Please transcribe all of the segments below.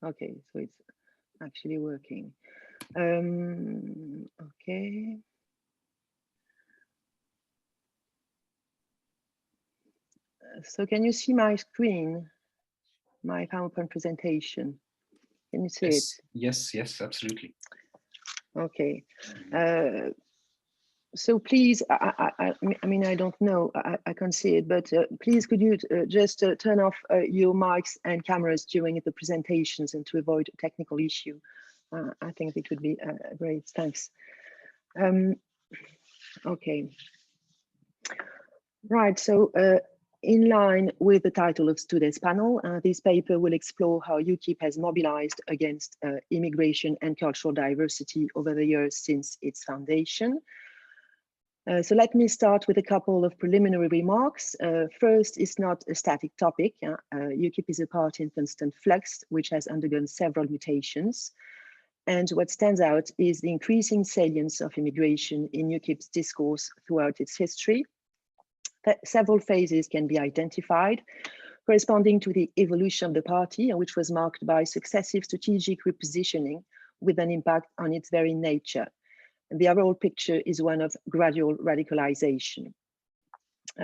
Okay, so it's actually working. Okay. So can you see my screen, my PowerPoint presentation? Can you see it? Yes, absolutely. Okay. So please, I mean, I don't know, I can't see it, but please could you just turn off your mics and cameras during the presentations and to avoid a technical issue. I think it would be great, thanks. Okay. Right, so in line with the title of today's panel, this paper will explore how UKIP has mobilized against immigration and cultural diversity over the years since its foundation. So let me start with a couple of preliminary remarks. First, it's not a static topic. UKIP is a party in constant flux, which has undergone several mutations. And what stands out is the increasing salience of immigration in UKIP's discourse throughout its history. Several phases can be identified, corresponding to the evolution of the party, which was marked by successive strategic repositioning with an impact on its very nature. And the overall picture is one of gradual radicalization.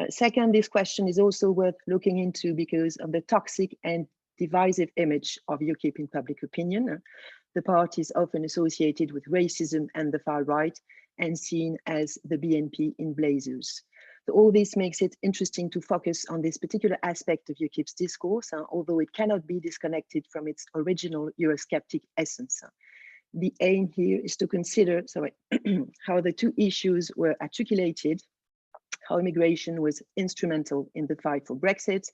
Second, this question is also worth looking into because of the toxic and divisive image of UKIP in public opinion. The party is often associated with racism and the far right and seen as the BNP in blazers. So all this makes it interesting to focus on this particular aspect of UKIP's discourse, although it cannot be disconnected from its original Eurosceptic essence. The aim here is to consider how the two issues were articulated, how immigration was instrumental in the fight for Brexit,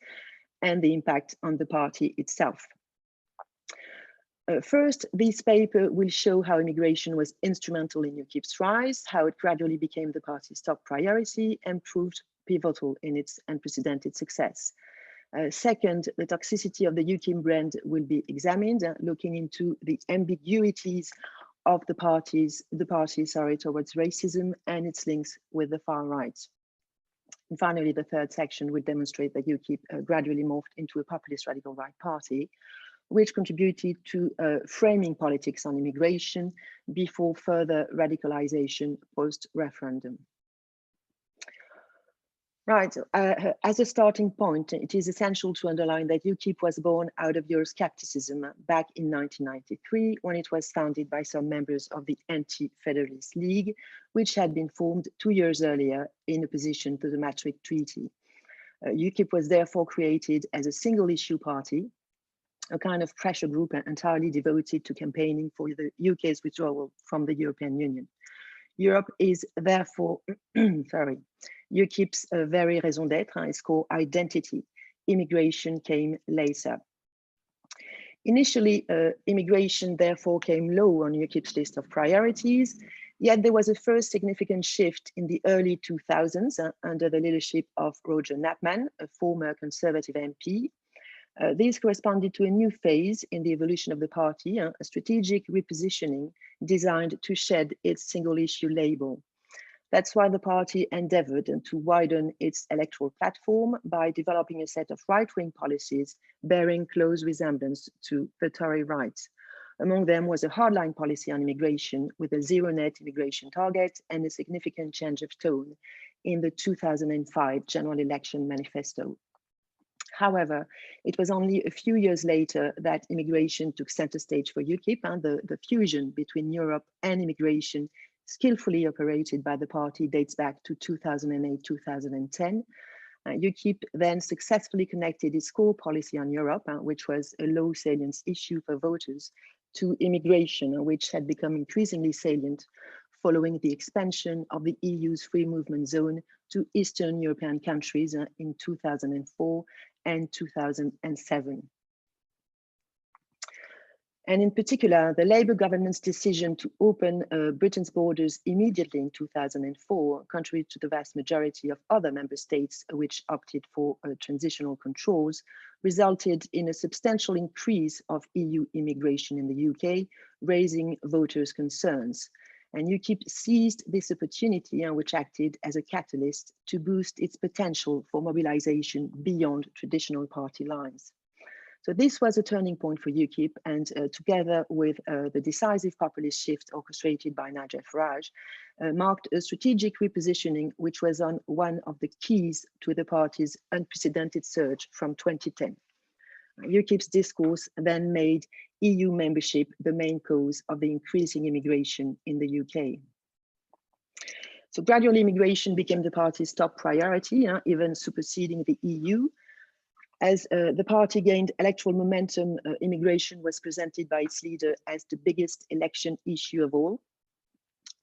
and the impact on the party itself. First, this paper will show how immigration was instrumental in UKIP's rise, how it gradually became the party's top priority and proved pivotal in its unprecedented success. Second, the toxicity of the UKIP brand will be examined, looking into the ambiguities of the party towards racism and its links with the far right. And finally, the third section will demonstrate that UKIP gradually morphed into a populist radical right party, which contributed to framing politics on immigration before further radicalization post-referendum. Right, as a starting point, it is essential to underline that UKIP was born out of Euroscepticism back in 1993, when it was founded by some members of the Anti-Federalist League, which had been formed 2 years earlier in opposition to the Maastricht Treaty. UKIP was therefore created as a single issue party, a kind of pressure group entirely devoted to campaigning for the UK's withdrawal from the European Union. Europe is therefore, UKIP's very raison d'etre, its core identity. Immigration came later. Initially, immigration therefore came low on UKIP's list of priorities, yet there was a first significant shift in the early 2000s under the leadership of Roger Napman, a former Conservative MP. This corresponded to a new phase in the evolution of the party, a strategic repositioning designed to shed its single issue label. That's why the party endeavored to widen its electoral platform by developing a set of right-wing policies bearing close resemblance to the Tory right. Among them was a hardline policy on immigration with a zero-net immigration target and a significant change of tone in the 2005 general election manifesto. However, it was only a few years later that immigration took center stage for UKIP, and the fusion between Europe and immigration, skillfully operated by the party, dates back to 2008-2010. UKIP then successfully connected its core policy on Europe, which was a low salience issue for voters, to immigration, which had become increasingly salient following the expansion of the EU's free movement zone to Eastern European countries in 2004 and 2007. And in particular, the Labour government's decision to open Britain's borders immediately in 2004, contrary to the vast majority of other member states which opted for transitional controls, resulted in a substantial increase of EU immigration in the UK, raising voters' concerns. And UKIP seized this opportunity, which acted as a catalyst to boost its potential for mobilization beyond traditional party lines. So this was a turning point for UKIP, and together with the decisive populist shift orchestrated by Nigel Farage, marked a strategic repositioning, which was on one of the keys to the party's unprecedented surge from 2010. UKIP's discourse then made EU membership the main cause of the increasing immigration in the UK. So gradual immigration became the party's top priority, even superseding the EU. As the party gained electoral momentum, immigration was presented by its leader as the biggest election issue of all,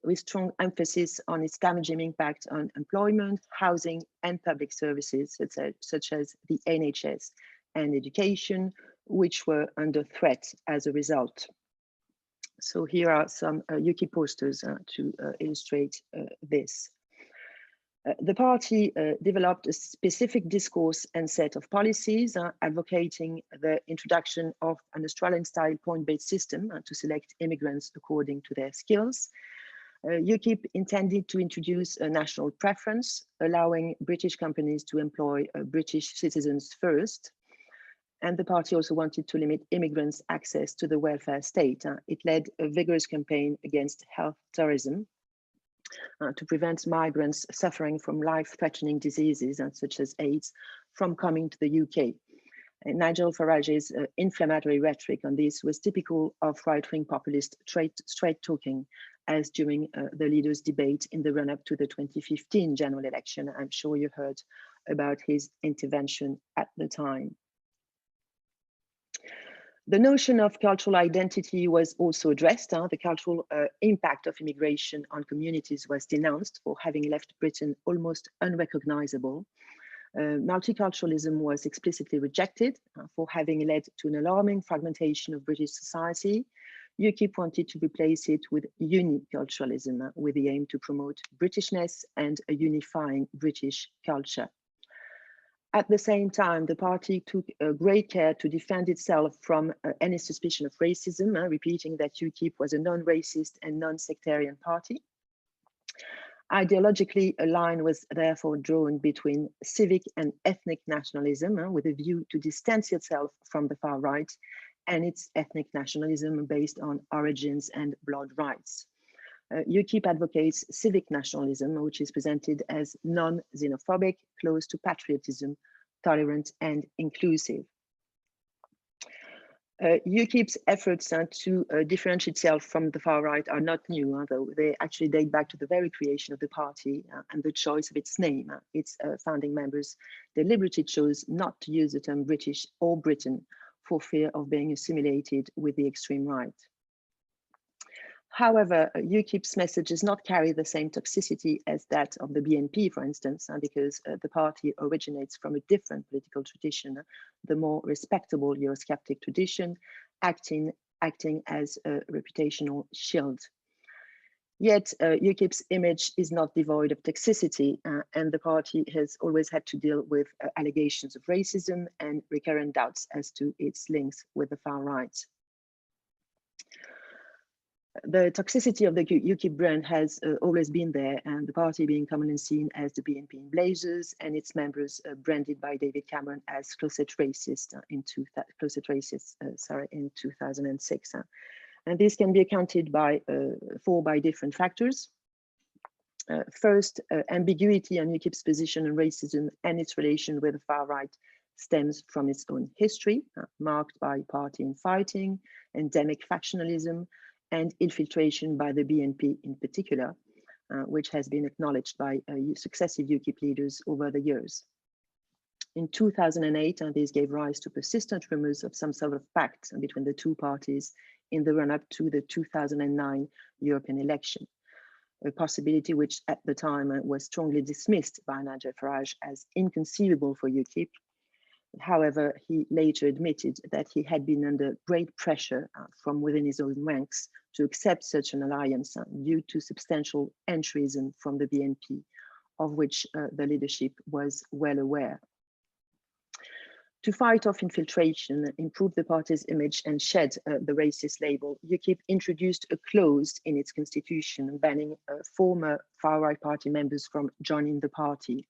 with strong emphasis on its damaging impact on employment, housing, and public services, such as the NHS and education, which were under threat as a result. So here are some UKIP posters to illustrate this. The party developed a specific discourse and set of policies advocating the introduction of an Australian-style point-based system to select immigrants according to their skills. UKIP intended to introduce a national preference, allowing British companies to employ British citizens first. And the party also wanted to limit immigrants' access to the welfare state. It led a vigorous campaign against health tourism to prevent migrants suffering from life-threatening diseases such as AIDS from coming to the UK. And Nigel Farage's inflammatory rhetoric on this was typical of right-wing populist straight-talking, as during the leaders' debate in the run-up to the 2015 general election. I'm sure you heard about his intervention at the time. The notion of cultural identity was also addressed. The cultural impact of immigration on communities was denounced for having left Britain almost unrecognizable. Multiculturalism was explicitly rejected for having led to an alarming fragmentation of British society. UKIP wanted to replace it with uniculturalism, with the aim to promote Britishness and a unifying British culture. At the same time, the party took great care to defend itself from any suspicion of racism, repeating that UKIP was a non-racist and non-sectarian party. Ideologically, a line was therefore drawn between civic and ethnic nationalism, with a view to distance itself from the far right, and its ethnic nationalism based on origins and blood rights. UKIP advocates civic nationalism, which is presented as non-xenophobic, close to patriotism, tolerant and inclusive. UKIP's efforts to differentiate itself from the far right are not new, though they actually date back to the very creation of the party and the choice of its name. Its founding members deliberately chose not to use the term British or Britain for fear of being assimilated with the extreme right. However, UKIP's message does not carry the same toxicity as that of the BNP, for instance, because the party originates from a different political tradition, the more respectable Eurosceptic tradition, acting as a reputational shield. Yet UKIP's image is not devoid of toxicity, and the party has always had to deal with allegations of racism and recurrent doubts as to its links with the far right. The toxicity of the UKIP brand has always been there, and the party being commonly seen as the BNP in blazers, and its members branded by David Cameron as closet racist in 2006. And this can be accounted for by different factors. First, ambiguity on UKIP's position on racism and its relation with the far right stems from its own history, marked by party infighting, endemic factionalism, and infiltration by the BNP in particular, which has been acknowledged by successive UKIP leaders over the years. In 2008, this gave rise to persistent rumors of some sort of pact between the two parties in the run-up to the 2009 European election, a possibility which at the time was strongly dismissed by Nigel Farage as inconceivable for UKIP. However, he later admitted that he had been under great pressure from within his own ranks to accept such an alliance due to substantial entryism from the BNP, of which the leadership was well aware. To fight off infiltration, improve the party's image and shed the racist label, UKIP introduced a clause in its constitution banning former far-right party members from joining the party.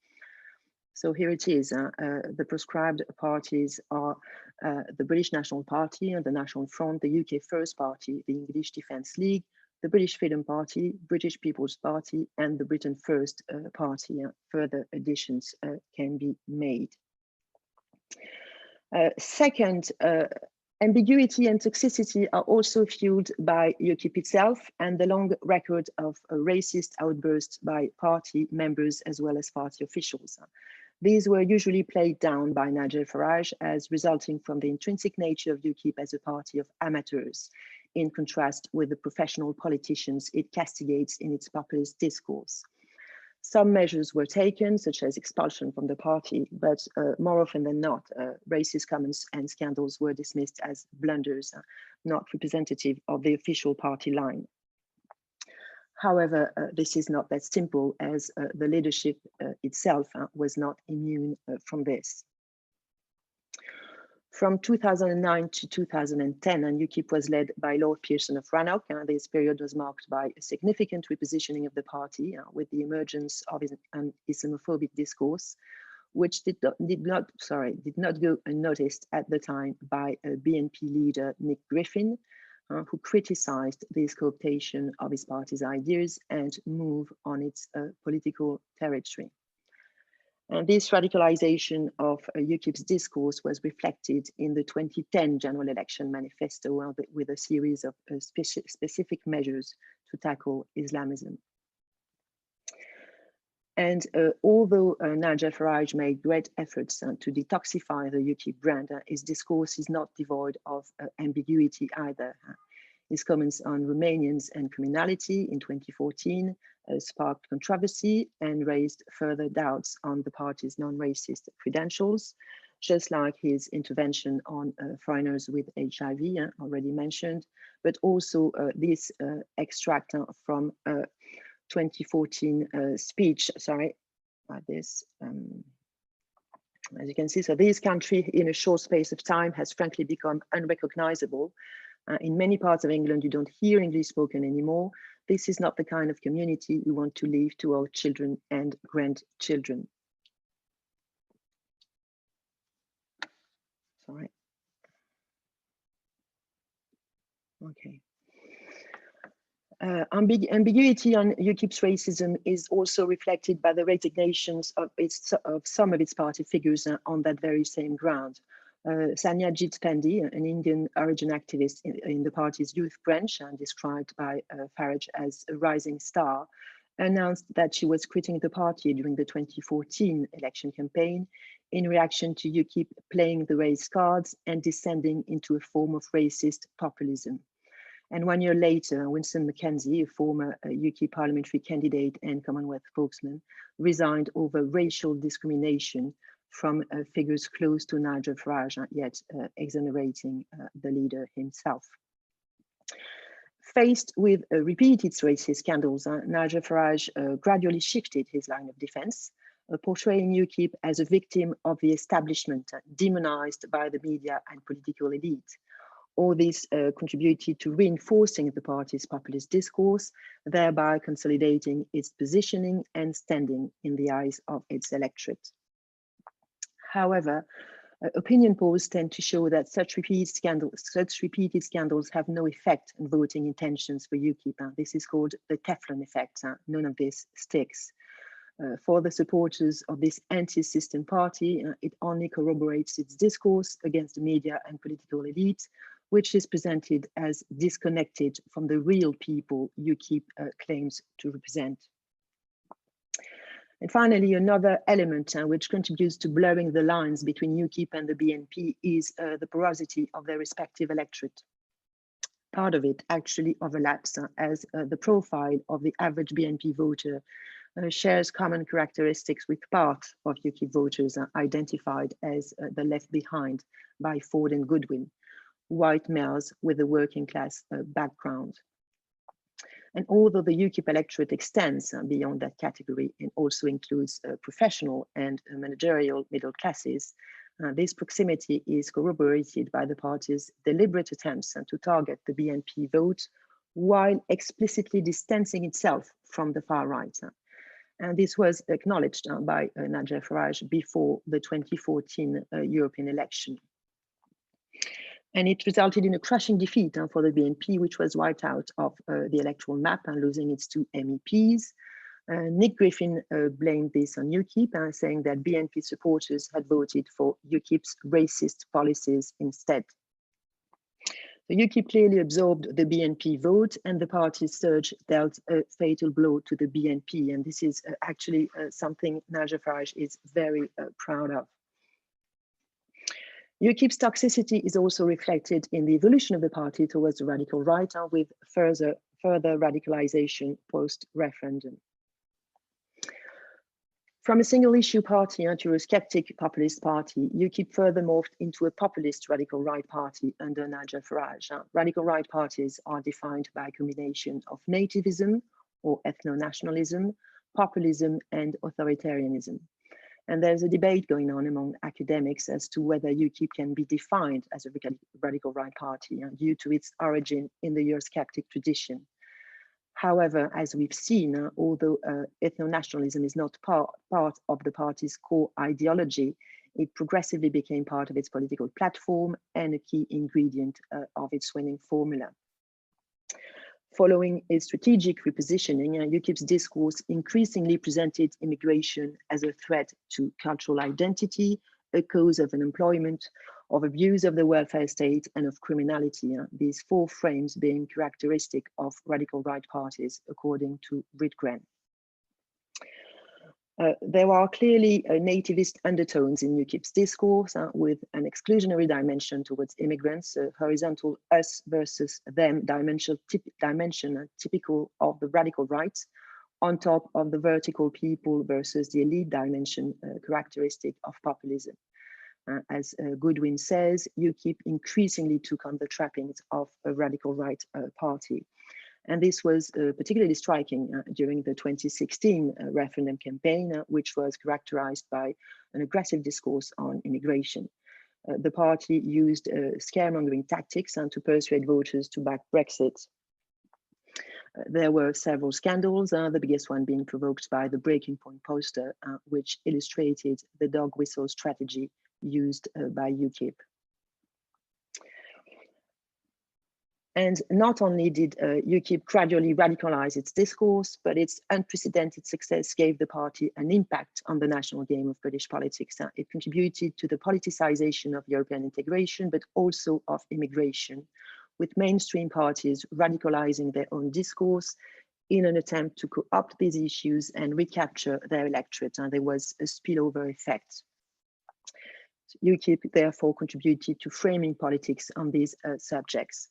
So here it is. The proscribed parties are the British National Party and the National Front, the UK First Party, the English Defence League, the British Freedom Party, British People's Party, and the Britain First Party. Further additions can be made. Second, ambiguity and toxicity are also fueled by UKIP itself and the long record of racist outbursts by party members as well as party officials. These were usually played down by Nigel Farage as resulting from the intrinsic nature of UKIP as a party of amateurs, in contrast with the professional politicians it castigates in its populist discourse. Some measures were taken, such as expulsion from the party, but more often than not, racist comments and scandals were dismissed as blunders, not representative of the official party line. However, this is not that simple, as the leadership itself was not immune from this. From 2009 to 2010, and UKIP was led by Lord Pearson of Rannoch. This period was marked by a significant repositioning of the party with the emergence of an Islamophobic discourse, which did not go unnoticed at the time by BNP leader Nick Griffin, who criticized this cooptation of his party's ideas and move on its political territory. And this radicalization of UKIP's discourse was reflected in the 2010 general election manifesto with a series of specific measures to tackle Islamism. And although Nigel Farage made great efforts to detoxify the UKIP brand, his discourse is not devoid of ambiguity either. His comments on Romanians and criminality in 2014 sparked controversy and raised further doubts on the party's non-racist credentials, just like his intervention on foreigners with HIV, already mentioned, but also this extract from 2014 speech, as you can see. So this country in a short space of time has frankly become unrecognizable. In many parts of England, you don't hear English spoken anymore. This is not the kind of community we want to leave to our children and grandchildren. Sorry. Okay. Ambiguity on UKIP's racism is also reflected by the resignations of some of its party figures on that very same ground. Sanyajit Pandey, an Indian origin activist in the party's youth branch, and described by Farage as a rising star, announced that she was quitting the party during the 2014 election campaign in reaction to UKIP playing the race cards and descending into a form of racist populism. And 1 year later, Winston McKenzie, a former UKIP parliamentary candidate and Commonwealth spokesman, resigned over racial discrimination from figures close to Nigel Farage, yet exonerating the leader himself. Faced with repeated racist scandals, Nigel Farage gradually shifted his line of defense, portraying UKIP as a victim of the establishment, demonized by the media and political elite. All this contributed to reinforcing the party's populist discourse, thereby consolidating its positioning and standing in the eyes of its electorate. However, opinion polls tend to show that such repeated scandals have no effect on voting intentions for UKIP. This is called the Teflon effect. None of this sticks. For the supporters of this anti-system party, it only corroborates its discourse against the media and political elite, which is presented as disconnected from the real people UKIP claims to represent. And finally, another element which contributes to blurring the lines between UKIP and the BNP is the porosity of their respective electorate. Part of it actually overlaps as the profile of the average BNP voter shares common characteristics with part of UKIP voters identified as the left behind by Ford and Goodwin, white males with a working class background. And although the UKIP electorate extends beyond that category and also includes professional and managerial middle classes, this proximity is corroborated by the party's deliberate attempts to target the BNP vote while explicitly distancing itself from the far right. And this was acknowledged by Nigel Farage before the 2014 European election. And it resulted in a crushing defeat for the BNP, which was wiped out of the electoral map and losing its 2 MEPs. Nick Griffin blamed this on UKIP, saying that BNP supporters had voted for UKIP's racist policies instead. So UKIP clearly absorbed the BNP vote, and the party's surge dealt a fatal blow to the BNP. And this is actually something Nigel Farage is very proud of. UKIP's toxicity is also reflected in the evolution of the party towards the radical right, with further radicalization post-referendum. From a single-issue party to a Eurosceptic populist party, UKIP further morphed into a populist radical right party under Nigel Farage. Radical right parties are defined by a combination of nativism or ethno-nationalism, populism, and authoritarianism. And there's a debate going on among academics as to whether UKIP can be defined as a radical right party due to its origin in the Eurosceptic tradition. However, as we've seen, although ethno-nationalism is not part of the party's core ideology, it progressively became part of its political platform and a key ingredient of its winning formula. Following a strategic repositioning, UKIP's discourse increasingly presented immigration as a threat to cultural identity, a cause of unemployment, of abuse of the welfare state, and of criminality, these 4 frames being characteristic of radical right parties, according to Ridgren. There are clearly nativist undertones in UKIP's discourse, with an exclusionary dimension towards immigrants, a horizontal us versus them dimension typical of the radical right, on top of the vertical people versus the elite dimension characteristic of populism. As Goodwin says, UKIP increasingly took on the trappings of a radical right party. And this was particularly striking during the 2016 referendum campaign, which was characterized by an aggressive discourse on immigration. The party used scaremongering tactics to persuade voters to back Brexit. There were several scandals, the biggest one being provoked by the Breaking Point poster, which illustrated the dog whistle strategy used by UKIP. And not only did UKIP gradually radicalize its discourse, but its unprecedented success gave the party an impact on the national game of British politics. It contributed to the politicization of European integration, but also of immigration, with mainstream parties radicalizing their own discourse in an attempt to co-opt these issues and recapture their electorate. And there was a spillover effect. UKIP therefore contributed to framing politics on these subjects.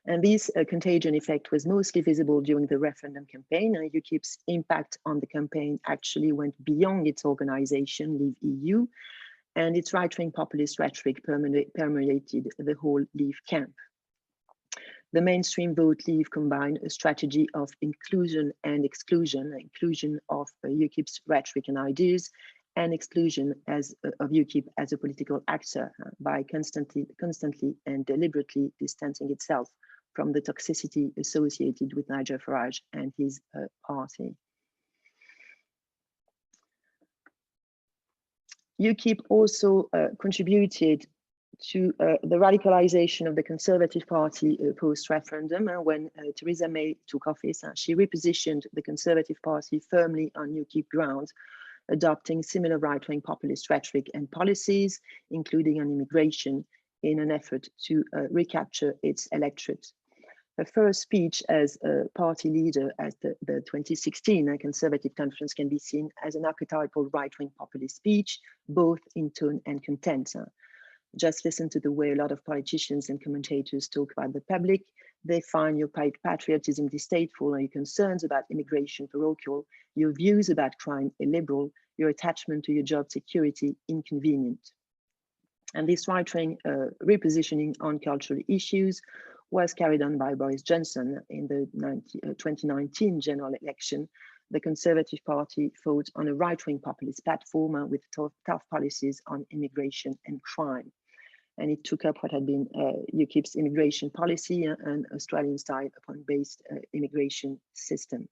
And this contagion effect was mostly visible during the referendum campaign. UKIP's impact on the campaign actually went beyond its organization, Leave EU, and its right-wing populist rhetoric permeated the whole Leave camp. The mainstream vote Leave combined a strategy of inclusion and exclusion, inclusion of UKIP's rhetoric and ideas, and exclusion of UKIP as a political actor by constantly and deliberately distancing itself from the toxicity associated with Nigel Farage and his party. UKIP also contributed to the radicalization of the Conservative Party post-referendum. When Theresa May took office, she repositioned the Conservative Party firmly on UKIP ground, adopting similar right-wing populist rhetoric and policies, including on immigration, in an effort to recapture its electorate. Her first speech as a party leader at the 2016 Conservative Conference can be seen as an archetypal right-wing populist speech, both in tone and content. Just listen to the way a lot of politicians and commentators talk about the public. They find your patriotism distasteful, and your concerns about immigration parochial, your views about crime illiberal, your attachment to your job security inconvenient. And this right-wing repositioning on cultural issues was carried on by Boris Johnson in the 2019 general election. The Conservative Party fought on a right-wing populist platform with tough policies on immigration and crime. And it took up what had been UKIP's immigration policy and Australian-style upon-based immigration system.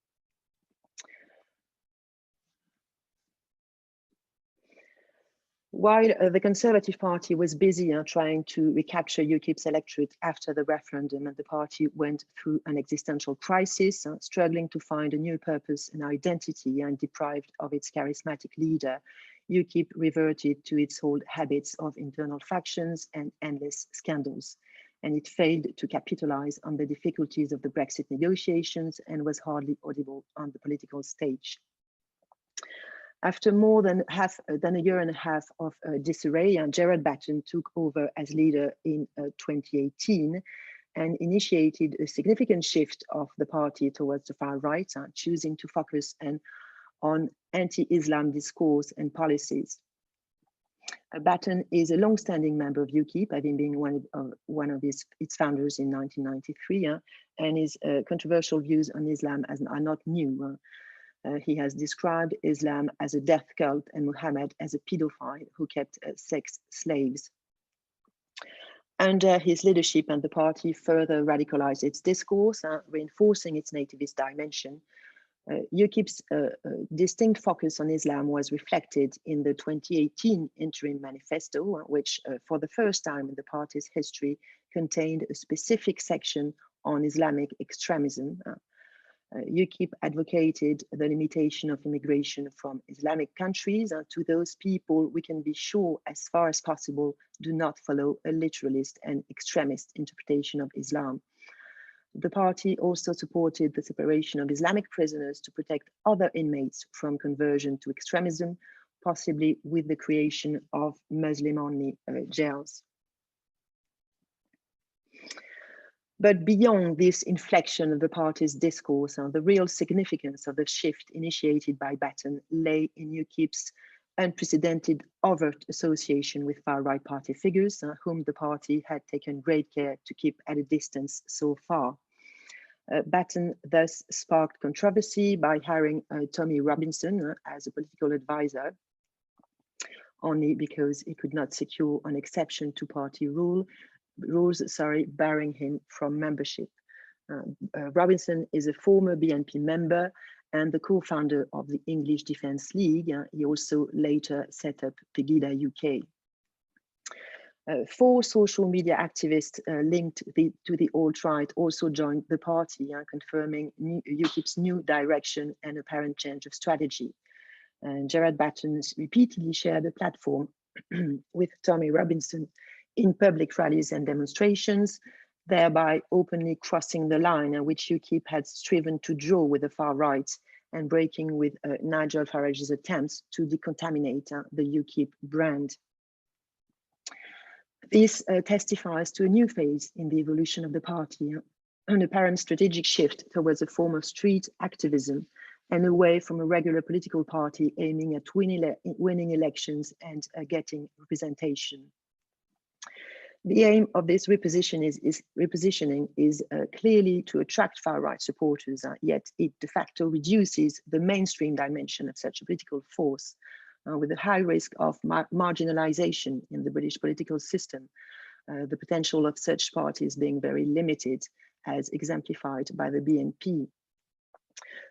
While the Conservative Party was busy trying to recapture UKIP's electorate after the referendum, and the party went through an existential crisis, struggling to find a new purpose and identity, and deprived of its charismatic leader, UKIP reverted to its old habits of internal factions and endless scandals. And it failed to capitalize on the difficulties of the Brexit negotiations and was hardly audible on the political stage. After more than a year and a half of disarray, Gerard Batten took over as leader in 2018 and initiated a significant shift of the party towards the far right, choosing to focus on anti-Islam discourse and policies. Batten is a long-standing member of UKIP, having been one of its founders in 1993, and his controversial views on Islam are not new. He has described Islam as a death cult and Muhammad as a pedophile who kept sex slaves. Under his leadership, and the party further radicalized its discourse, reinforcing its nativist dimension. UKIP's distinct focus on Islam was reflected in the 2018 interim manifesto, which for the first time in the party's history contained a specific section on Islamic extremism. UKIP advocated the limitation of immigration from Islamic countries to those people we can be sure as far as possible do not follow a literalist and extremist interpretation of Islam. The party also supported the separation of Islamic prisoners to protect other inmates from conversion to extremism, possibly with the creation of Muslim-only jails. But beyond this inflection of the party's discourse, the real significance of the shift initiated by Batten lay in UKIP's unprecedented overt association with far-right party figures, whom the party had taken great care to keep at a distance so far. Batten thus sparked controversy by hiring Tommy Robinson as a political advisor, only because he could not secure an exception to party rules, barring him from membership. Robinson is a former BNP member and the co-founder of the English Defence League. He also later set up Pegida UK. 4 social media activists linked to the alt-right also joined the party, confirming UKIP's new direction and apparent change of strategy. And Gerard Batten repeatedly shared a platform with Tommy Robinson in public rallies and demonstrations, thereby openly crossing the line which UKIP had striven to draw with the far right and breaking with Nigel Farage's attempts to decontaminate the UKIP brand. This testifies to a new phase in the evolution of the party, an apparent strategic shift towards a form of street activism and away from a regular political party aiming at winning elections and getting representation. The aim of this repositioning is clearly to attract far-right supporters, yet it de facto reduces the mainstream dimension of such a political force, with a high risk of marginalization in the British political system, the potential of such parties being very limited, as exemplified by the BNP.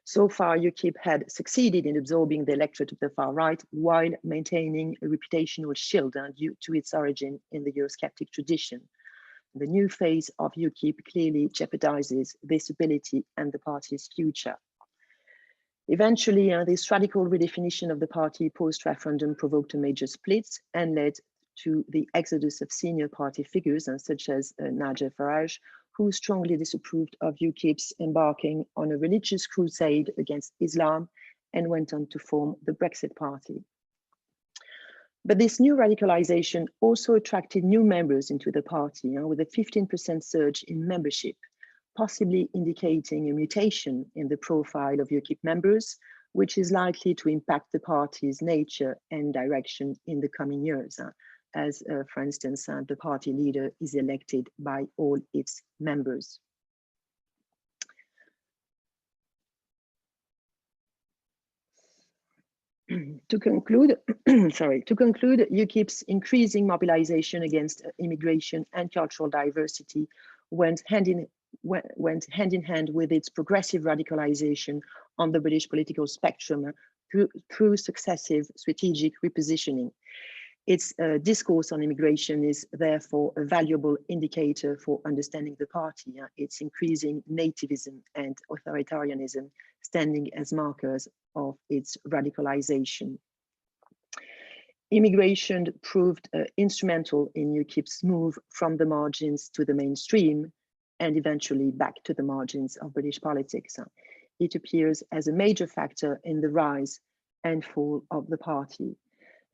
So far, UKIP had succeeded in absorbing the electorate of the far right while maintaining a reputational shield due to its origin in the Eurosceptic tradition. The new phase of UKIP clearly jeopardizes this ability and the party's future. Eventually, this radical redefinition of the party post-referendum provoked a major split and led to the exodus of senior party figures such as Nigel Farage, who strongly disapproved of UKIP's embarking on a religious crusade against Islam and went on to form the Brexit Party. But this new radicalization also attracted new members into the party, with a 15% surge in membership, possibly indicating a mutation in the profile of UKIP members, which is likely to impact the party's nature and direction in the coming years, as, for instance, the party leader is elected by all its members. To conclude, UKIP's increasing mobilization against immigration and cultural diversity went hand in hand with its progressive radicalization on the British political spectrum through successive strategic repositioning. Its discourse on immigration is therefore a valuable indicator for understanding the party. Its increasing nativism and authoritarianism standing as markers of its radicalization. Immigration proved instrumental in UKIP's move from the margins to the mainstream and eventually back to the margins of British politics. It appears as a major factor in the rise and fall of the party.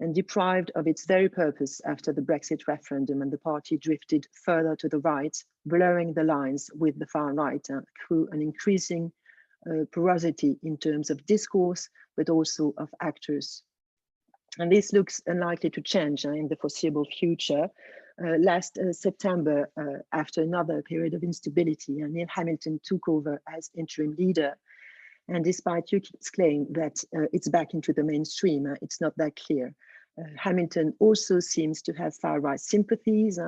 And deprived of its very purpose after the Brexit referendum, and the party drifted further to the right, blurring the lines with the far right through an increasing porosity in terms of discourse, but also of actors. And this looks unlikely to change in the foreseeable future. Last September, after another period of instability, Neil Hamilton took over as interim leader. And despite UKIP's claim that it's back into the mainstream, it's not that clear. Hamilton also seems to have far-right sympathies.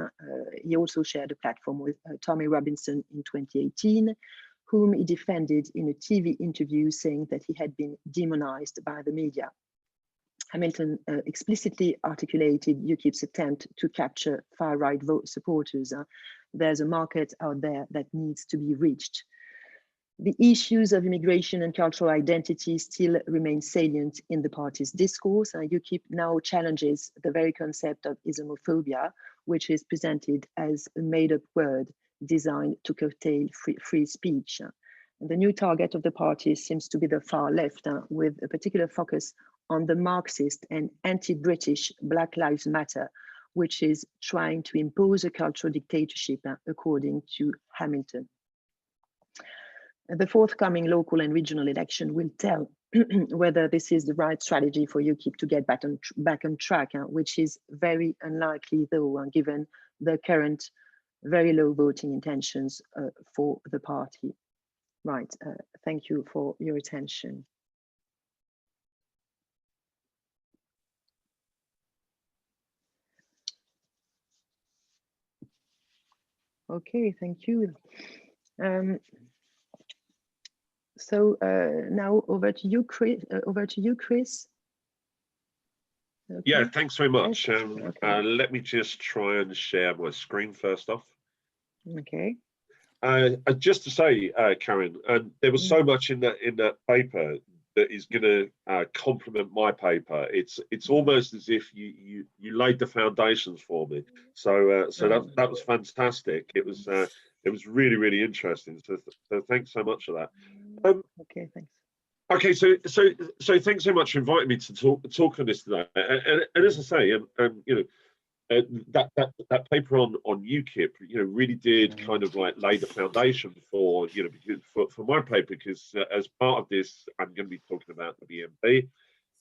He also shared a platform with Tommy Robinson in 2018, whom he defended in a TV interview, saying that he had been demonized by the media. Hamilton explicitly articulated UKIP's attempt to capture far-right vote supporters. There's a market out there that needs to be reached. The issues of immigration and cultural identity still remain salient in the party's discourse. UKIP now challenges the very concept of Islamophobia, which is presented as a made-up word designed to curtail free speech. The new target of the party seems to be the far left, with a particular focus on the Marxist and anti-British Black Lives Matter, which is trying to impose a cultural dictatorship, according to Hamilton. The forthcoming local and regional election will tell whether this is the right strategy for UKIP to get back on track, which is very unlikely, though, given the current very low voting intentions for the party. Right, thank you for your attention. Okay, thank you. So now over to you, Chris. Okay. Yeah, thanks very much. Okay. Let me just try and share my screen first off. Okay. Just to say, Karine, there was so much in that paper that is going to complement my paper. It's almost as if you laid the foundations for me. So that was fantastic. It was really interesting. So thanks so much for that. Okay, thanks. Okay, so thanks so much for inviting me to talk on this today. And as I say, you know, that paper on UKIP, you know, really did kind of like lay the foundation for, you know, for my paper, because as part of this, I'm going to be talking about the BNP.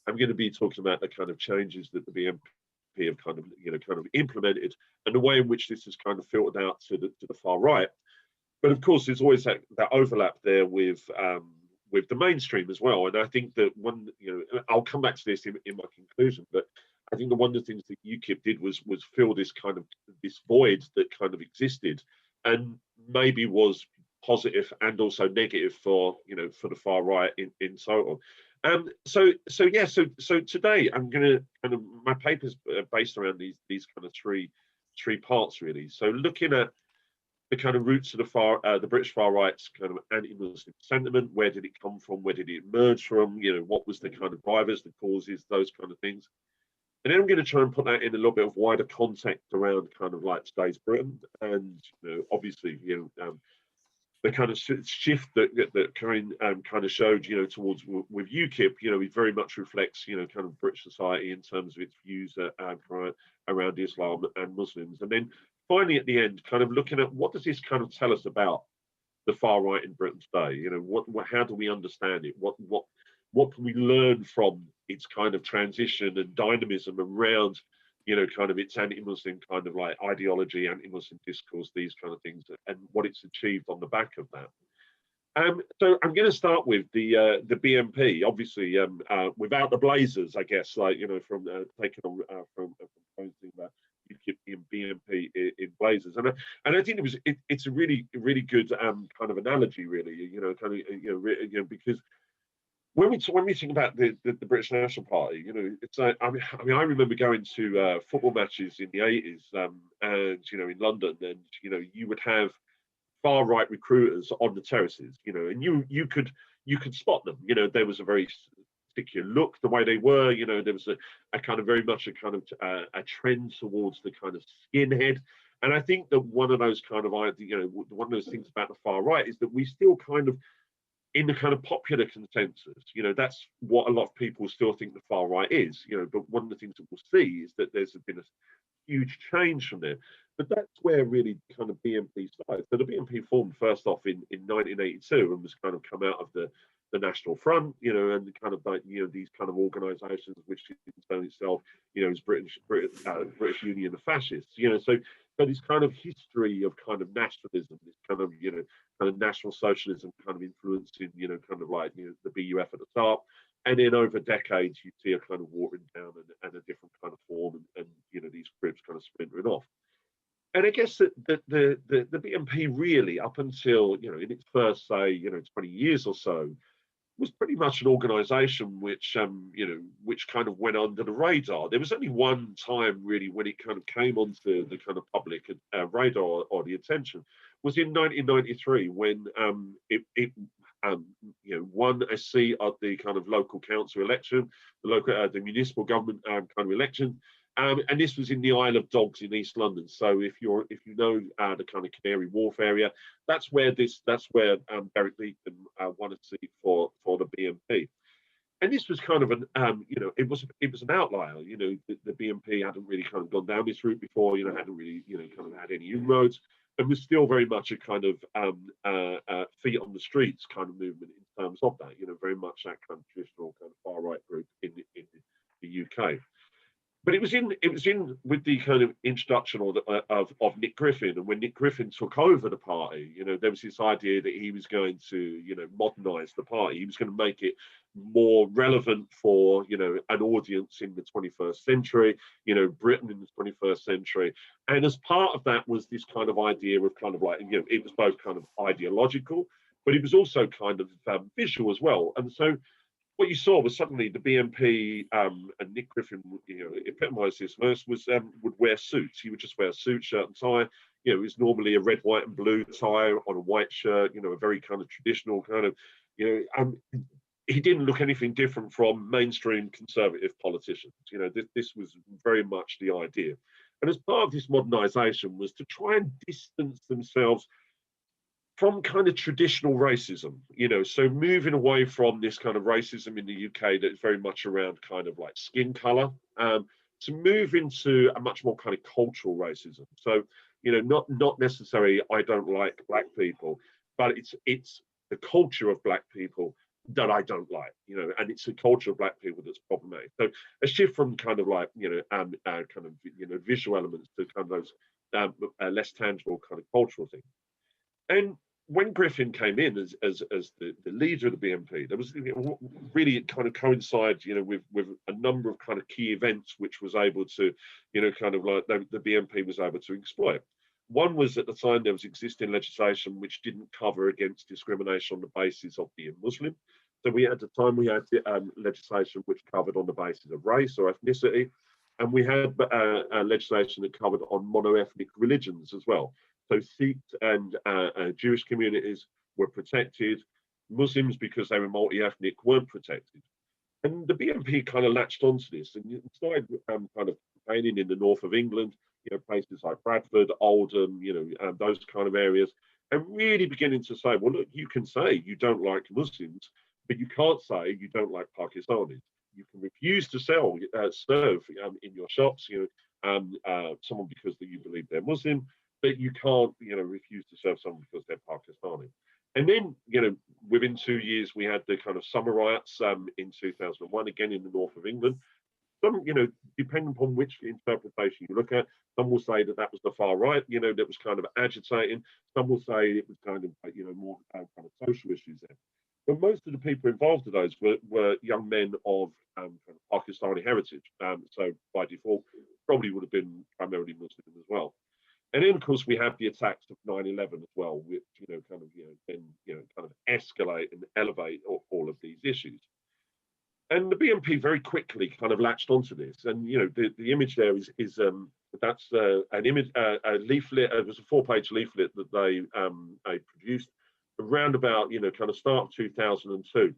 I'm going to be talking about the kind of changes that the BNP have kind of implemented, and the way in which this has kind of filtered out to the far right. But of course, there's always that overlap there with the mainstream as well. And I think that one, you know, I'll come back to this in my conclusion, but I think that one of the things that UKIP did was fill this void that kind of existed, and maybe was positive and also negative for, you know, for the far right in total. So today I'm gonna my paper's based around these kind of three parts really. So looking at the kind of roots of the British far right's kind of anti-Muslim sentiment. Where did it come from? Where did it emerge from? You know, what was the kind of drivers, the causes, those kind of things. And then I'm going to try and put that in a little bit of wider context around kind of like today's Britain, and you know, obviously, you know, the kind of shift that Karine kind of showed, you know, towards with UKIP, you know, it very much reflects, you know, kind of British society in terms of its views around Islam and Muslims. And then finally, at the end, kind of looking at what does this kind of tell us about the far right in Britain today? You know, how do we understand it? What can we learn from its kind of transition and dynamism around, you know, kind of its anti-Muslim kind of like ideology, anti-Muslim discourse, these kind of things, and what it's achieved on the back of that. So I'm going to start with the BNP, obviously, without the Blazers, I guess, like, you know, from taking on from UKIP and BNP in Blazers, and I think it's a really good kind of analogy, really, you know, kind of, you know, because when we think about the British National Party, you know, it's I remember going to football matches in the 80s, and you know, in London, and you know, you would have far right recruiters on the terraces, you know, and you could spot them. You know, there was a very particular look, the way they were. You know, there was a kind of very much a kind of a trend towards the kind of skinhead. And I think that one of those kind of, you know, one of those things about the far right is that we still kind of, in the kind of popular consensus, you know, that's what a lot of people still think the far right is, you know, but one of the things that we'll see is that there's been a huge change from there. But that's where really kind of BNP started. So the BNP formed first off in 1982 and was kind of come out of the National Front, you know, and kind of like, you know, these kind of organisations which in turn itself, you know, is British Union of Fascists, you know, so this kind of history of kind of nationalism, this kind of, you know, kind of national socialism kind of influencing, you know, kind of like, you know, the BUF at the top. And then over decades, you see a kind of watering down and a different kind of form, and you know, these groups kind of splintering off. And I guess that the BNP really, up until, you know, in its first, say, you know, 20 years or so, was pretty much an organisation which, you know, which kind of went under the radar. There was only one time really when it kind of came onto the kind of public radar or the attention, was in 1993 when it you know, won a seat at the kind of local council election, the municipal government kind of election. And this was in the Isle of Dogs in East London. So if you know the kind of Canary Wharf area, that's where Derek Leeton won a seat for the BNP. And this was kind of an you know, it was an outlier. You know, the BNP hadn't really kind of gone down this route before. You know, hadn't really, you know, kind of had any inroads, and was still very much a kind of feet on the streets kind of movement in terms of that. You know, very much that kind of traditional kind of far right group in the UK. But it was in with the kind of introduction of Nick Griffin, and when Nick Griffin took over the party, you know, there was this idea that he was going to, you know, modernise the party. He was going to make it more relevant for, you know, an audience in the 21st century, you know, Britain in the 21st century. And as part of that was this kind of idea of kind of like, you know, it was both kind of ideological, but it was also kind of visual as well. And so what you saw was suddenly the BNP and Nick Griffin, you know, epitomised this first, was would wear suits. He would just wear a suit, shirt and tie. You know, it was normally a red, white and blue tie on a white shirt, you know, a very kind of traditional kind of, you know, he didn't look anything different from mainstream conservative politicians. You know, this was very much the idea. And as part of this modernisation was to try and distance themselves from kind of traditional racism, you know, so moving away from this kind of racism in the UK that is very much around kind of like skin color, to move into a much more kind of cultural racism. So, you know, not necessarily I don't like black people, but it's the culture of black people that I don't like, you know, and it's the culture of black people that's problematic. So a shift from kind of like, you know, kind of, you know, visual elements to kind of those less tangible kind of cultural things. And when Griffin came in as the leader of the BNP, there was really kind of coincides, you know, with a number of kind of key events which was able to, you know, kind of like the BNP was able to exploit. One was at the time there was existing legislation which didn't cover against discrimination on the basis of being Muslim. So at the time we had legislation which covered on the basis of race or ethnicity, and we had legislation that covered on monoethnic religions as well. So Sikhs and Jewish communities were protected. Muslims, because they were multi-ethnic, weren't protected. And the BNP kind of latched onto this and started kind of campaigning in the north of England, you know, places like Bradford, Oldham, you know, those kind of areas, and really beginning to say, well, look, you can say you don't like Muslims, but you can't say you don't like Pakistanis. You can refuse to serve in your shops, you know, someone because you believe they're Muslim, but you can't, you know, refuse to serve someone because they're Pakistani. And then, you know, within 2 years, we had the kind of summer riots in 2001, again in the north of England. Some, you know, depending upon which interpretation you look at, some will say that was the far right, you know, that was kind of agitating. Some will say it was kind of, you know, more kind of social issues there. But most of the people involved in those were young men of kind of Pakistani heritage. So by default, probably would have been primarily Muslim as well. And then, of course, we have the attacks of 9/11 as well, which, you know, kind of, you know, then, you know, kind of escalate and elevate all of these issues. And the BNP very quickly kind of latched onto this. And, you know, the image there is that's an image, a leaflet. It was a 4-page leaflet that they produced around about, you know, kind of start of 2002.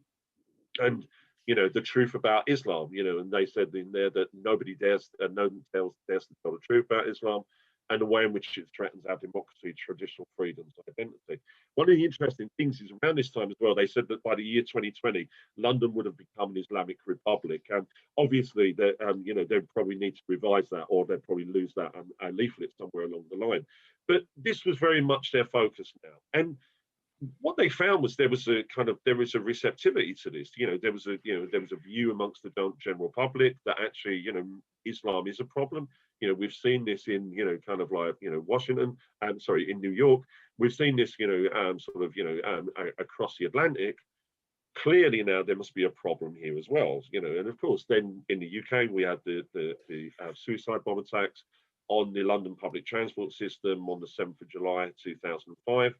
And, you know, the truth about Islam, you know, and they said in there that nobody dares to tell the truth about Islam and the way in which it threatens our democracy, traditional freedoms, and identity. One of the interesting things is around this time as well, they said that by the year 2020, London would have become an Islamic Republic. And obviously, you know, they'd probably need to revise that, or they'd probably lose that leaflet somewhere along the line. But this was very much their focus now. And what they found was there was a receptivity to this. You know, there was a view amongst the general public that actually, you know, Islam is a problem. You know, we've seen this in, you know, kind of like, you know, Washington, in New York. We've seen this, you know, across the Atlantic. Clearly now there must be a problem here as well, you know. And of course, then in the UK we had the suicide bomb attacks on the London public transport system on the 7th of July 2005.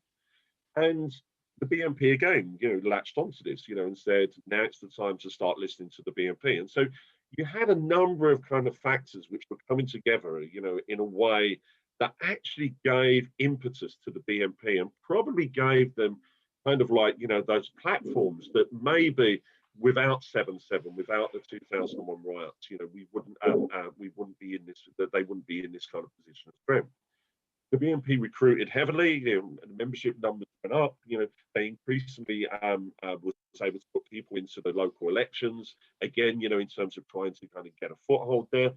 And the BNP again, you know, latched onto this, you know, and said, now it's the time to start listening to the BNP. And so you had a number of kind of factors which were coming together, you know, in a way that actually gave impetus to the BNP and probably gave them kind of like, you know, those platforms that maybe without 7/7, without the 2001 riots, you know, we wouldn't be in this, that they wouldn't be in this kind of position of strength. The BNP recruited heavily, you know, the membership numbers went up, you know, they increasingly was able to put people into the local elections, again, you know, in terms of trying to kind of get a foothold there.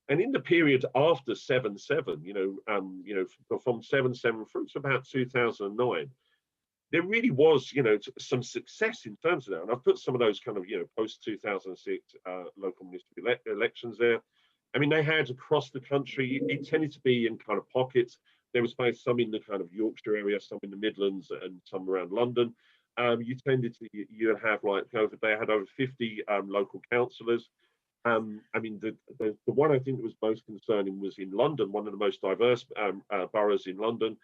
And in the period after 7/7, you know, from 7/7 through to about 2009, there really was, you know, some success in terms of that. And I've put some of those kind of, you know, post-2006 local municipal elections there. I mean, they had across the country, it tended to be in kind of pockets. There was both some in the kind of Yorkshire area, some in the Midlands, and some around London. You have like they had over 50 local councillors. I mean, the one I think that was most concerning was in London, one of the most diverse boroughs in London.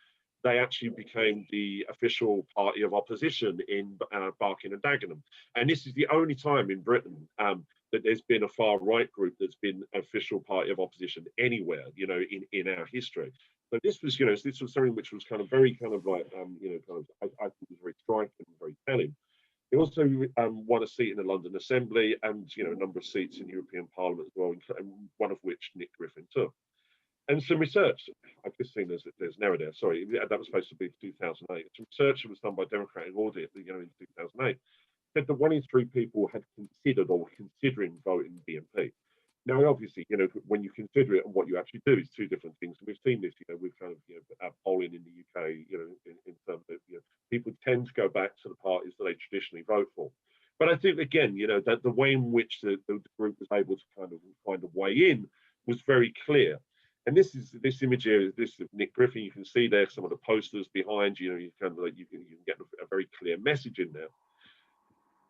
They actually became the official party of opposition in Barking and Dagenham. And this is the only time in Britain that there's been a far right group that's been official party of opposition anywhere, you know, in our history. So this was, you know, this was something which was kind of very kind of like, you know, kind of, I think was very striking and very telling. He also won a seat in the London Assembly and, you know, a number of seats in European Parliament as well, and one of which Nick Griffin took. And some research, I've just seen there's an error there, sorry, that was supposed to be 2008. Some research that was done by Democratic Audit, you know, in 2008, said that 1 in 3 people had considered or were considering voting BNP. Now, obviously, you know, when you consider it and what you actually do is two different things. We've seen this, you know, with kind of, you know, polling in the UK, you know, in terms of, you know, people tend to go back to the parties that they traditionally vote for. But I think, again, you know, that the way in which the group was able to kind of find a way in was very clear. And this image here, this is Nick Griffin. You can see there some of the posters behind you. You know, you kind of like you can get a very clear message in there.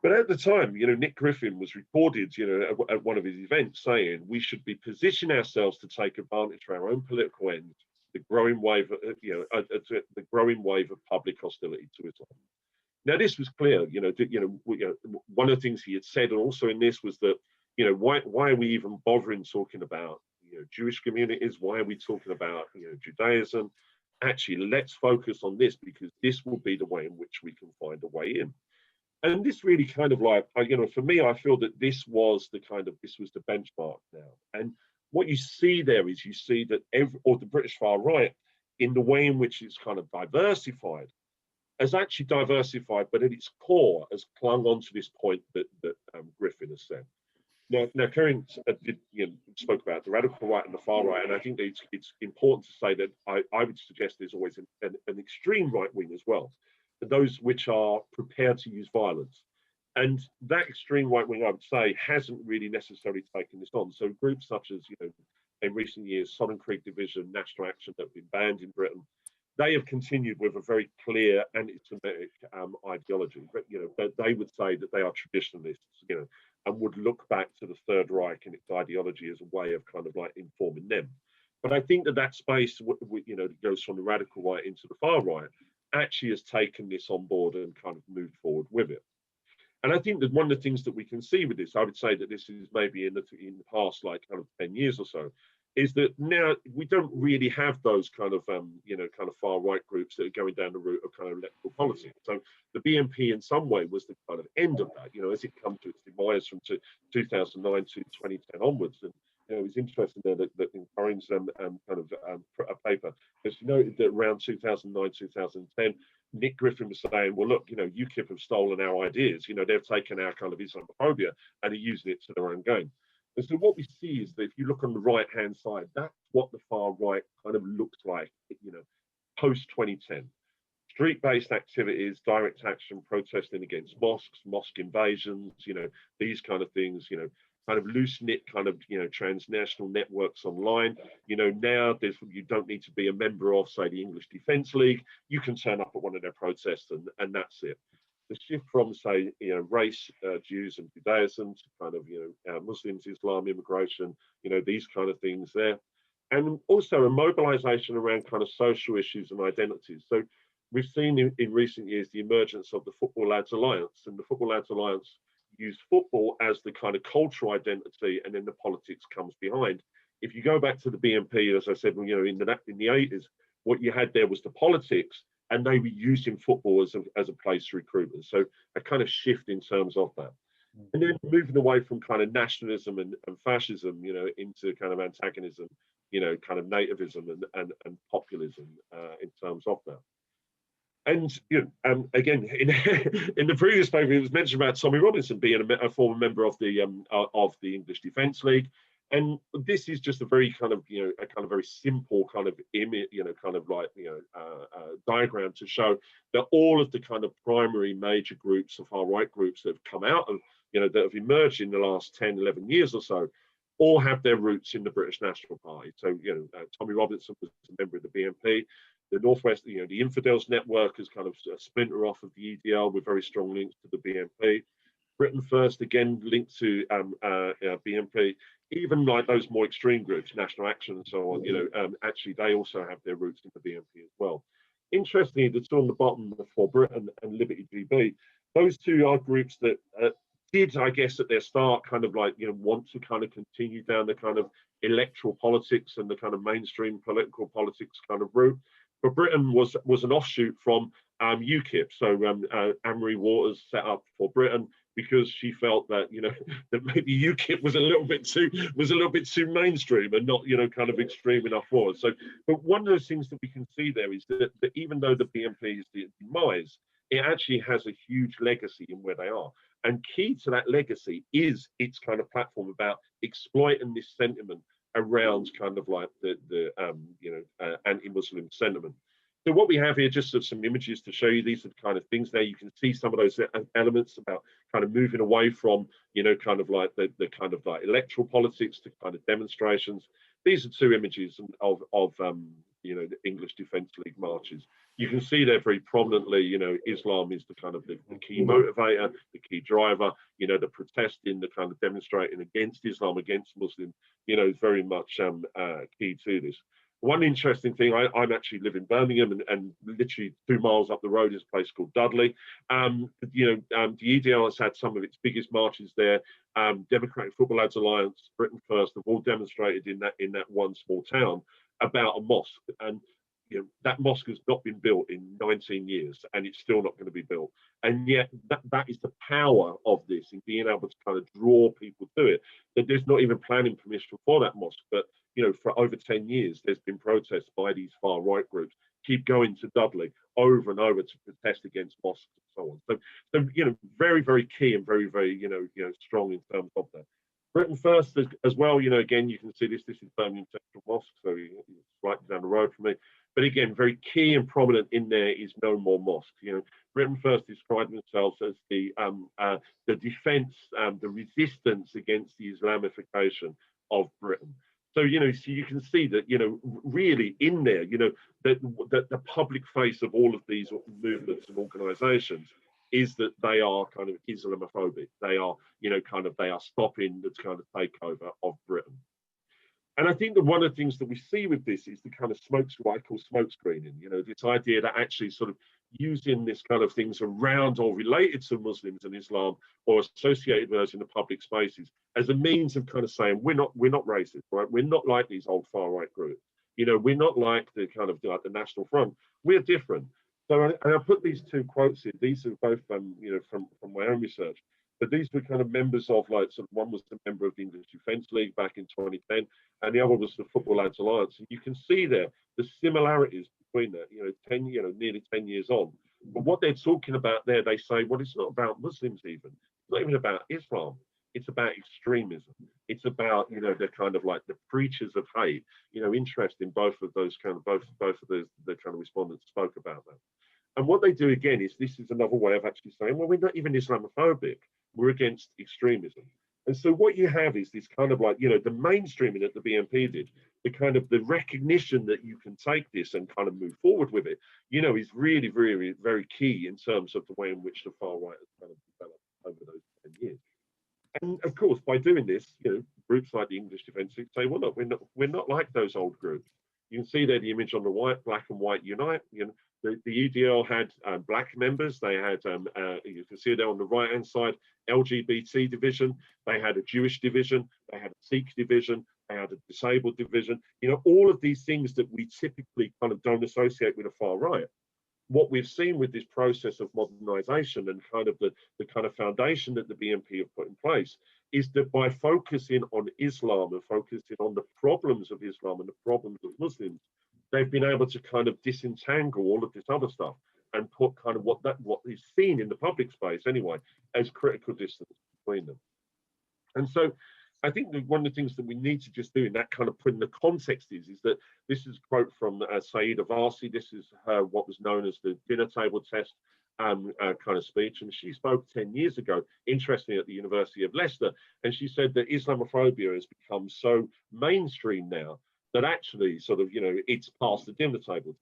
But at the time, you know, Nick Griffin was recorded, you know, at one of his events saying we should be positioning ourselves to take advantage of our own political ends, the growing wave, the growing wave of public hostility to Islam. Now, this was clear, you know, one of the things he had said, and also in this was that, you know, why are we even bothering talking about, you know, Jewish communities? Why are we talking about, you know, Judaism? Actually, let's focus on this because this will be the way in which we can find a way in. And this really kind of like, you know, for me, I feel that this was the benchmark now. And what you see there is you see that the British far right, in the way in which it's kind of diversified, has actually diversified, but at its core has clung on to this point that Griffin has said. Now, Karine spoke about the radical right and the far right, and I think that it's important to say that I would suggest there's always an extreme right wing as well, those which are prepared to use violence. And that extreme right wing, I would say, hasn't really necessarily taken this on. So groups such as, you know, in recent years, Southern Creek Division, National Action, that have been banned in Britain, they have continued with a very clear anti-Semitic ideology. But, you know, but they would say that they are traditionalists, you know, and would look back to the Third Reich and its ideology as a way of kind of like informing them. But I think that space, you know, that goes from the radical right into the far right, actually has taken this on board and kind of moved forward with it. And I think that one of the things that we can see with this, I would say that this is maybe in the past, like kind of 10 years or so, is that now we don't really have those kind of, you know, kind of far right groups that are going down the route of kind of electoral politics. So the BNP in some way was the kind of end of that, you know, as it comes to its demise from 2009 to 2010 onwards. And, you know, it's interesting there that in Karine's kind of a paper, because you noted that around 2009, 2010, Nick Griffin was saying, well, look, you know, UKIP have stolen our ideas, you know, they've taken our kind of Islamophobia and are using it to their own gain. And so what we see is that if you look on the right-hand side, that's what the far right kind of looks like, you know, post-2010. Street-based activities, direct action, protesting against mosques, mosque invasions, you know, these kind of things, you know, kind of loose-knit kind of, you know, transnational networks online. You know, now you don't need to be a member of, say, the English Defence League. You can turn up at one of their protests and that's it. The shift from, say, you know, race, Jews and Judaism to kind of, you know, Muslims, Islam, immigration, you know, these kind of things there. And also a mobilization around kind of social issues and identities. So we've seen in recent years the emergence of the Football Lads Alliance, and the Football Lads Alliance use football as the kind of cultural identity, and then the politics comes behind. If you go back to the BNP, as I said, you know, in the 80s, what you had there was the politics, and they were using football as a place to recruit. So a kind of shift in terms of that. And then moving away from kind of nationalism and fascism, you know, into kind of antagonism, you know, kind of nativism and populism in terms of that. And you know, again, in the previous paper, it was mentioned about Tommy Robinson being a former member of the English Defence League, and this is just a very kind of, you know, a kind of very simple kind of image, you know, kind of like, you know, diagram to show that all of the kind of primary major groups of far right groups that have come out of, you know, that have emerged in the last 10, 11 years or so, all have their roots in the British National Party. So, you know, Tommy Robinson was a member of the BNP. The Northwest, you know, the Infidels Network is kind of a splinter off of the EDL with very strong links to the BNP. Britain First, again, linked to BNP. Even like those more extreme groups, National Action and so on, you know, actually they also have their roots in the BNP as well. Interestingly, the two on the bottom, For Britain and Liberty GB, those two are groups that did, I guess, at their start, kind of like, you know, want to kind of continue down the kind of electoral politics and the kind of mainstream political politics kind of route. But Britain was an offshoot from UKIP. So Anne-Marie Waters set up For Britain because she felt that, you know, that maybe UKIP was a little bit too mainstream and not, you know, kind of extreme enough for us. So, but one of those things that we can see there is that even though the BNP is the demise, it actually has a huge legacy in where they are. And key to that legacy is its kind of platform about exploiting this sentiment around kind of like the anti-Muslim sentiment. So what we have here, just some images to show you, these are the kind of things there. You can see some of those elements about kind of moving away from, you know, kind of like the kind of like electoral politics to kind of demonstrations. These are two images of you know, the English Defence League marches. You can see there very prominently, you know, Islam is the kind of the key motivator, the key driver, you know, the protesting, the kind of demonstrating against Islam, against Muslims, you know, is very much key to this. One interesting thing, I actually live in Birmingham, and literally 2 miles up the road is a place called Dudley. You know, the EDL has had some of its biggest marches there. Democratic Football Lads Alliance, Britain First have all demonstrated in that one small town about a mosque. And you know, that mosque has not been built in 19 years, and it's still not going to be built. And yet that is the power of this, in being able to kind of draw people to it. That there's not even planning permission for that mosque, but you know, for over 10 years, there's been protests by these far right groups, keep going to Dudley over and over to protest against mosques and so on. So you know, very, very key and very, very, you know, strong in terms of that. Britain First as well, you know, again, you can see this is Birmingham Central Mosque, so it's right down the road from me. But again, very key and prominent in there is No More Mosques. You know, Britain First described themselves as the defence, the resistance against the Islamification of Britain. So, you know, so you can see that, you know, really in there, you know, that the public face of all of these movements and organisations is that they are kind of Islamophobic. They are, you know, kind of, they are stopping the kind of takeover of Britain. And I think that one of the things that we see with this is the kind of what I call smoke screening, you know, this idea that actually sort of using this kind of things around or related to Muslims and Islam or associated with us in the public spaces as a means of kind of saying we're not racist, right? We're not like these old far right groups. You know, we're not like the kind of like the National Front. We're different. So, and I put these two quotes in. These are both, you know, from my own research. But these were kind of members of, like, sort of, one was a member of the English Defence League back in 2010, and the other was the Football Lads Alliance. And you can see there the similarities between that. You know, nearly 10 years on. But what they're talking about there, they say, well, it's not about Muslims even. It's not even about Islam. It's about extremism. It's about, you know, the kind of like the preachers of hate. You know, interest in both of those kind of both of the kind of respondents spoke about that. And what they do again is this is another way of actually saying, well, we're not even Islamophobic. We're against extremism. And so what you have is this kind of like, you know, the mainstreaming that the BNP did, the kind of the recognition that you can take this and kind of move forward with it, you know, is really, really, very key in terms of the way in which the far right has kind of developed over those 10 years. And of course, by doing this, you know, groups like the English Defence League say, well, look, we're not like those old groups. You can see there the image on the right, black and white unite. You know, the UDL had black members. They had, you can see there on the right-hand side, LGBT division. They had a Jewish division. They had a Sikh division. They had a disabled division. You know, all of these things that we typically kind of don't associate with the far right. What we've seen with this process of modernisation and kind of the kind of foundation that the BNP have put in place is that by focusing on Islam and focusing on the problems of Islam and the problems of Muslims, they've been able to kind of disentangle all of this other stuff and put kind of what is seen in the public space anyway as critical distance between them. And so I think that one of the things that we need to just do in that kind of put in the context is that this is a quote from Saida Varsi. This is her, what was known as the dinner table test kind of speech. And she spoke 10 years ago, interestingly, at the University of Leicester. And she said that Islamophobia has become so mainstream now that actually sort of, you know, it's past the dinner table.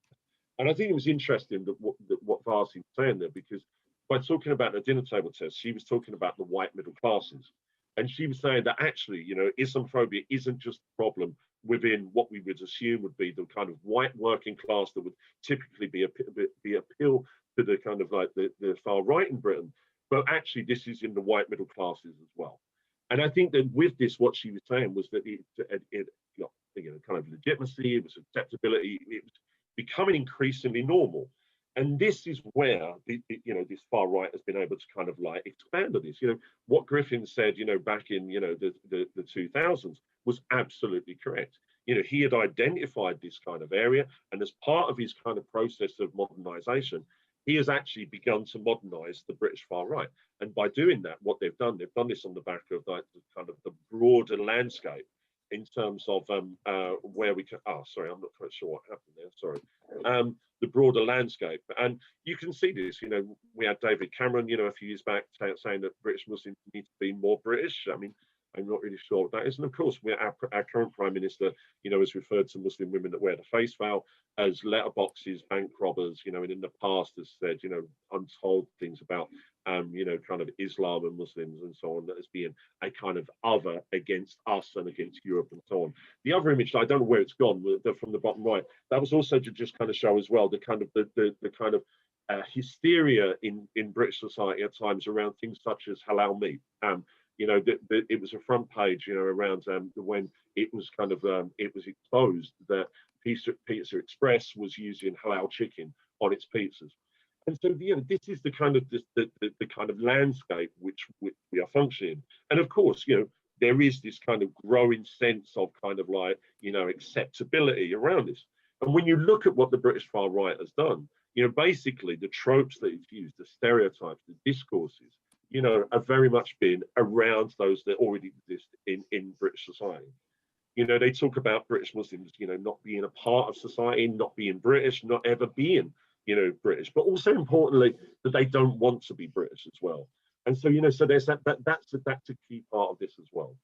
And I think it was interesting that what Varsi was saying there, because by talking about the dinner table test, she was talking about the white middle classes. And she was saying that actually, you know, Islamophobia isn't just a problem within what we would assume would be the kind of white working class that would typically be appeal to the kind of like the far right in Britain, but actually this is in the white middle classes as well. And I think that with this, what she was saying was that it got, you know, kind of legitimacy, it was acceptability, it was becoming increasingly normal. And this is where you know, this far right has been able to kind of like expand on this. You know, what Griffin said, you know, back in, you know, the 2000s was absolutely correct. You know, he had identified this kind of area, and as part of his kind of process of modernization, he has actually begun to modernize the British far right. And by doing that, what they've done this on the back of like the kind of the broader landscape in terms of where we can, sorry, I'm not quite sure what happened there, sorry. The broader landscape. And you can see this, you know, we had David Cameron, you know, a few years back saying that British Muslims need to be more British. I mean, I'm not really sure what that is. And of course, our current Prime Minister, you know, has referred to Muslim women that wear the face veil as letterboxes, bank robbers, you know, and in the past has said, you know, untold things about, you know, kind of Islam and Muslims and so on, that as being a kind of other against us and against Europe and so on. The other image, I don't know where it's gone, from the bottom right, that was also to just kind of show as well the kind of the kind of hysteria in British society at times around things such as halal meat. You know, it was a front page, you know, around when it was kind of it was exposed that Pizza Express was using halal chicken on its pizzas. And so, you know, this is the kind of the kind of landscape which we are functioning. And of course, you know, there is this kind of growing sense of kind of like, you know, acceptability around this. And when you look at what the British far right has done, you know, basically the tropes that it's used, the stereotypes, the discourses, you know, have very much been around those that already exist in British society. You know, they talk about British Muslims, you know, not being a part of society, not being British, not ever being, you know, British, but also importantly that they don't want to be British as well. And so, you know, so there's that's a key part of this as well.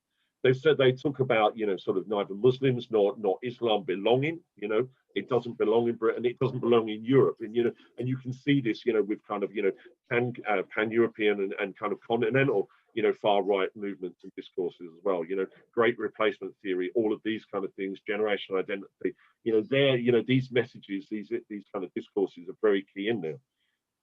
They said they talk about, you know, sort of neither Muslims nor Islam belonging. You know, it doesn't belong in Britain, it doesn't belong in Europe, and you know, and you can see this, you know, with kind of, you know, pan-European and kind of continental, you know, far right movements and discourses as well. You know, great replacement theory, all of these kind of things, generational identity. You know, you know, these messages, these kind of discourses are very key in there.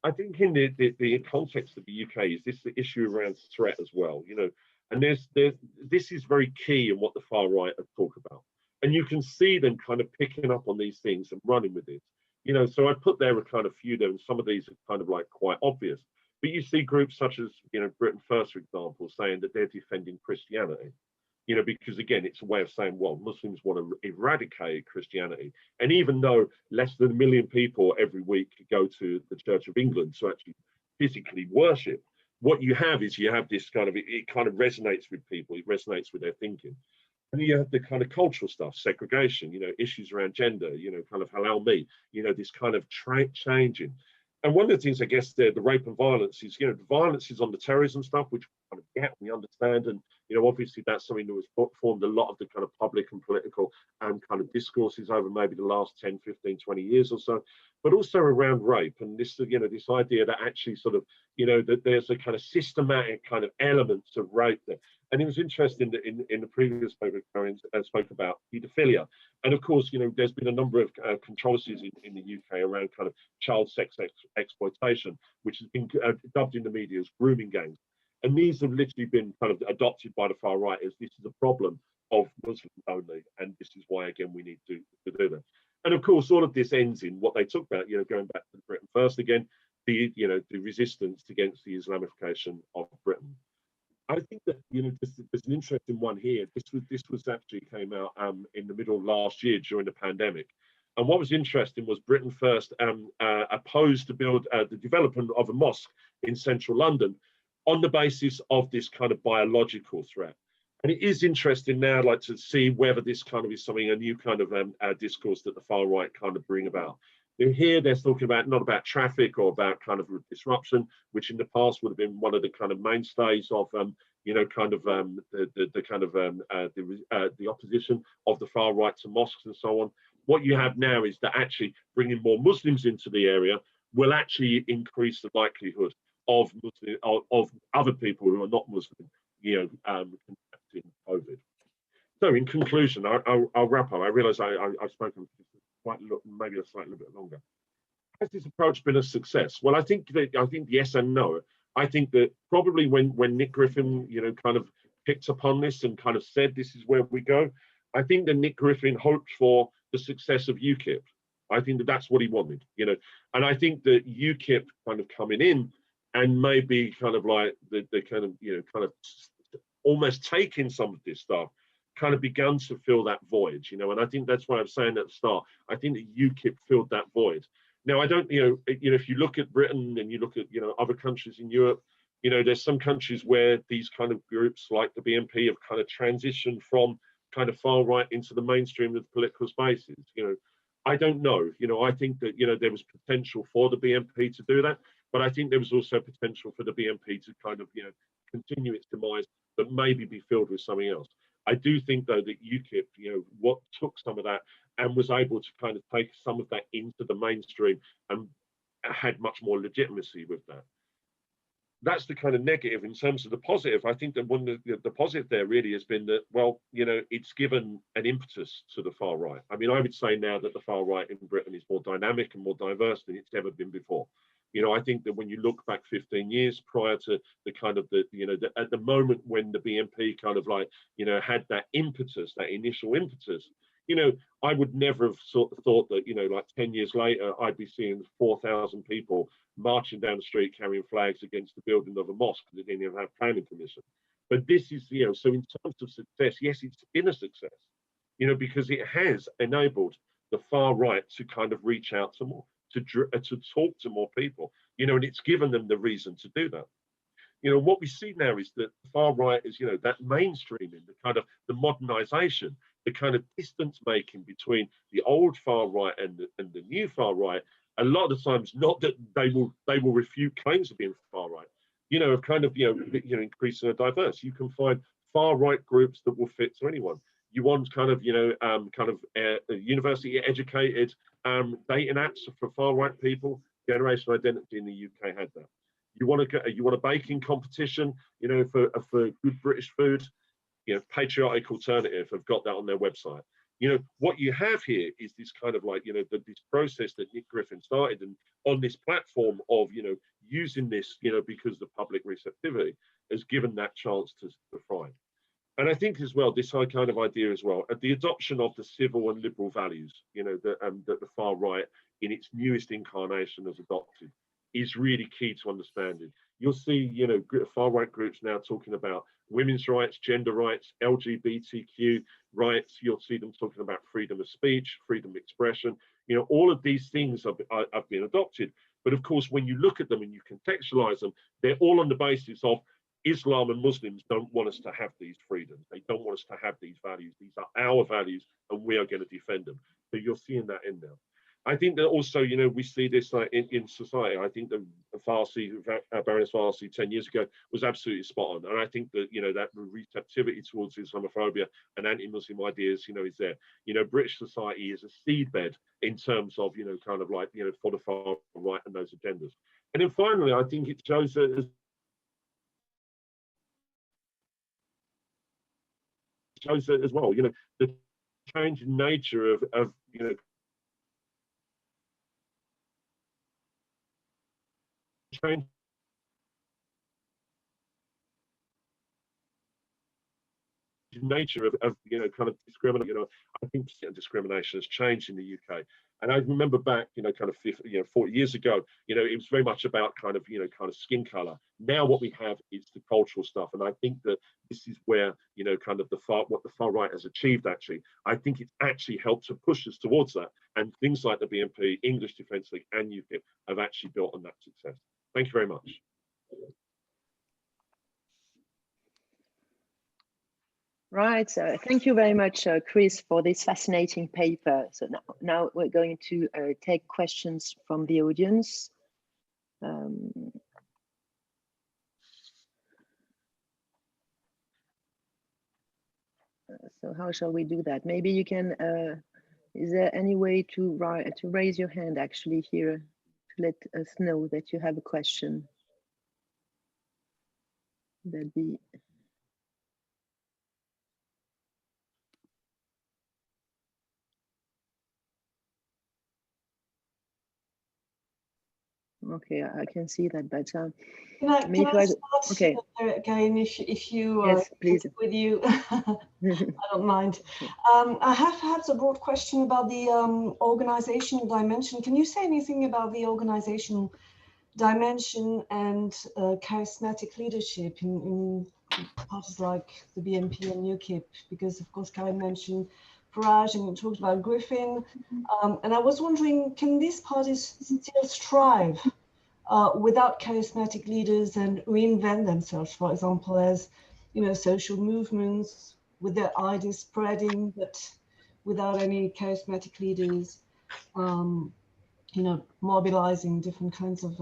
I think in the context of the UK is this the issue around threat as well, you know, and there's this is very key in what the far right have talked about, and you can see them kind of picking up on these things and running with it, you know. So I put there a kind of few there, and some of these are kind of like quite obvious, but you see groups such as, you know, Britain First, for example, saying that they're defending Christianity. You know, because again, it's a way of saying, well, Muslims want to eradicate Christianity. And even though less than 1 million people every week go to the Church of England to actually physically worship, what you have is you have this kind of, it kind of resonates with people, it resonates with their thinking. And you have the kind of cultural stuff, segregation, you know, issues around gender, you know, kind of halal meat, you know, this kind of changing. And one of the things, I guess, the rape and violence is, you know, the violence is on the terrorism stuff, which we kind of get, we understand. And, you know, obviously that's something that was formed a lot of the kind of public and political and kind of discourses over maybe the last 10, 15, 20 years or so, but also around rape. And this, you know, this idea that actually sort of, you know, that there's a kind of systematic kind of elements of rape there. And it was interesting that in the previous paper, Karine spoke about paedophilia. And of course, you know, there's been a number of controversies in the UK around kind of child sex exploitation, which has been dubbed in the media as grooming gangs. And these have literally been kind of adopted by the far right as this is a problem of Muslims only. And this is why, again, we need to do that. And of course, all of this ends in what they talk about, you know, going back to Britain First again, the, you know, the resistance against the Islamification of Britain. I think that, you know, there's an interesting one here. This was actually came out in the middle of last year during the pandemic. And what was interesting was Britain First opposed to build the development of a mosque in central London on the basis of this kind of biological threat. And it is interesting now, like, to see whether this kind of is something, a new kind of discourse that the far right kind of bring about. Here they're talking about not about traffic or about kind of disruption, which in the past would have been one of the kind of mainstays of you know, kind of the kind of the opposition of the far right to mosques and so on. What you have now is that actually bringing more Muslims into the area will actually increase the likelihood of Muslim, of other people who are not Muslim, you know, contracting COVID. So in conclusion, I'll wrap up. I realise I've spoken quite maybe a slightly bit longer. Has this approach been a success? Well, I think yes and no. I think that probably when Nick Griffin, you know, kind of picked upon this and kind of said this is where we go, I think that Nick Griffin hoped for the success of UKIP. I think that that's what he wanted, you know, and I think that UKIP kind of coming in and maybe kind of like the kind of, you know, kind of almost taking some of this stuff kind of begun to fill that void, you know, and I think that's why I'm saying at the start, I think that UKIP filled that void. Now, I don't, you know, if you look at Britain and you look at, you know, other countries in Europe, you know, there's some countries where these kind of groups like the BNP have kind of transitioned from kind of far right into the mainstream of the political spaces, you know. I don't know, you know, I think that, you know, there was potential for the BNP to do that, but I think there was also potential for the BNP to kind of, you know, continue its demise, but maybe be filled with something else. I do think, though, that UKIP, you know, what took some of that and was able to kind of take some of that into the mainstream and had much more legitimacy with that. That's the kind of negative. In terms of the positive, I think that one of the positive there really has been that, well, you know, it's given an impetus to the far right. I mean, I would say now that the far right in Britain is more dynamic and more diverse than it's ever been before. You know, I think that when you look back 15 years prior to the kind of you know, at the moment when the BNP kind of like, you know, had that impetus, that initial impetus, you know, I would never have thought that, you know, like 10 years later, I'd be seeing 4,000 people marching down the street carrying flags against the building of a mosque that didn't even have planning permission. But this is, you know, so in terms of success, yes, it's been a success, you know, because it has enabled the far right to kind of reach out to more, to talk to more people, you know, and it's given them the reason to do that. You know, what we see now is that the far right is, you know, that mainstreaming, the kind of the modernization, the kind of distance making between the old far right and the new far right. A lot of the times, not that they will refute claims of being far right, you know, of kind of, you know, increasing the diverse. You can find far right groups that will fit to anyone. You want kind of, you know, university educated dating apps for far right people. Generation Identity in the UK had that. You want a baking competition, you know, for good British food. You know, Patriotic Alternative have got that on their website. You know, what you have here is this kind of like, you know, this process that Nick Griffin started, and on this platform of, you know, using this, you know, because the public receptivity has given that chance to thrive. And I think as well, this kind of idea as well, the adoption of the civil and liberal values, you know, that the far right in its newest incarnation has adopted, is really key to understanding. You'll see, you know, far right groups now talking about women's rights, gender rights, LGBTQ rights. You'll see them talking about freedom of speech, freedom of expression. You know, all of these things have been adopted. But of course, when you look at them and you contextualize them, they're all on the basis of Islam and Muslims don't want us to have these freedoms. They don't want us to have these values. These are our values, and we are going to defend them. So you're seeing that in there. I think that also, you know, we see this like in society. I think the Farsi, Baroness Farsi 10 years ago was absolutely spot on. And I think that, you know, that receptivity towards Islamophobia and anti-Muslim ideas, you know, is there. You know, British society is a seedbed in terms of, you know, kind of like, you know, for the far right and those agendas. And then finally, I think it shows that as well, you know, the changing nature of you know, change nature of you know, kind of discrimination. You know, I think discrimination has changed in the UK. And I remember back, you know, kind of 50, you know, 40 years ago, you know, it was very much about kind of, you know, kind of skin color. Now what we have is the cultural stuff. And I think that this is where, you know, kind of what the far right has achieved, actually. I think it's actually helped to push us towards that. And things like the BNP, English Defence League and UKIP have actually built on that success. Thank you very much. Right, so thank you very much, Chris, for this fascinating paper. So now we're going to take questions from the audience. So how shall we do that? Maybe you can, is there any way to raise your hand actually here to let us know that you have a question? That'd be... Okay, I can see that, but can I start okay again if you yes, please. With you I don't mind. I have had a broad question about the organizational dimension. Can you say anything about the organizational dimension and charismatic leadership in parties like the BNP and UKIP? Because of course Karine mentioned Farage and you talked about Griffin, and I was wondering, can these parties still strive without charismatic leaders and reinvent themselves, for example, as, you know, social movements with their ideas spreading, but without any charismatic leaders, you know, mobilizing different kinds of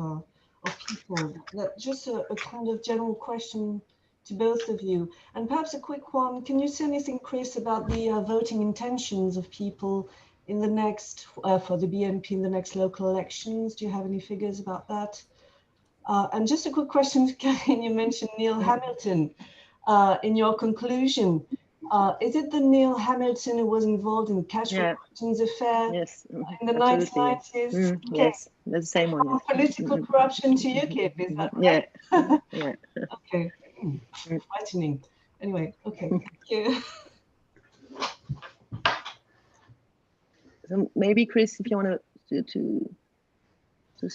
people? That's just a kind of general question to both of you. And perhaps a quick one, can you say anything, Chris, about the voting intentions of people in the next, for the BNP in the next local elections? Do you have any figures about that? And just a quick question, Karine, you mentioned Neil Hamilton in your conclusion. Is it the Neil Hamilton who was involved in the Cashmere Questions affair in the 1990s? Yes. Okay. Yes, that's the same one. Political corruption to UKIP, is that right? Yeah. Okay. Frightening. Anyway, okay, thank you. So maybe Chris, if you want to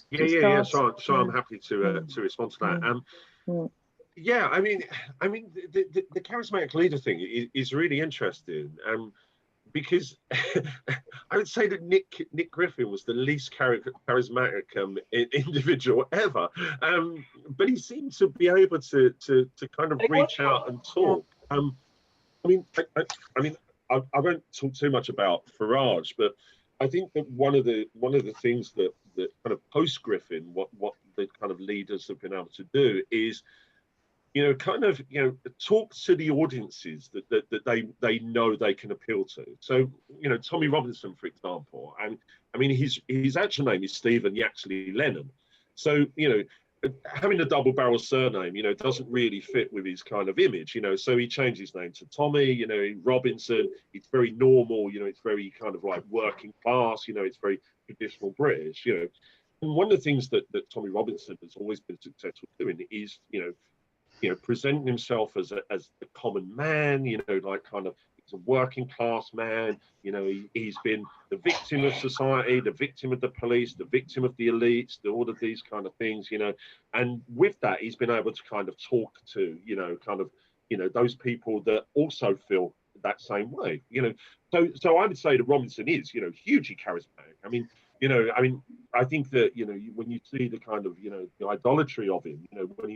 yeah. So I'm happy to respond to that. Yeah, I mean, the charismatic leader thing is really interesting, because I would say that Nick Griffin was the least charismatic individual ever, but he seemed to be able to kind of reach out and talk. I won't talk too much about Farage, but I think that one of the things that kind of post Griffin, what the kind of leaders have been able to do is, you know, kind of, you know, talk to the audiences that they know they can appeal to. So, you know, Tommy Robinson, for example, and I mean, his actual name is Stephen Yaxley Lennon. So, you know, having a double barrel surname, you know, doesn't really fit with his kind of image, you know, so he changed his name to Tommy, you know, Robinson. It's very normal, you know, it's very kind of like working class, you know, it's very traditional British, you know. And one of the things that Tommy Robinson has always been successful doing is, you know, presenting himself as a common man, you know, like kind of, he's a working class man, you know, he's been the victim of society, the victim of the police, the victim of the elites, all of these kind of things, you know. And with that, he's been able to kind of talk to, you know, kind of, you know, those people that also feel that same way, you know. So I would say that Robinson is, you know, hugely charismatic. I mean, I think that, you know, when you see the kind of, you know, the idolatry of him, you know, when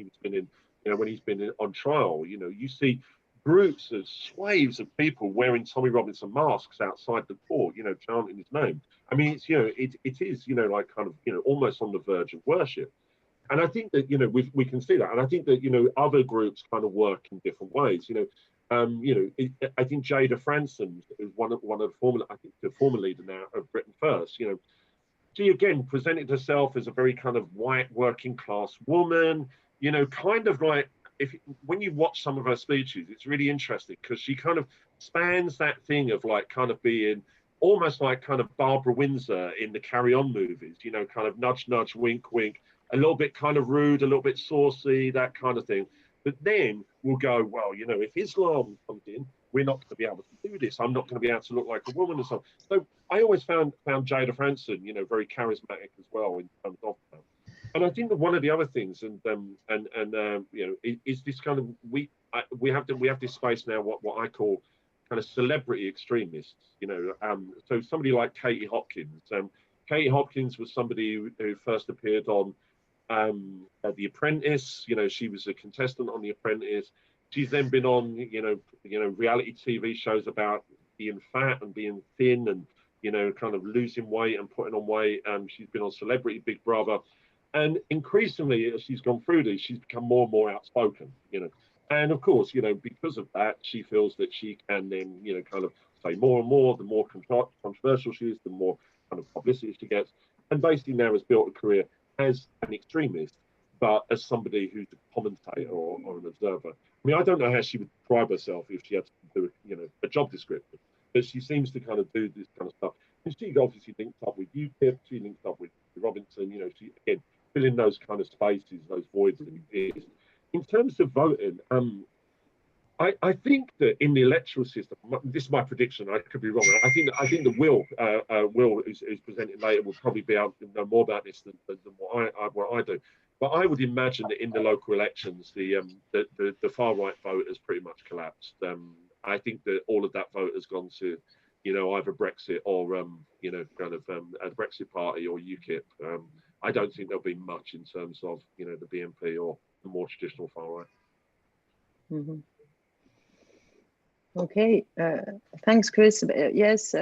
he's been on trial, you know, you see groups of swaths of people wearing Tommy Robinson masks outside the court, you know, chanting his name. I mean, it's, you know, it is, you know, like kind of, you know, almost on the verge of worship. And I think that, you know, we can see that. And I think that, you know, other groups kind of work in different ways, you know. I think Jada Franson is one of the former leader now of Britain First, you know. She again presented herself as a very kind of white working class woman, you know, kind of like, when you watch some of her speeches, it's really interesting because she kind of spans that thing of like kind of being almost like kind of Barbara Windsor in the Carry On movies, you know, kind of nudge, nudge, wink, wink, a little bit kind of rude, a little bit saucy, that kind of thing. But then we'll go, well, you know, if Islam comes in, we're not going to be able to do this. I'm not going to be able to look like a woman or something. So I always found Jada Franson, you know, very charismatic as well in terms of that. And I think that one of the other things, you know, is this kind of we have this space now, what I call kind of celebrity extremists. You know, so somebody like Katie Hopkins. Katie Hopkins was somebody who first appeared on The Apprentice. You know, she was a contestant on The Apprentice. She's then been on, you know, reality TV shows about being fat and being thin and, you know, kind of losing weight and putting on weight. She's been on Celebrity Big Brother. And increasingly, as she's gone through this, she's become more and more outspoken, you know. And of course, you know, because of that, she feels that she can then, you know, kind of say more and more. The more controversial she is, the more kind of publicity she gets. And basically now has built a career as an extremist, but as somebody who's a commentator or an observer. I mean, I don't know how she would describe herself if she had to do, you know, a job description, but she seems to kind of do this kind of stuff. And she obviously links up with UKIP, she links up with Robinson, you know, she, again, fill in those kind of spaces, those voids that exist. In terms of voting, I think that in the electoral system, this is my prediction, I could be wrong. I think that Will, who's presenting later, will probably be able to know more about this than what I do. But I would imagine that in the local elections, the far right vote has pretty much collapsed. I think that all of that vote has gone to, you know, either Brexit or you know, kind of a Brexit party or UKIP. I don't think there'll be much in terms of, you know, the BNP or the more traditional far right. Mm-hmm. Okay, thanks, Chris. Yes,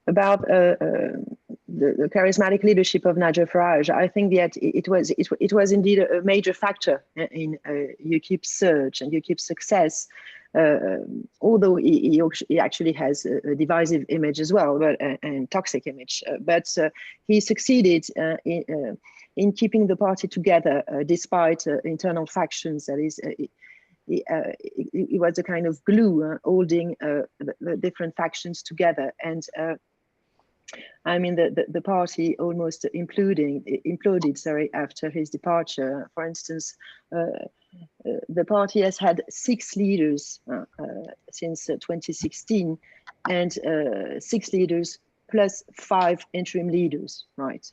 about the charismatic leadership of Nigel Farage, I think that it was indeed a major factor in UKIP's surge and UKIP's success. Although he actually has a divisive image as well, but and toxic image, but he succeeded in keeping the party together despite internal factions. That is, it was a kind of glue holding the different factions together. And I mean, the party almost imploded after his departure. For instance, the party has had 6 leaders since 2016, and 6 leaders plus 5 interim leaders, right?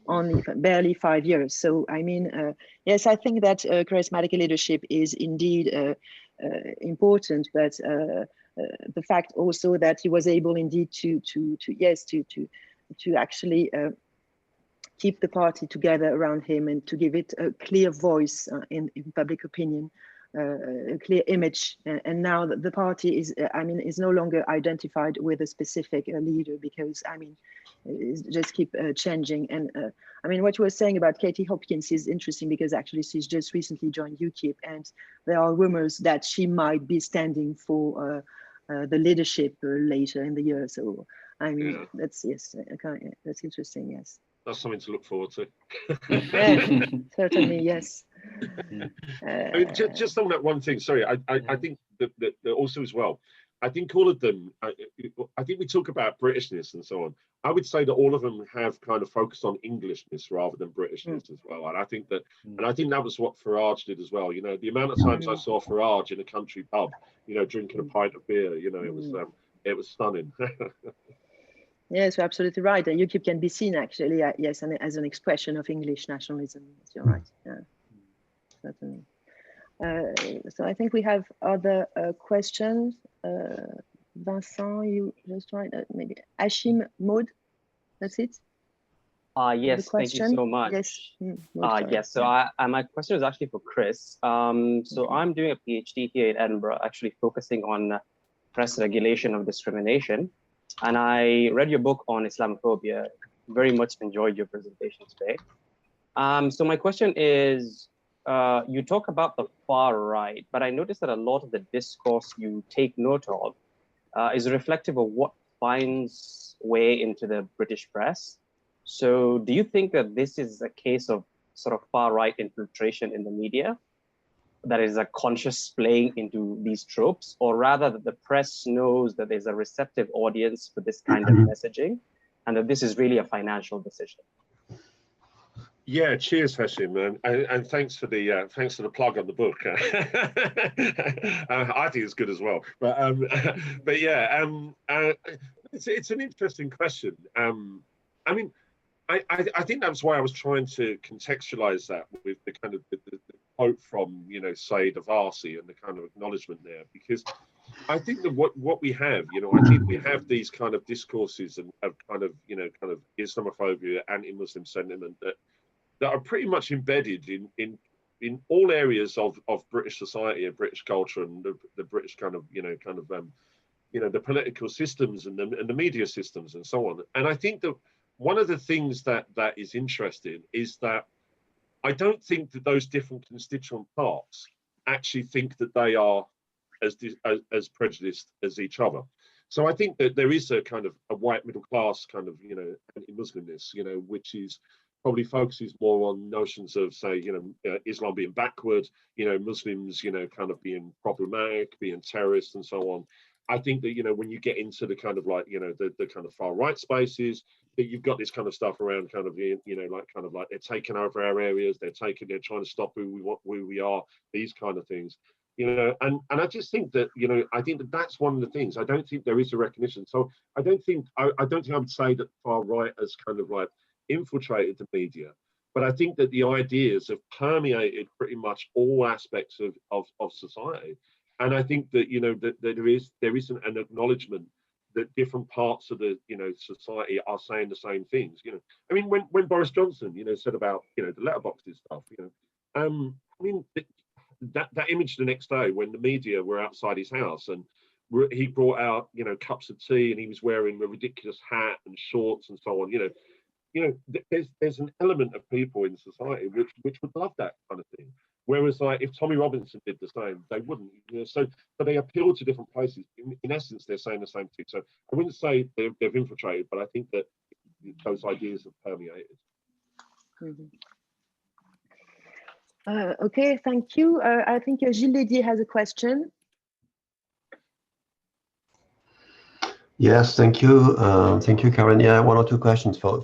Only barely 5 years. So, I mean, yes, I think that charismatic leadership is indeed important, but the fact also that he was able indeed to actually keep the party together around him and to give it a clear voice in public opinion, a clear image. And now the party is, is no longer identified with a specific leader, because it just keep changing. And I mean, what you were saying about Katie Hopkins is interesting, because actually she's just recently joined UKIP, and there are rumors that she might be standing for the leadership later in the year. So I mean, that's, yes, that's interesting. Yes. that's something to look forward to. Yeah, certainly, yes. I mean, just on that one thing. Sorry, I think that also as well. I think all of them. I think we talk about Britishness and so on. I would say that all of them have kind of focused on Englishness rather than Britishness as well. And I think that, was what Farage did as well. You know, the amount of times I saw Farage in a country pub, you know, drinking a pint of beer. You know, it was stunning. Yes, you're absolutely right. And UKIP can be seen actually, yes, and as an expression of English nationalism. Yes, you're right. Yeah, certainly. So I think we have other questions. Vincent, you just write maybe Hashim Maud. That's it. Yes, thank you so much. Yes. Yes. So my question is actually for Chris. So I'm doing a PhD here in Edinburgh, actually focusing on press regulation of discrimination. And I read your book on Islamophobia. Very much enjoyed your presentation today. So my question is, you talk about the far right, but I noticed that a lot of the discourse you take note of is reflective of what finds way into the British press. So do you think that this is a case of sort of far right infiltration in the media? That is a conscious playing into these tropes, or rather that the press knows that there's a receptive audience for this kind of messaging and that this is really a financial decision? Yeah, cheers, Hashim, and thanks for the plug on the book. I think it's good as well. But yeah, it's an interesting question. I mean, I think that's why I was trying to contextualize that with the kind of the quote from, you know, say the Varsi and the kind of acknowledgement there, because I think that what we have, you know, I think we have these kind of discourses of kind of, you know, kind of Islamophobia, anti-Muslim sentiment that are pretty much embedded in all areas of British society and British culture and the British kind of, you know, the political systems and the media systems and so on. And I think that one of the things that is interesting is that I don't think that those different constituent parts actually think that they are as prejudiced as each other. So I think that there is a kind of a white middle class kind of, you know, anti-Muslimness, you know, which is probably focuses more on notions of, say, you know, Islam being backward, you know, Muslims, you know, kind of being problematic, being terrorists and so on. I think that, you know, when you get into the kind of like, you know, the kind of far right spaces, that you've got this kind of stuff around kind of, you know, like they're taking over our areas, they're trying to stop who we are, these kind of things, you know, and I just think that, you know, I think that that's one of the things. I don't think there is a recognition. So I don't think I would say that far right has kind of like infiltrated the media, but I think that the ideas have permeated pretty much all aspects of society. And I think that, you know, that there isn't an acknowledgement that different parts of the, you know, society are saying the same things. You know, I mean, when Boris Johnson, you know, said about, you know, the letterboxes stuff, you know, I mean, that image the next day when the media were outside his house and he brought out, you know, cups of tea and he was wearing a ridiculous hat and shorts and so on. You know, there's an element of people in society which would love that kind of thing. Whereas, like, if Tommy Robinson did the same, they wouldn't. You know, so they appeal to different places. In essence, they're saying the same thing. So I wouldn't say they've infiltrated, but I think that those ideas have permeated. Okay, thank you. I think Gilles Lédier has a question. Yes, thank you. Thank you, Karine. Yeah, one or two questions for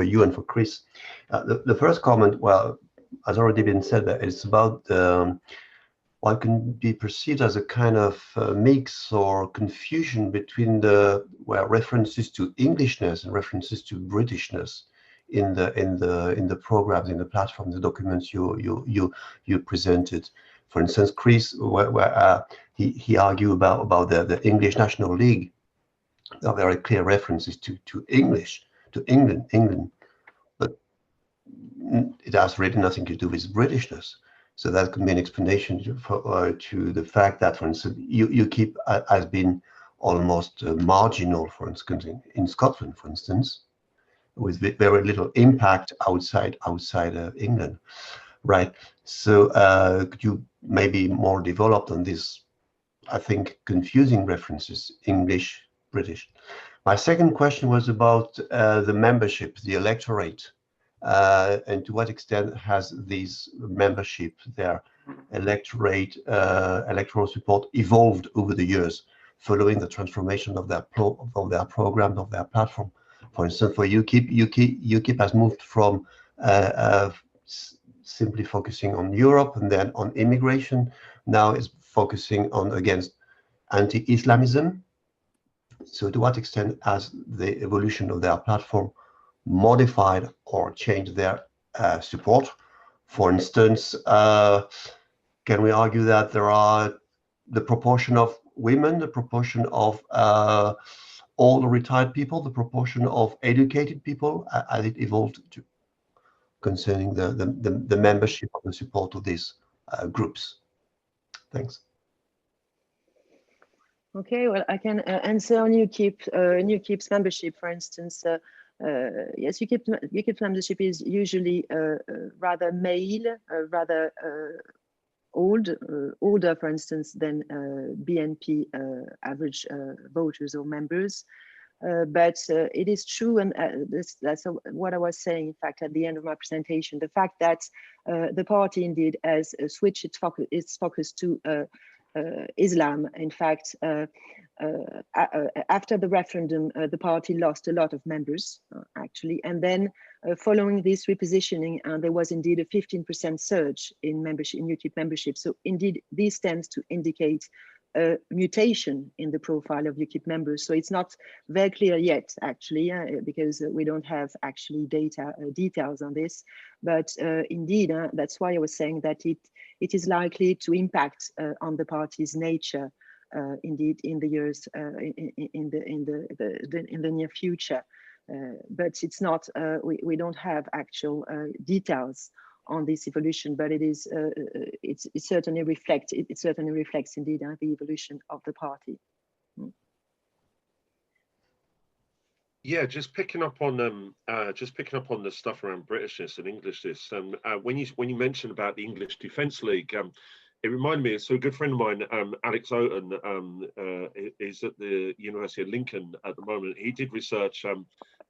you and for Chris. The first comment, well, has already been said, that it's about what can be perceived as a kind of mix or confusion between the references to Englishness and references to Britishness in the programs, in the platform, the documents you presented. For instance, Chris, where he argued about the English National League. There are very clear references to English, to England, but it has really nothing to do with Britishness. So that could be an explanation to the fact that, for instance, UKIP has been almost marginal, for instance, in Scotland, for instance, with very little impact outside England. Right. So could you maybe more developed on this, I think, confusing references, English, British. My second question was about the membership, the electorate, and to what extent has this membership, their electorate, electoral support evolved over the years following the transformation of their program, of their platform. For instance, for UKIP has moved from simply focusing on Europe and then on immigration, now is focusing on against anti-Islamism. So to what extent has the evolution of their platform modified or changed their support? For instance, can we argue that there are the proportion of women, the proportion of all the retired people, the proportion of educated people, as it evolved to concerning the membership of the support of these groups? Thanks. Okay, well, I can answer on UKIP's membership, for instance. Yes, UKIP's membership is usually rather male, rather older, for instance, than BNP average voters or members. But it is true, and that's what I was saying, in fact, at the end of my presentation, the fact that the party indeed has switched its focus to Islam. In fact, after the referendum, the party lost a lot of members, actually. And then following this repositioning, there was indeed a 15% surge in membership, in UKIP membership. So indeed, this tends to indicate a mutation in the profile of UKIP members. So it's not very clear yet, actually, because we don't have actually details on this. But indeed, that's why I was saying that it is likely to impact on the party's nature, indeed, in the years in the near future. But it's not. We don't have actual details on this evolution, but it is. It certainly reflects. It certainly reflects indeed the evolution of the party. Yeah, just picking up on the stuff around Britishness and Englishness. When you mentioned about the English Defence League, it reminded me. So a good friend of mine, Alex Owen, is at the University of Lincoln at the moment. He did research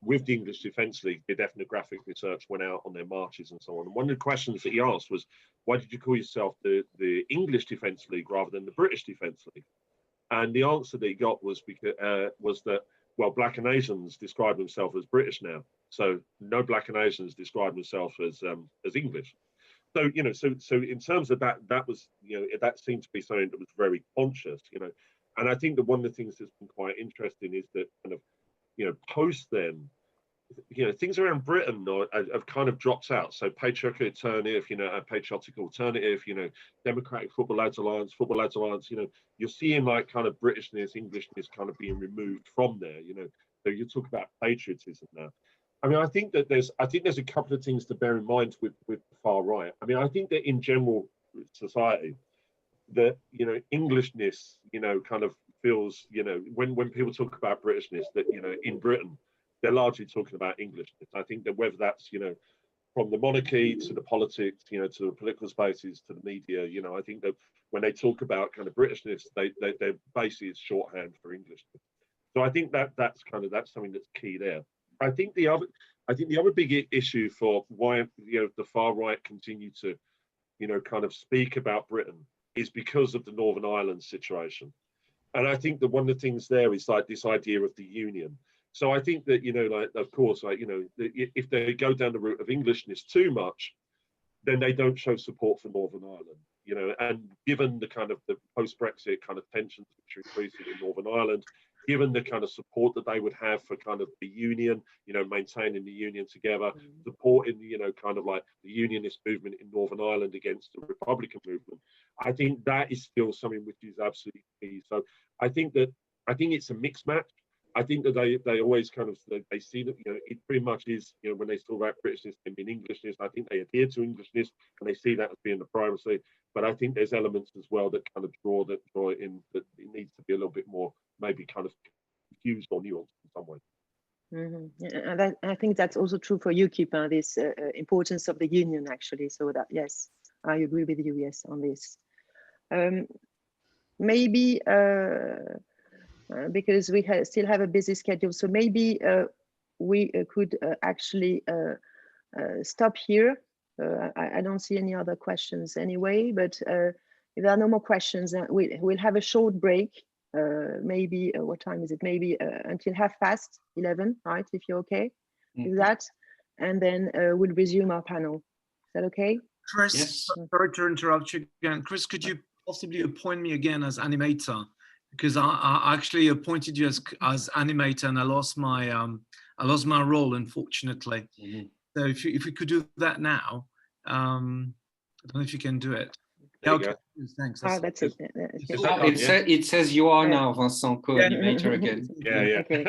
with the English Defence League, did ethnographic research, went out on their marches and so on. And one of the questions that he asked was, why did you call yourself the English Defence League rather than the British Defence League? And the answer that he got was that, well, Black and Asians describe themselves as British now, so no Black and Asians describe themselves as English. So so in terms of that was that seemed to be something that was very conscious, and I think that one of the things that's been quite interesting is that kind of post then, things around Britain have kind of dropped out. So patriotic alternative, a patriotic alternative, Democratic Football Lads Alliance, you're seeing like kind of Britishness, Englishness kind of being removed from there, So you talk about patriotism now. I mean, I think there's a couple of things to bear in mind with the far right. I mean, I think that in general society, that Englishness, kind of feels, when people talk about Britishness, that in Britain, they're largely talking about Englishness. I think that whether that's from the monarchy to the politics, to the political spaces to the media, I think that when they talk about kind of Britishness, they're basically it's shorthand for Englishness. So I think that's something that's key there. I think the other big issue for why the far right continue to kind of speak about Britain is because of the Northern Ireland situation. And I think that one of the things there is like this idea of the union. So I think that of course, if they go down the route of Englishness too much, then they don't show support for Northern Ireland. And given the kind of the post-Brexit kind of tensions which are increasing in Northern Ireland, given the kind of support that they would have for kind of the union, maintaining the union together, supporting, kind of like the unionist movement in Northern Ireland against the Republican movement, I think that is still something which is absolutely key. So I think it's a mixed match. I think that they always kind of, they see that, it pretty much is, when they talk about Britishness and being Englishness, I think they adhere to Englishness and they see that as being the primacy. But I think there's elements as well that kind of draw it in, that it needs to be a little bit more, maybe kind of confused or nuanced in some way. And I think that's also true for UKIP, this importance of the union, actually. So that, yes, I agree with you, yes, on this. Maybe because we still have a busy schedule. So maybe we could actually stop here. I don't see any other questions anyway, but if there are no more questions, we'll have a short break. Maybe, what time is it? Maybe until 11:30, right? If you're okay with that. And then we'll resume our panel. Is that okay? Chris, Yes. sorry to interrupt you again. Chris, could you possibly appoint me again as animator? Because I actually appointed you as animator, and I lost my role, unfortunately. So if we could do that now, I don't know if you can do it. Yeah, okay. Thanks. That's it. It says you are now Vincent, co-animator again. Yeah. Okay.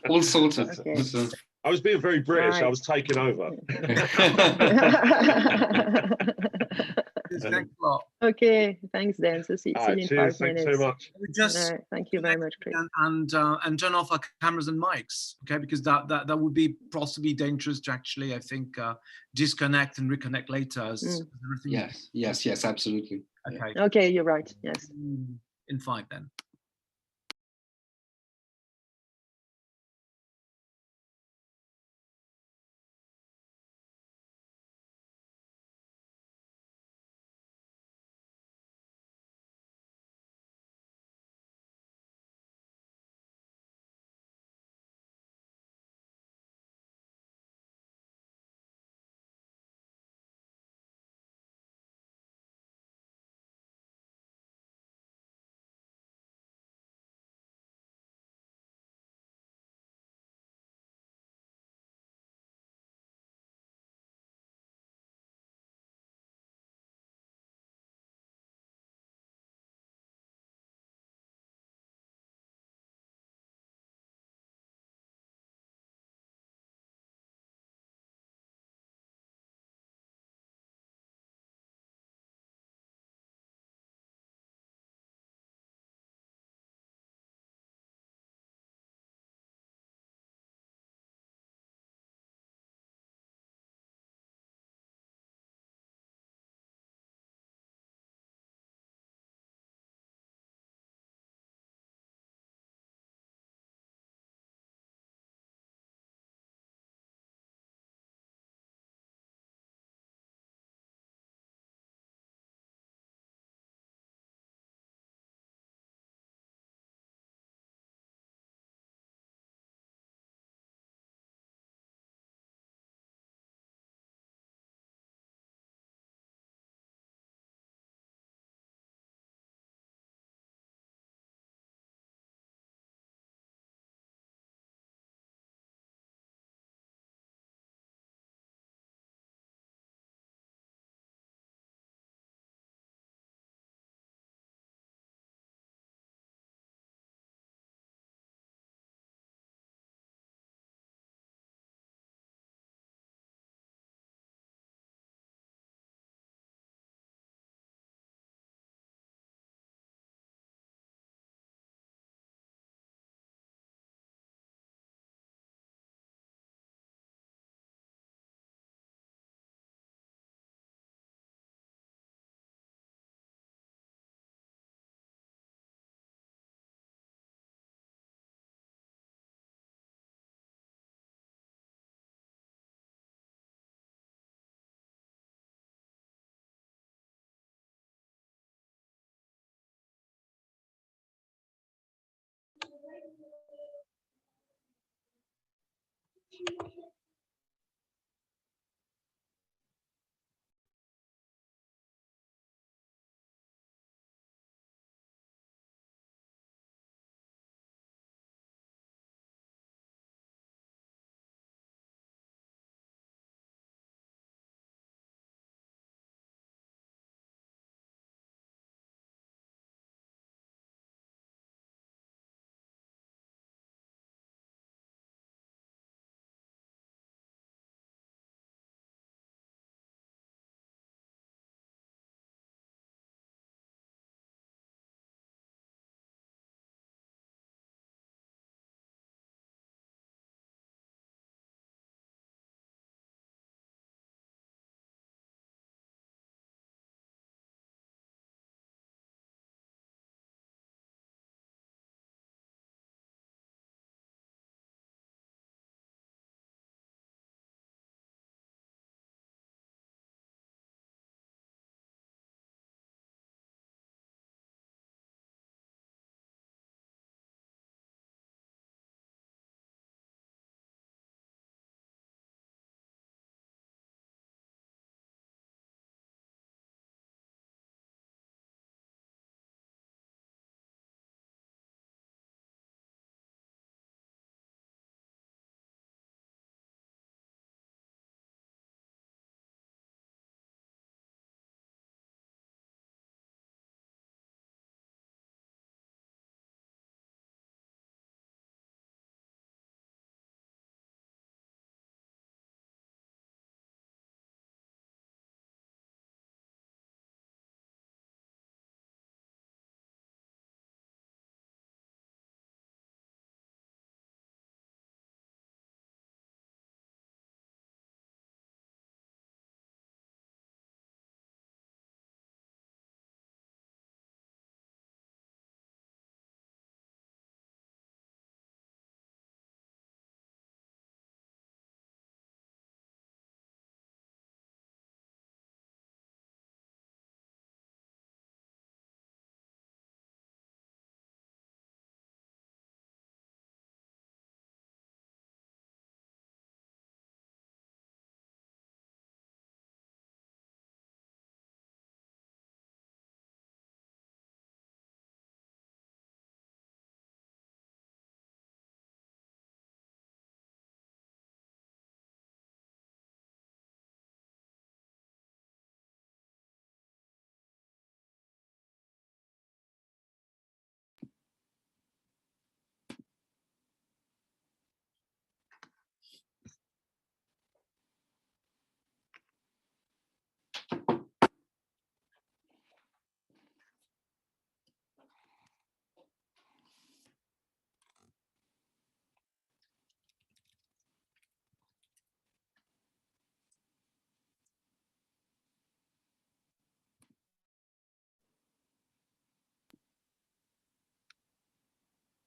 All sorted. Okay. I was being very British. Right. I was taking over. Thanks a lot. Okay, thanks, Dan. So see you in 5 minutes. Thanks so much. We just thank you very much, Chris. And turn off our cameras and mics, okay? Because that would be possibly dangerous to actually, I think, disconnect and reconnect later. As everything. Yes, absolutely. Okay. Okay, you're right. Yes. In 5 then.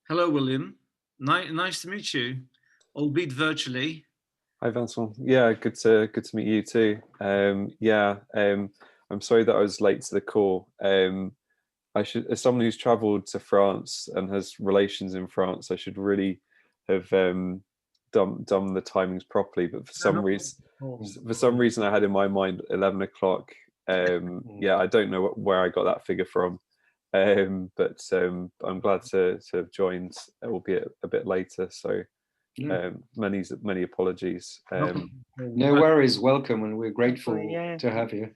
Hello, William. Nice to meet you, albeit virtually. Hi, Vincent. Yeah, good to meet you too. I'm sorry that I was late to the call. I should, as someone who's travelled to France and has relations in France, I should really have done the timings properly. But for some reason, I had in my mind 11 o'clock. Yeah, I don't know where I got that figure from, but I'm glad to have joined, albeit a bit later. So. Many apologies. No worries, welcome, and we're grateful to have you.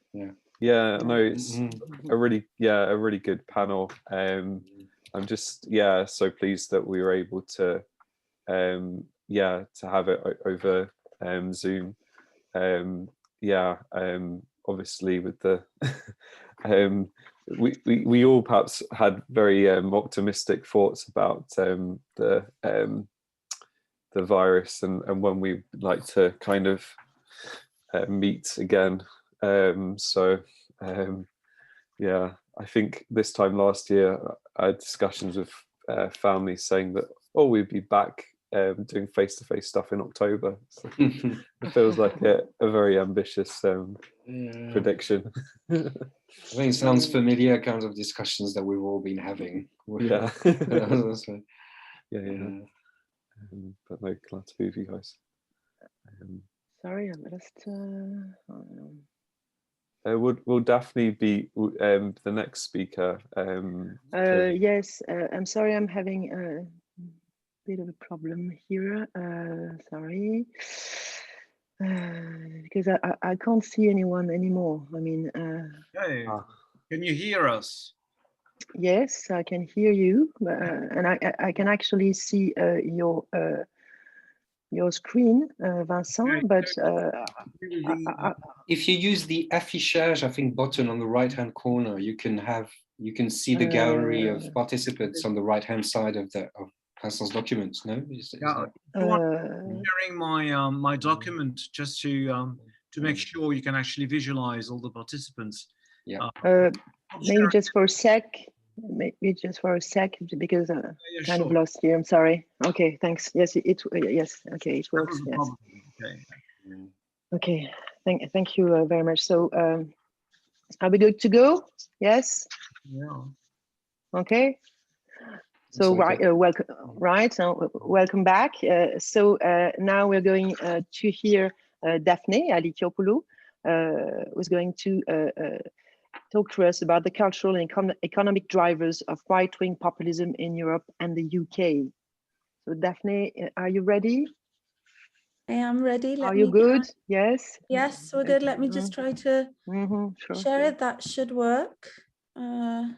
Yeah, no, it's a really good panel. I'm just so pleased that we were able to to have it over Zoom. Obviously with the we all perhaps had very optimistic thoughts about the virus and when we like to kind of meet again. I think this time last year I had discussions with family saying that we'd be back doing face-to-face stuff in October. So it feels like a very ambitious prediction. I think it sounds familiar, kind of discussions that we've all been having. Yeah. But no, glad to be with you guys. Sorry, I'm just. Will Daphne be the next speaker? Yes, I'm sorry, I'm having a bit of a problem here. Sorry, because I can't see anyone anymore. I mean, hey, can you hear us? Yes, I can hear you, and I can actually see your screen, Vincent. But if you use the affichage, I think, button on the right-hand corner, you can see the gallery of participants on the right-hand side of Vincent's documents. No, sharing my document just to make sure you can actually visualize all the participants. Yeah. Maybe just for a sec. Because kind of lost here. I'm sorry. Okay, thanks. Yes, yes. Okay, it works. Yes. Okay. Thank you very much. So, are we good to go? Yes. Yeah. Okay. So welcome back. So now we're going to hear Daphne Halikiopoulou, who's going to talk to us about the cultural and economic drivers of right-wing populism in Europe and the UK. So Daphne, are you ready? I am ready. Are you good? Yes. Yes, we're good. Let me just try to share it. That should work. Can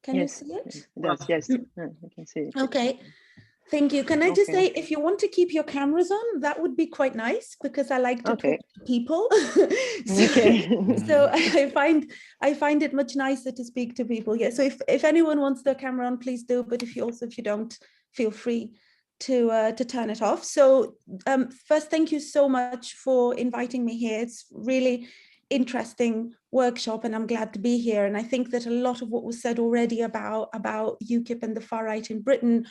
you see it? Yes, I can see it. Okay. Thank you. Can I just say, if you want to keep your cameras on, that would be quite nice, because I like to talk to people. So I find it much nicer to speak to people. Yeah. So if anyone wants their camera on, please do. But if you don't, feel free to turn it off. So first, thank you so much for inviting me here. It's really interesting workshop, and I'm glad to be here. And I think that a lot of what was said already about UKIP and the far right in Britain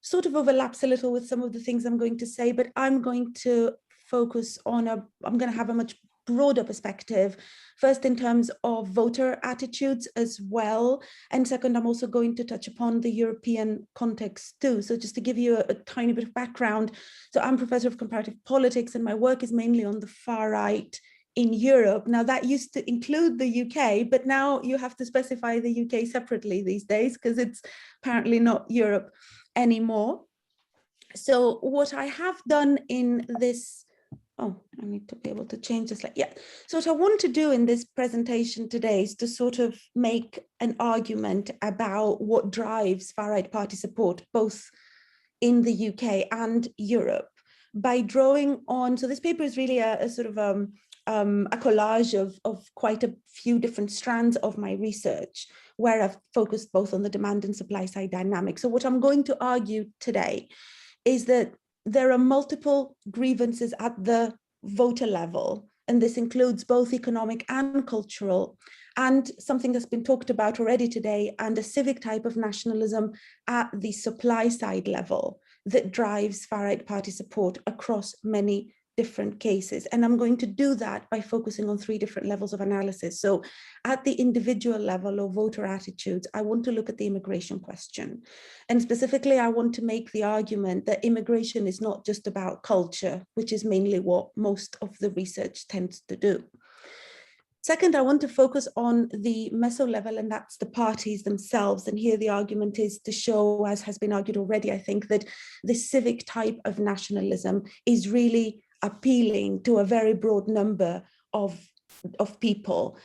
sort of overlaps a little with some of the things I'm going to say, but I'm going to focus on I'm going to have a much broader perspective, first in terms of voter attitudes as well, and second, I'm also going to touch upon the European context too. So just to give you a tiny bit of background, so I'm professor of comparative politics, and my work is mainly on the far right in Europe. Now that used to include the UK, but now you have to specify the UK separately these days, because it's apparently not Europe anymore. So what I have done in this, I need to be able to change this. So what I want to do in this presentation today is to sort of make an argument about what drives far-right party support, both in the UK and Europe, by drawing on, so this paper is really a sort of a collage of quite a few different strands of my research, where I've focused both on the demand and supply side dynamics. So what I'm going to argue today is that there are multiple grievances at the voter level and this includes both economic and cultural, and something that's been talked about already today, and a civic type of nationalism at the supply side level that drives far-right party support across many different cases. And I'm going to do that by focusing on 3 different levels of analysis. So at the individual level of voter attitudes, I want to look at the immigration question. And specifically, I want to make the argument that immigration is not just about culture, which is mainly what most of the research tends to do. Second, I want to focus on the meso level, and that's the parties themselves. And here the argument is to show, as has been argued already, I think, that the civic type of nationalism is really appealing to a very broad number of people.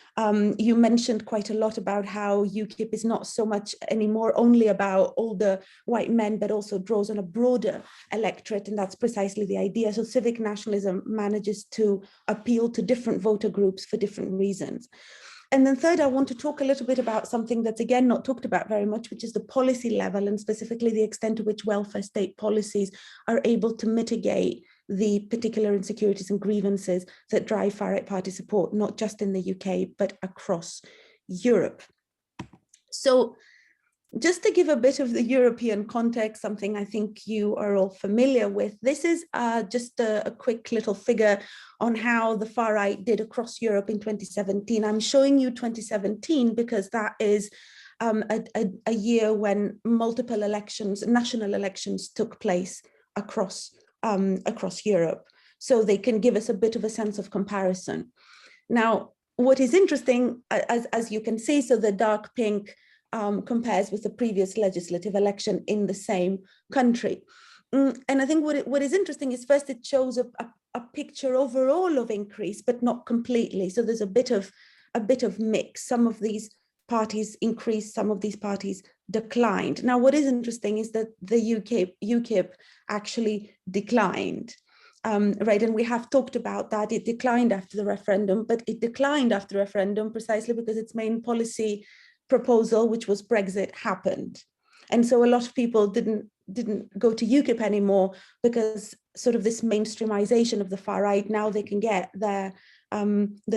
You mentioned quite a lot about how UKIP is not so much anymore only about older white men, but also draws on a broader electorate, and that's precisely the idea. So civic nationalism manages to appeal to different voter groups for different reasons. And then third, I want to talk a little bit about something that's again not talked about very much, which is the policy level, and specifically the extent to which welfare state policies are able to mitigate the particular insecurities and grievances that drive far-right party support, not just in the UK, but across Europe. So just to give a bit of the European context, something I think you are all familiar with, this is just a quick little figure on how the far-right did across Europe in 2017. I'm showing you 2017 because that is a year when multiple elections, national elections, took place across Europe. So they can give us a bit of a sense of comparison. Now, what is interesting, as you can see, so the dark pink compares with the previous legislative election in the same country. And I think what is interesting is first it shows a picture overall of increase, but not completely. So there's a bit of mix. Some of these parties increased, some of these parties declined. Now, what is interesting is that the UKIP actually declined, right? And we have talked about that. It declined after the referendum, but it declined after the referendum precisely because its main policy proposal, which was Brexit, happened. And so a lot of people didn't go to UKIP anymore because sort of this mainstreamization of the far right, now they can get their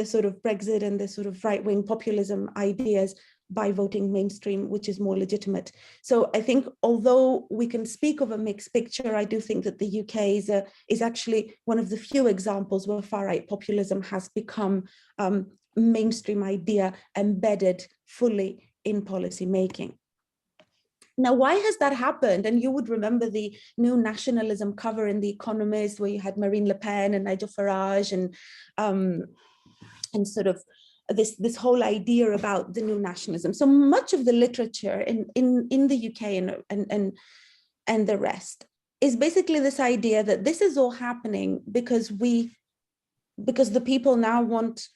sort of Brexit and the sort of right-wing populism ideas by voting mainstream, which is more legitimate. So I think although we can speak of a mixed picture, I do think that the UK is actually one of the few examples where far-right populism has become mainstream idea embedded fully in policy making. Now, why has that happened? And you would remember the new nationalism cover in The Economist, where you had Marine Le Pen and Nigel Farage and sort of this whole idea about the new nationalism. So much of the literature in the UK and the rest is basically this idea that this is all happening because the people now want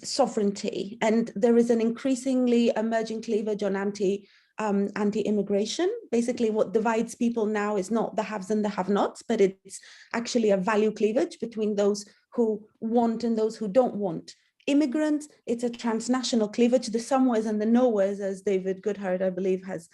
sovereignty, and there is an increasingly emerging cleavage on anti-immigration. Basically, what divides people now is not the haves and the have-nots, but it's actually a value cleavage between those who want and those who don't want immigrants. It's a transnational cleavage, the somewheres and the nowheres, as David Goodhart, I believe, has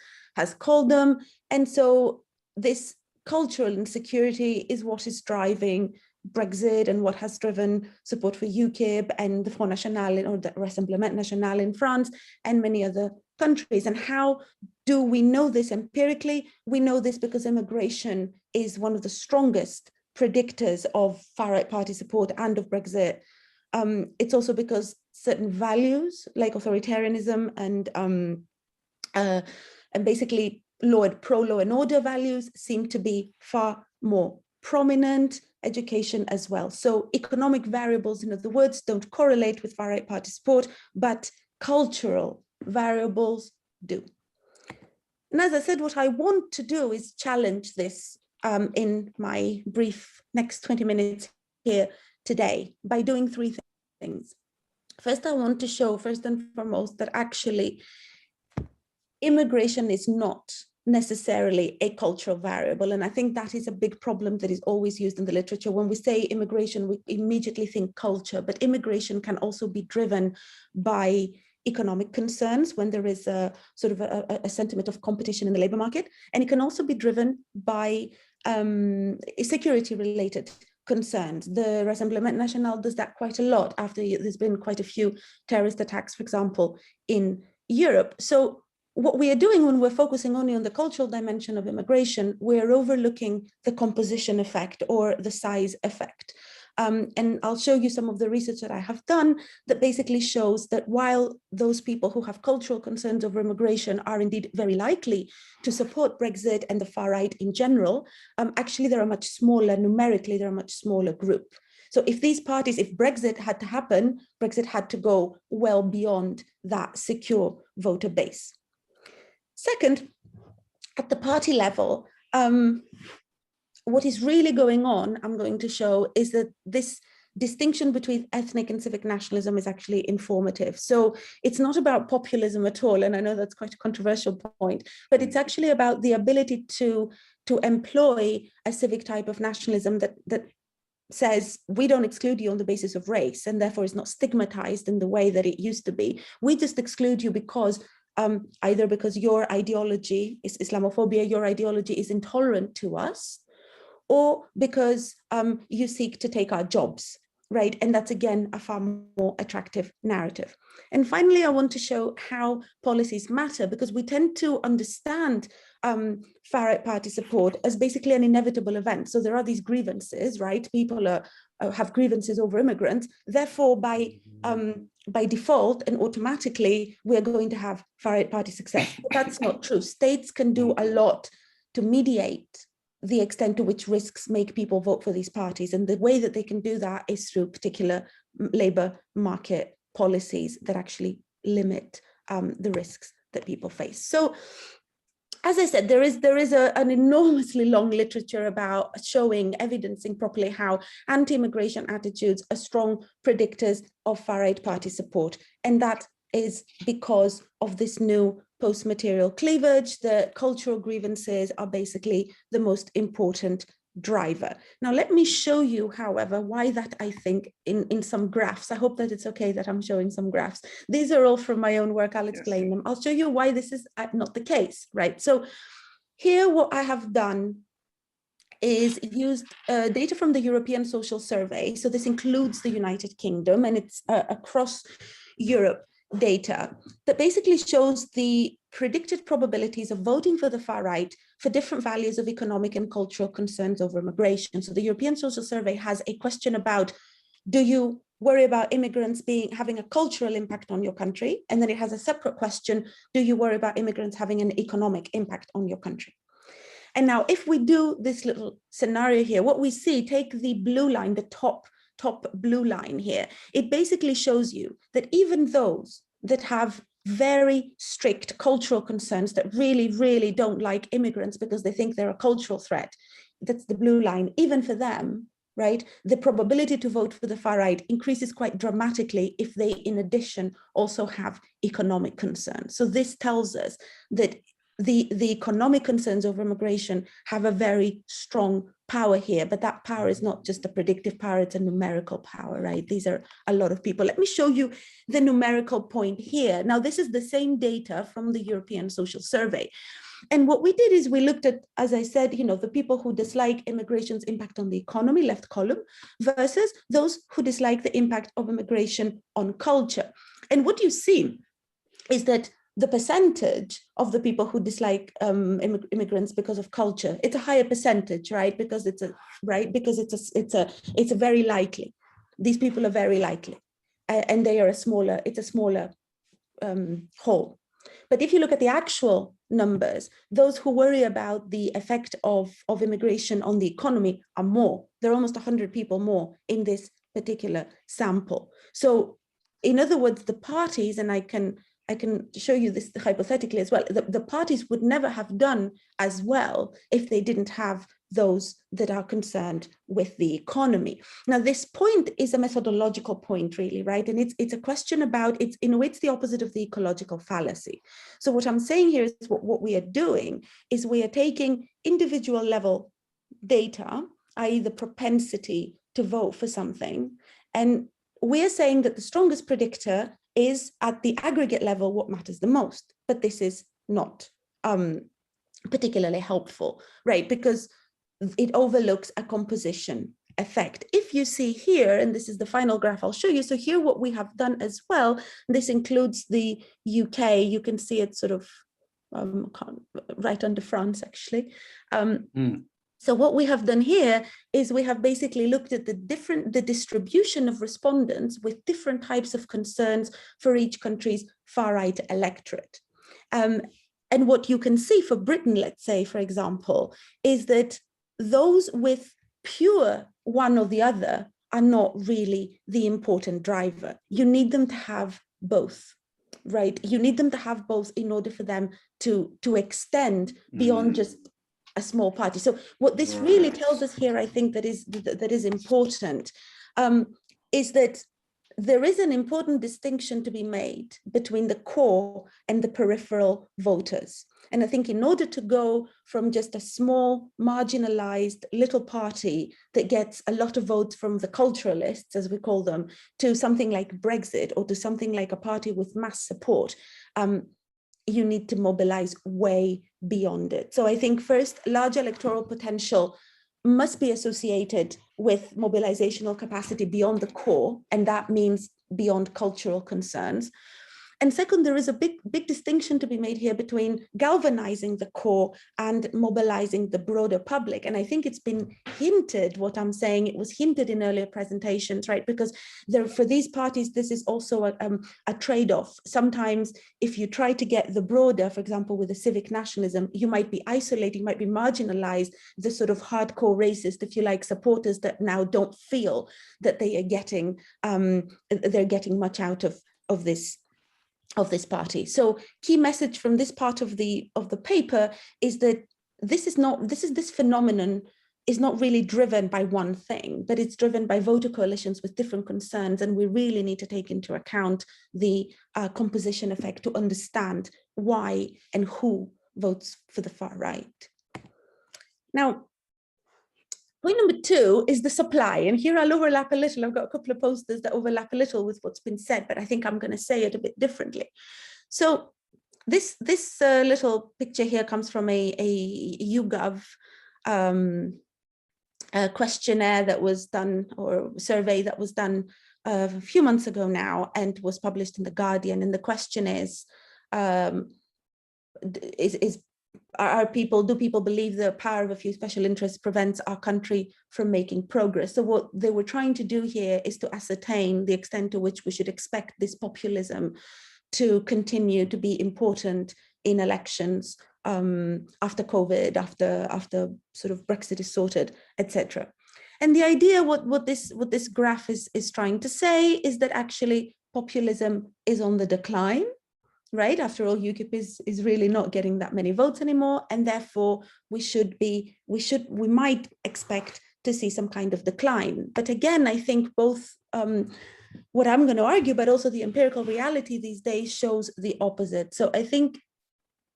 called them. And so this cultural insecurity is what is driving Brexit and what has driven support for UKIP and the Front National or the Rassemblement National in France and many other countries. And how do we know this empirically? We know this because immigration is one of the strongest predictors of far-right party support and of Brexit. It's also because certain values like authoritarianism and basically pro-law and order values seem to be far more prominent, education as well. So economic variables, in other words, don't correlate with far-right party support, but cultural variables do. And as I said, what I want to do is challenge this in my brief next 20 minutes here today by doing 3 things. First, I want to show, first and foremost, that actually immigration is not necessarily a cultural variable. And I think that is a big problem that is always used in the literature. When we say immigration, we immediately think culture, but immigration can also be driven by economic concerns when there is a sort of a sentiment of competition in the labor market. And it can also be driven by security related concerns. The Rassemblement National does that quite a lot after there's been quite a few terrorist attacks, for example, in Europe. So what we are doing when we're focusing only on the cultural dimension of immigration, we're overlooking the composition effect or the size effect. And I'll show you some of the research that I have done that basically shows that while those people who have cultural concerns over immigration are indeed very likely to support Brexit and the far right in general, actually they're a much smaller, numerically, they're a much smaller group. So if these parties, if Brexit had to happen, Brexit had to go well beyond that secure voter base. Second, at the party level, what is really going on, I'm going to show, is that this distinction between ethnic and civic nationalism is actually informative. So it's not about populism at all, and I know that's quite a controversial point, but it's actually about the ability to employ a civic type of nationalism that says we don't exclude you on the basis of race, and therefore is not stigmatized in the way that it used to be. We just exclude you because either because your ideology is Islamophobia, your ideology is intolerant to us, or because you seek to take our jobs, right? And that's, again, a far more attractive narrative. And finally, I want to show how policies matter, because we tend to understand far-right party support as basically an inevitable event. So there are these grievances, right? People have grievances over immigrants. Therefore, by default and automatically, we're going to have far-right party success. But that's not true. States can do a lot to mediate the extent to which risks make people vote for these parties. And the way that they can do that is through particular labor market policies that actually limit the risks that people face. So, as I said, there is an enormously long literature about showing, evidencing properly how anti-immigration attitudes are strong predictors of far-right party support. And that is because of this new post-material cleavage. The cultural grievances are basically the most important driver. Now, let me show you, however, why that, I think, in some graphs. I hope that it's okay that I'm showing some graphs. These are all from my own work. I'll explain them. I'll show you why this is not the case, right? So here, what I have done is used data from the European Social Survey. So this includes the United Kingdom, and it's across Europe data that basically shows the predicted probabilities of voting for the far right for different values of economic and cultural concerns over immigration. So the European Social Survey has a question about, do you worry about immigrants having a cultural impact on your country? And then it has a separate question, do you worry about immigrants having an economic impact on your country? And now, if we do this little scenario here, what we see, take the blue line, the top blue line here, it basically shows you that even those that have very strict cultural concerns, that really, really don't like immigrants because they think they're a cultural threat, that's the blue line, even for them, right, the probability to vote for the far right increases quite dramatically if they, in addition, also have economic concerns. So this tells us that the economic concerns over immigration have a very strong power here, but that power is not just a predictive power, it's a numerical power, right? These are a lot of people. Let me show you the numerical point here. Now, this is the same data from the European Social Survey. And what we did is we looked at, as I said, the people who dislike immigration's impact on the economy, left column, versus those who dislike the impact of immigration on culture. And what you see is that the percentage of the people who dislike immigrants because of culture, it's a higher percentage, right? Because it's a very likely. These people are very likely, and they are it's a smaller whole. But if you look at the actual numbers, those who worry about the effect of immigration on the economy are more. There are almost 100 people more in this particular sample. So, in other words, the parties, and I can show you this hypothetically as well, the parties would never have done as well if they didn't have those that are concerned with the economy. Now, this point is a methodological point, really, right? And it's a question about, in a way, it's the opposite of the ecological fallacy. So what I'm saying here is what we are doing is we are taking individual level data, i.e. the propensity to vote for something, and we're saying that the strongest predictor is at the aggregate level what matters the most, but this is not particularly helpful, right? Because it overlooks a composition effect. If you see here, and this is the final graph I'll show you, so here what we have done as well, this includes the UK, you can see it sort of right under France actually. So what we have done here is we have basically looked at the distribution of respondents with different types of concerns for each country's far-right electorate. And what you can see for Britain, let's say, for example, is that those with pure one or the other are not really the important driver. You need them to have both, right? You need them to have both in order for them to extend beyond just a small party. So what this really tells us here, I think that is important, is that there is an important distinction to be made between the core and the peripheral voters. And I think in order to go from just a small, marginalized little party that gets a lot of votes from the culturalists, as we call them, to something like Brexit or to something like a party with mass support, you need to mobilize way beyond it. So I think first, large electoral potential must be associated with mobilizational capacity beyond the core, and that means beyond cultural concerns. And second, there is a big distinction to be made here between galvanizing the core and mobilizing the broader public. And I think it's been hinted, what I'm saying, it was hinted in earlier presentations, right? Because for these parties, this is also a trade-off. Sometimes if you try to get the broader, for example, with a civic nationalism, you might be isolating, you might be marginalized, the sort of hardcore racist, if you like, supporters that now don't feel that they are getting, they're getting much out of this party. So key message from this part of the paper is that this phenomenon is not really driven by one thing, but it's driven by voter coalitions with different concerns, and we really need to take into account the composition effect to understand why and who votes for the far right. Now, point number 2 is the supply, and here I'll overlap a little. I've got a couple of posters that overlap a little with what's been said, but I think I'm going to say it a bit differently. So this little picture here comes from a YouGov questionnaire that was done, or survey that was done a few months ago now, and was published in The Guardian. And the question is do people believe the power of a few special interests prevents our country from making progress? So what they were trying to do here is to ascertain the extent to which we should expect this populism to continue to be important in elections after COVID, after sort of Brexit is sorted, etc. And the idea, what this graph is trying to say is that actually populism is on the decline. Right? After all, UKIP is really not getting that many votes anymore, and therefore we might expect to see some kind of decline. But again, I think both what I'm going to argue, but also the empirical reality these days shows the opposite. So I think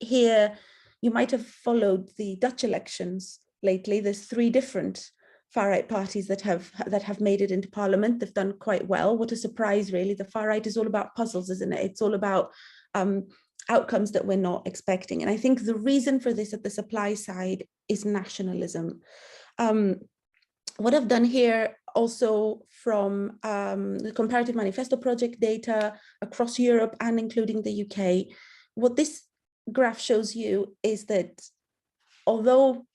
here you might have followed the Dutch elections lately. There's 3 different far-right parties that have made it into parliament. They've done quite well. What a surprise, really. The far-right is all about puzzles, isn't it? It's all about outcomes that we're not expecting. And I think the reason for this at the supply side is nationalism. What I've done here also from the Comparative Manifesto Project data across Europe and including the UK, what this graph shows you is that although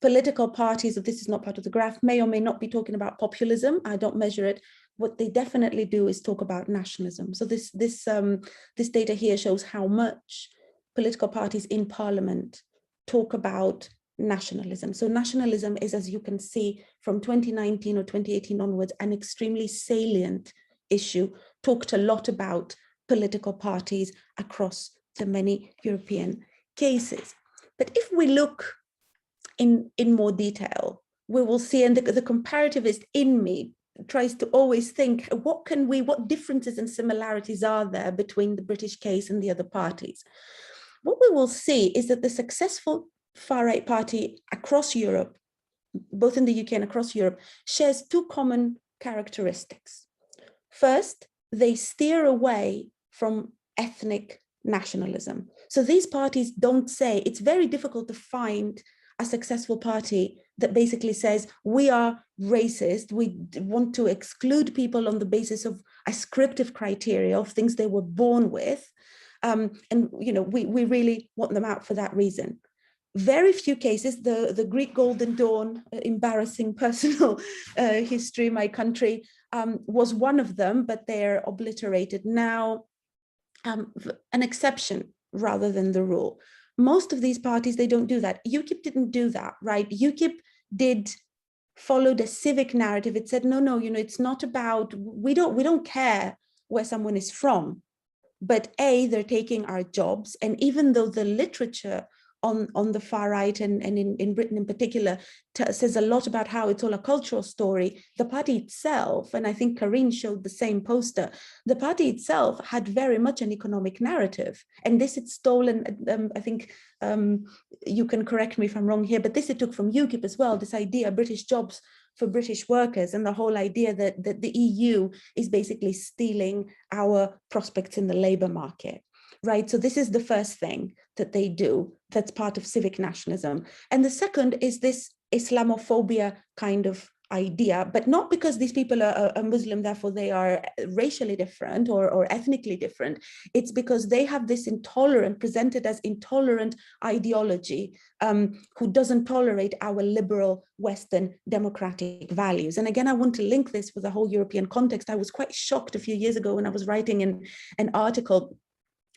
political parties, if this is not part of the graph, may or may not be talking about populism, I don't measure it, what they definitely do is talk about nationalism. So this data here shows how much political parties in parliament talk about nationalism. So nationalism is, as you can see, from 2019 or 2018 onwards, an extremely salient issue, talked a lot about political parties across the many European cases. But if we look in more detail, we will see, and the comparativist in me tries to always think, what differences and similarities are there between the British case and the other parties? What we will see is that the successful far-right party across Europe, both in the UK and across Europe, shares 2 common characteristics. First, they steer away from ethnic nationalism. So these parties don't say, it's very difficult to find a successful party that basically says we are racist, we want to exclude people on the basis of ascriptive criteria of things they were born with, and we really want them out for that reason. Very few cases, the Greek Golden Dawn, embarrassing personal history, my country, was one of them, but they're obliterated now. An exception rather than the rule. Most of these parties, they don't do that. UKIP didn't do that, right? UKIP followed a civic narrative. It said, no, it's not about, we don't care where someone is from, but they're taking our jobs. And even though the literature on the far right and in Britain in particular says a lot about how it's all a cultural story, the party itself, and I think Karine showed the same poster, the party itself had very much an economic narrative. And this it's stolen, I think you can correct me if I'm wrong here, but this it took from UKIP as well, this idea, British jobs for British workers, and the whole idea that the EU is basically stealing our prospects in the labour market. Right, so this is the first thing that they do that's part of civic nationalism. And the second is this Islamophobia kind of idea, but not because these people are Muslim, therefore they are racially different or ethnically different. It's because they have this intolerant, presented as intolerant ideology who doesn't tolerate our liberal Western democratic values. And again, I want to link this with the whole European context. I was quite shocked a few years ago when I was writing an article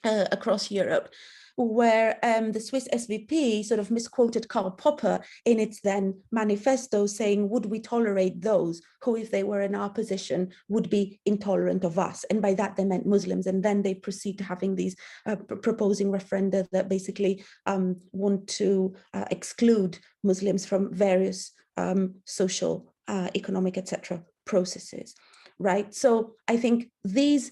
across Europe, where the Swiss SVP sort of misquoted Karl Popper in its then manifesto, saying, would we tolerate those who, if they were in our position, would be intolerant of us? And by that, they meant Muslims. And then they proceed to having these proposing referenda that basically want to exclude Muslims from various social, economic, etc. processes, right? So I think these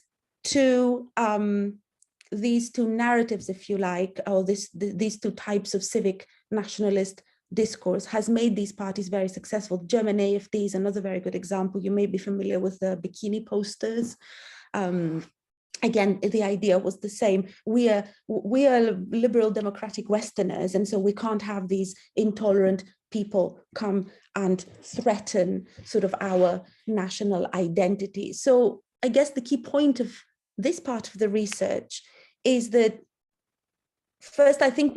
two narratives, if you like, or these two types of civic nationalist discourse has made these parties very successful. German AfD is another very good example. You may be familiar with the bikini posters. Again, the idea was the same. We are liberal democratic Westerners, and so we can't have these intolerant people come and threaten sort of our national identity. So I guess the key point of this part of the research is that first, I think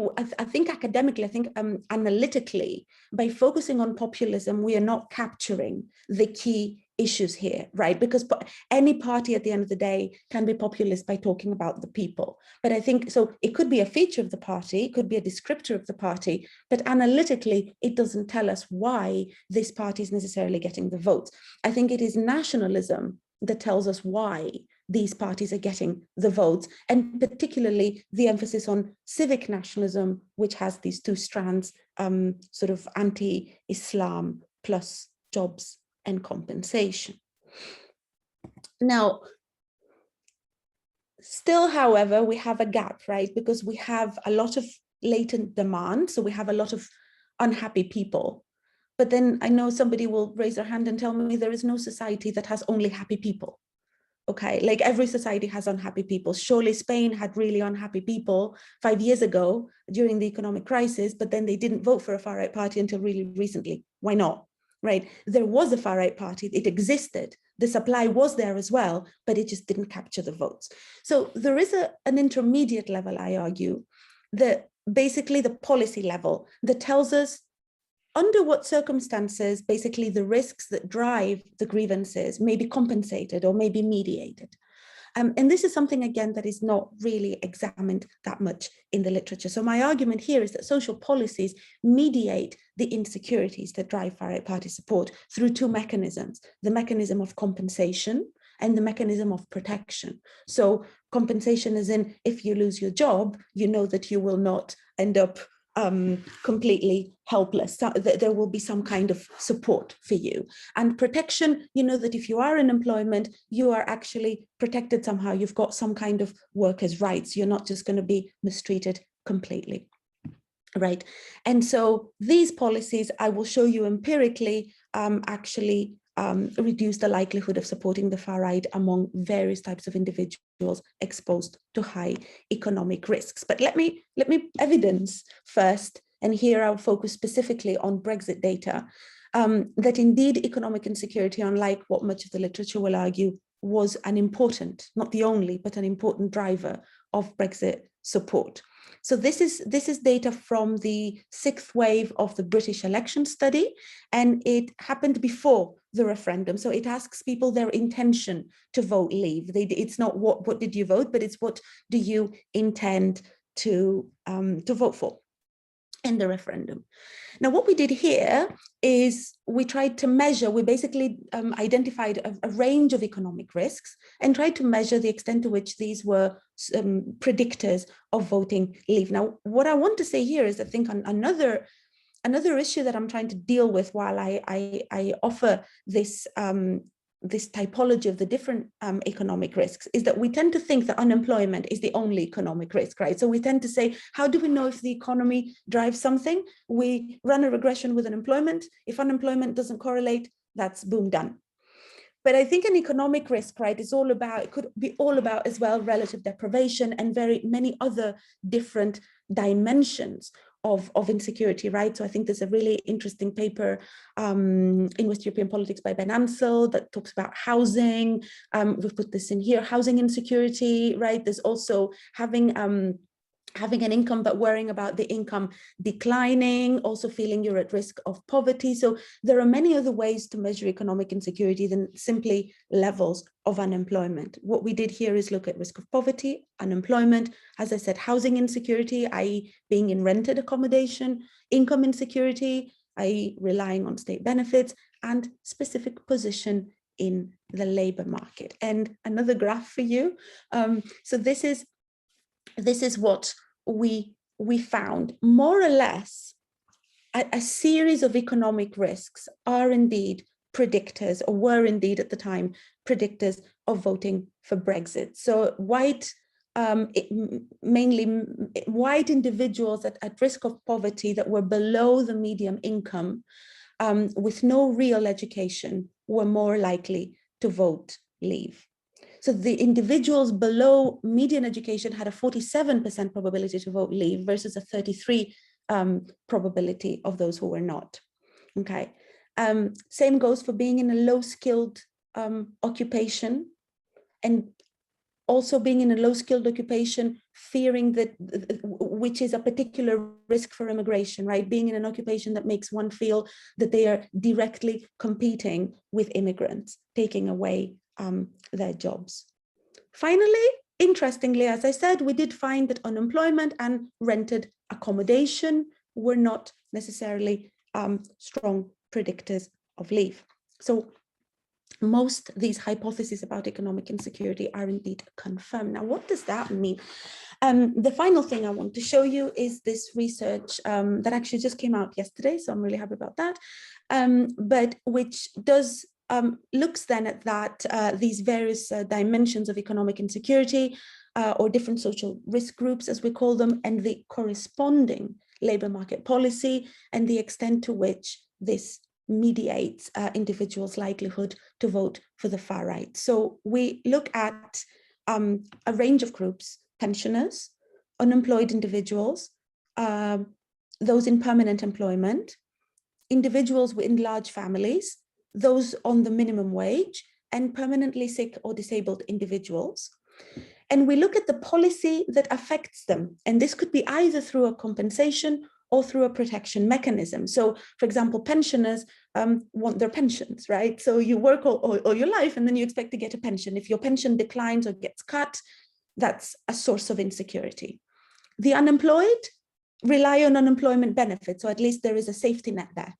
academically, I think analytically, by focusing on populism, we are not capturing the key issues here, right? Because any party at the end of the day can be populist by talking about the people. But I think, so it could be a feature of the party, it could be a descriptor of the party, but analytically, it doesn't tell us why this party is necessarily getting the votes. I think it is nationalism that tells us why these parties are getting the votes, and particularly the emphasis on civic nationalism, which has these two strands, sort of anti-Islam plus jobs and compensation. Now, still, however, we have a gap, right? Because we have a lot of latent demand, so we have a lot of unhappy people. But then I know somebody will raise their hand and tell me there is no society that has only happy people. Okay, like every society has unhappy people. Surely Spain had really unhappy people 5 years ago during the economic crisis, but then they didn't vote for a far-right party until really recently. Why not? Right? There was a far-right party, it existed. The supply was there as well, but it just didn't capture the votes. So there is an intermediate level, I argue, that basically the policy level that tells us under what circumstances, basically the risks that drive the grievances may be compensated or may be mediated. And this is something, again, that is not really examined that much in the literature. So my argument here is that social policies mediate the insecurities that drive far-right party support through two mechanisms, the mechanism of compensation and the mechanism of protection. So compensation is in, if you lose your job, you know that you will not end up completely helpless. So there will be some kind of support for you. And protection, you know that if you are in employment, you are actually protected somehow. You've got some kind of workers' rights. You're not just going to be mistreated completely. Right. And so these policies, I will show you empirically, actually reduce the likelihood of supporting the far right among various types of individuals exposed to high economic risks. But let me evidence first and here I'll focus specifically on Brexit data, that indeed economic insecurity, unlike what much of the literature will argue, was an important, not the only, but an important driver of Brexit support. So this is data from the 6th wave of the British election study, and it happened before the referendum. So it asks people their intention to vote leave. It's not what did you vote, but it's what do you intend to vote for in the referendum. Now, what we did here is we tried to measure, we basically identified a range of economic risks and tried to measure the extent to which these were predictors of voting leave. Now, what I want to say here is I think another issue that I'm trying to deal with while I offer this this typology of the different economic risks is that we tend to think that unemployment is the only economic risk, right? So we tend to say, how do we know if the economy drives something? We run a regression with unemployment. If unemployment doesn't correlate, that's boom, done. But I think an economic risk, right, is all about, it could be all about as well relative deprivation and very many other different dimensions of insecurity, right? So I think there's a really interesting paper in West European politics by Ben Ansel that talks about housing. We've put this in here, housing insecurity, right? There's also having an income but worrying about the income declining, also feeling you're at risk of poverty. So there are many other ways to measure economic insecurity than simply levels of unemployment. What we did here is look at risk of poverty, unemployment, as I said, housing insecurity, i.e. being in rented accommodation, income insecurity, i.e. relying on state benefits, and specific position in the labor market. And another graph for you. So this is what we found. More or less, a series of economic risks are indeed predictors, or were indeed at the time predictors of voting for Brexit. So mainly white individuals at risk of poverty that were below the median income with no real education were more likely to vote leave. So the individuals below median education had a 47% probability to vote leave versus a 33% probability of those who were not. Okay. Same goes for being in a low-skilled occupation, and also being in a low-skilled occupation, fearing that, which is a particular risk for immigration, right? Being in an occupation that makes one feel that they are directly competing with immigrants, taking away their jobs. Finally, interestingly, as I said, we did find that unemployment and rented accommodation were not necessarily strong predictors of leave. So most these hypotheses about economic insecurity are indeed confirmed. Now, what does that mean? The final thing I want to show you is this research that actually just came out yesterday, so I'm really happy about that, but which does looks then at that these various dimensions of economic insecurity or different social risk groups, as we call them, and the corresponding labor market policy and the extent to which this mediates individuals' likelihood to vote for the far right. So we look at a range of groups: pensioners, unemployed individuals, those in permanent employment, individuals in large families, those on the minimum wage, and permanently sick or disabled individuals. And we look at the policy that affects them. And this could be either through a compensation or through a protection mechanism. So, for example, pensioners want their pensions, right? So you work all your life and then you expect to get a pension. If your pension declines or gets cut, that's a source of insecurity. The unemployed rely on unemployment benefits, so at least there is a safety net there.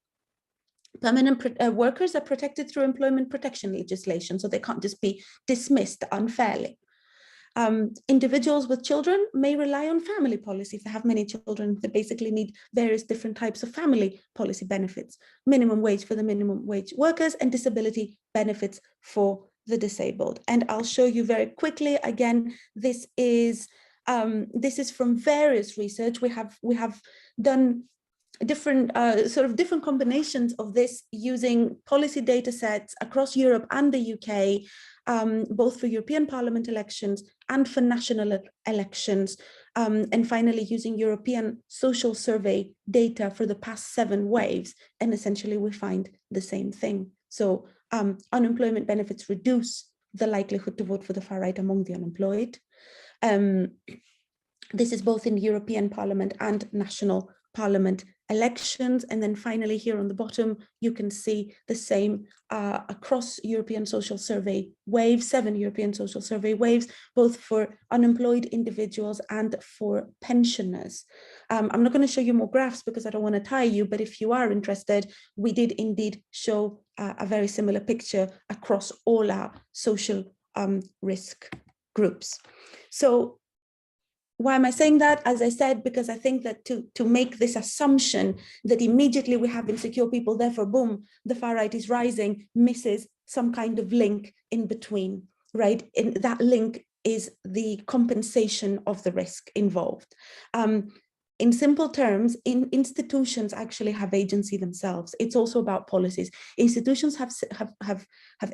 Permanent workers are protected through employment protection legislation, so they can't just be dismissed unfairly. Individuals with children may rely on family policy. If they have many children, they basically need various different types of family policy benefits: minimum wage for the minimum wage workers and disability benefits for the disabled. And I'll show you very quickly, again, this is from various research. We have done different different combinations of this using policy data sets across Europe and the UK, both for European Parliament elections and for national elections, And finally, using European social survey data for the past 7 waves, and essentially we find the same thing. So unemployment benefits reduce the likelihood to vote for the far right among the unemployed. This is both in European Parliament and national Parliament elections. And then finally, here on the bottom, you can see the same across European social survey waves, 7 European social survey waves, both for unemployed individuals and for pensioners. I'm not going to show you more graphs because I don't want to tire you, but if you are interested, we did indeed show a very similar picture across all our social risk groups. So why am I saying that? As I said, because I think that to make this assumption that immediately we have insecure people, therefore, boom, the far right is rising, misses some kind of link in between, right? And that link is the compensation of the risk involved. In simple terms, institutions actually have agency themselves. It's also about policies. Institutions have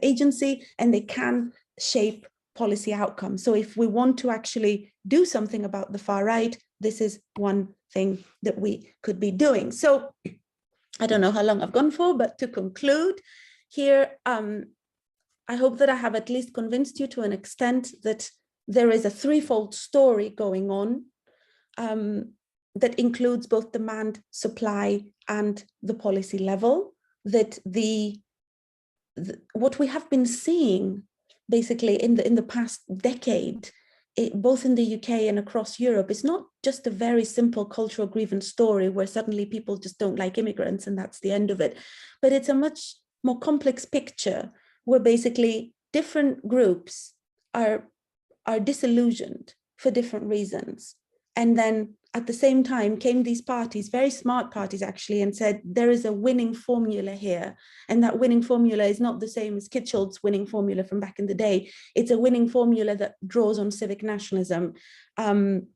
agency, and they can shape policy outcomes. So if we want to actually do something about the far right, this is one thing that we could be doing. So I don't know how long I've gone for, but to conclude here, I hope that I have at least convinced you to an extent that there is a threefold story going on that includes both demand, supply, and the policy level, that what we have been seeing basically in the past decade, both in the UK and across Europe, is not just a very simple cultural grievance story where suddenly people just don't like immigrants and that's the end of it. But it's a much more complex picture where basically different groups are disillusioned for different reasons. And then at the same time came these parties, very smart parties actually, and said, there is a winning formula here. And that winning formula is not the same as Kitchell's winning formula from back in the day. It's a winning formula that draws on civic nationalism. And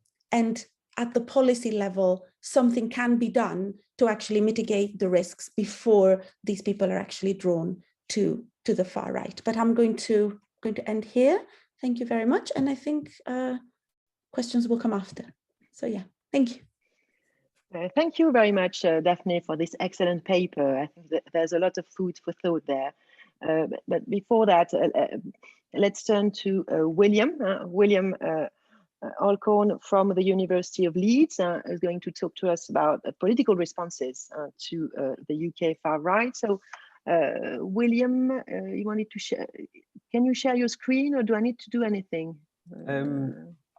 at the policy level, something can be done to actually mitigate the risks before these people are actually drawn to the far right. But I'm going to end here. Thank you very much. And I think questions will come after. So yeah, thank you. Thank you very much, Daphne, for this excellent paper. I think that there's a lot of food for thought there. But before that, let's turn to William. William Allchorn from the University of Leeds is going to talk to us about political responses to the UK far right. So William, you wanted to share, can you share your screen or do I need to do anything?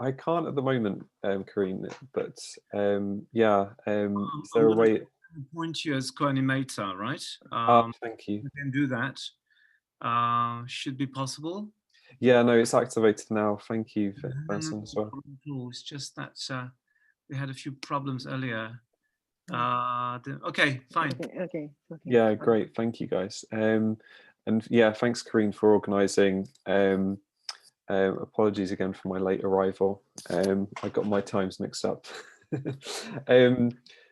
I can't at the moment, Karine, but yeah, is there a way? Point you as co-animator, right? Thank you. You can do that. Should be possible. Yeah, no, it's activated now. Thank you, Vincent, as well. It's just that we had a few problems earlier. Okay, fine. Okay. Yeah, great. Thank you, guys. And yeah, thanks, Karine, for organising. Apologies again for my late arrival. I got my times mixed up.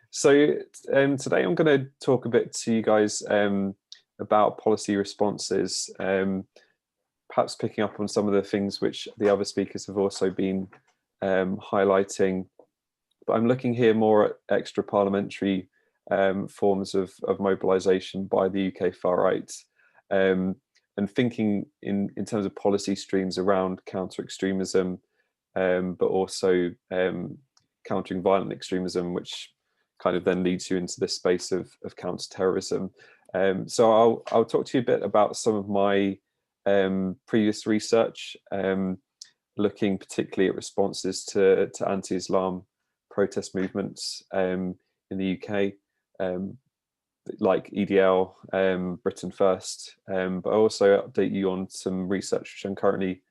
So today I'm going to talk a bit to you guys about policy responses, perhaps picking up on some of the things which the other speakers have also been highlighting. But I'm looking here more at extra parliamentary forms of mobilisation by the UK far right. And thinking in terms of policy streams around counter-extremism, but also countering violent extremism, which kind of then leads you into this space of counter-terrorism. So I'll talk to you a bit about some of my previous research, looking particularly at responses to anti-Islam protest movements in the UK, like EDL, Britain First, but I also update you on some research which I'm currently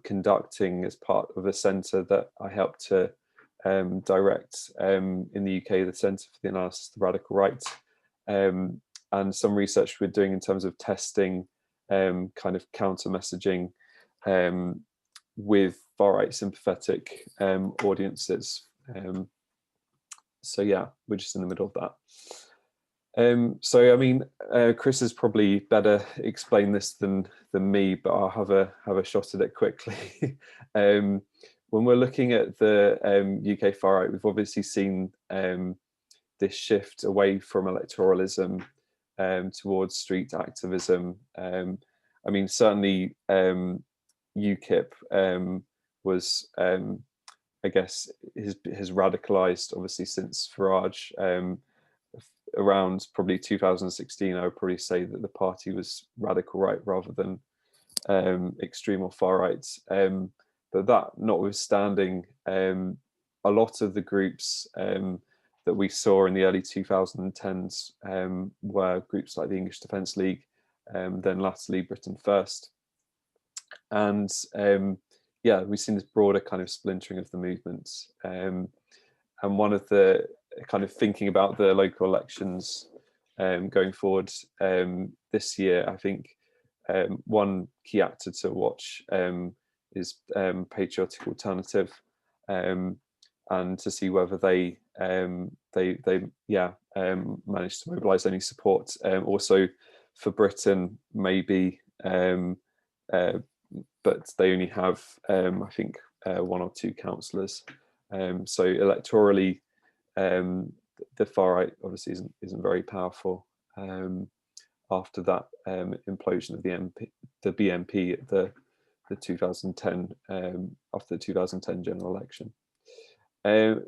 conducting as part of a centre that I helped to direct in the UK, the Centre for the Analysis of the Radical Right, and some research we're doing in terms of testing kind of counter messaging with far right sympathetic audiences. So yeah, we're just in the middle of that. So I mean, Chris has probably better explain this than me, but I'll have a shot at it quickly. when we're looking at the UK far right, we've obviously seen this shift away from electoralism towards street activism. I mean, certainly UKIP was, I guess, has radicalized obviously since Farage. Around probably 2016, I would probably say that the party was radical right rather than extreme or far right. But that notwithstanding, a lot of the groups that we saw in the early 2010s were groups like the English Defence League, then latterly Britain First. And yeah, we've seen this broader kind of splintering of the movement. And one of the kind of thinking about the local elections going forward this year, I think one key actor to watch is Patriotic Alternative, and to see whether they manage to mobilise any support. Also for Britain, maybe, but they only have I think 1 or 2 councillors. So electorally, the far right obviously isn't very powerful. After that implosion of the BNP at the 2010 after the 2010 general election.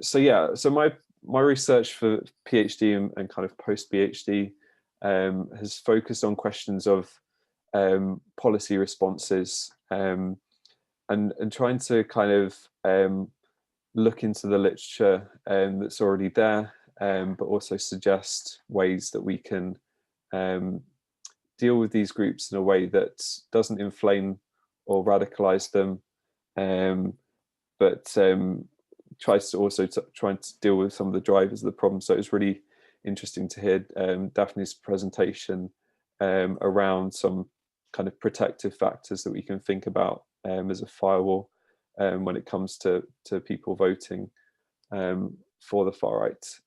So yeah, so my research for PhD and kind of post PhD has focused on questions of policy responses and trying to kind of look into the literature that's already there, but also suggest ways that we can deal with these groups in a way that doesn't inflame or radicalize them, but tries to also trying to deal with some of the drivers of the problem. So it's really interesting to hear Daphne's presentation around some kind of protective factors that we can think about as a firewall when it comes to people voting for the far right.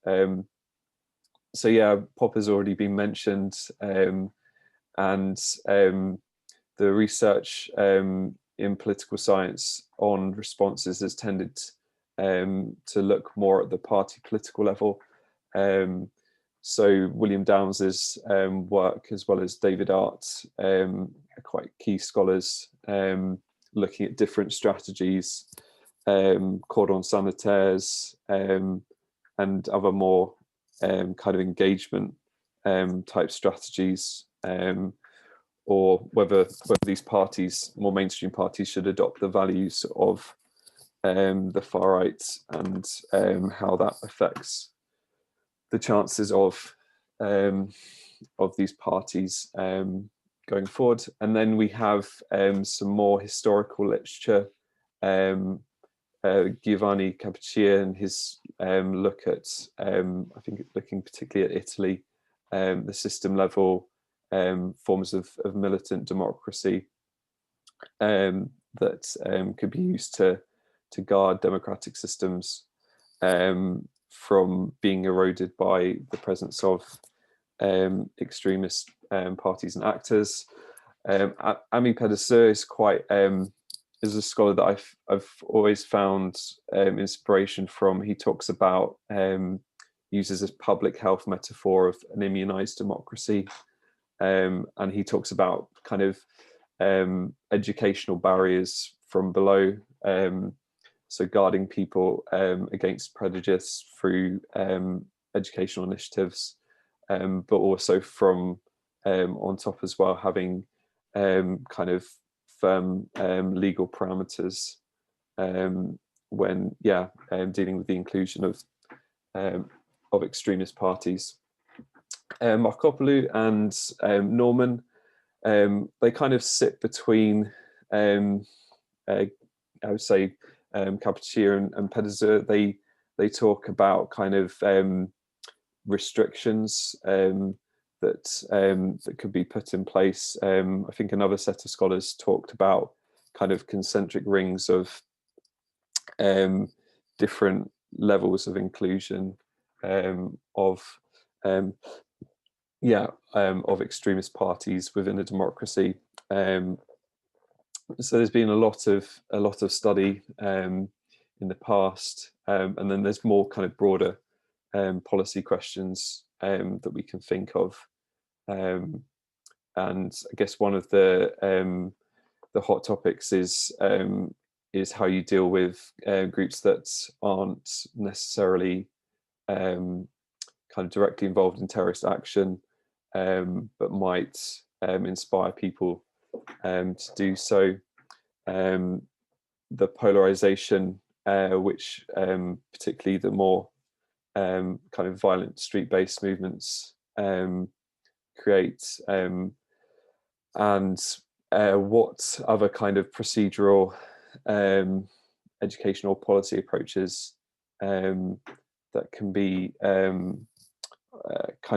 So yeah, POP has already been mentioned, and the research in political science on responses has tended to look more at the party political level. So William Downes's work, as well as David Art, are quite key scholars looking at different strategies, cordon sanitaires, and other more kind of engagement type strategies, or whether these parties, more mainstream parties, should adopt the values of the far right, and how that affects the chances of these parties going forward. And then we have some more historical literature. Giovanni Cappuccia and his look at, I think looking particularly at Italy, the system level forms of militant democracy that could be used to guard democratic systems from being eroded by the presence of extremist parties and actors. Ami Pedersen is quite is a scholar that I've always found inspiration from. He talks about uses a public health metaphor of an immunized democracy, and he talks about kind of educational barriers from below, so guarding people against prejudice through educational initiatives, but also from on top as well, having kind of firm legal parameters when dealing with the inclusion of extremist parties. Markopoulou and Norman, they kind of sit between I would say Cappuccia and Pedersen. They talk about kind of restrictions that could be put in place. I think another set of scholars talked about kind of concentric rings of different levels of inclusion of extremist parties within a democracy. So there's been a lot of study in the past, and then there's more kind of broader policy questions that we can think of, and I guess one of the hot topics is how you deal with groups that aren't necessarily kind of directly involved in terrorist action, but might inspire people to do so. The polarisation, which particularly the more kind of violent street-based movements create, and what other kind of procedural, educational policy approaches that can be kind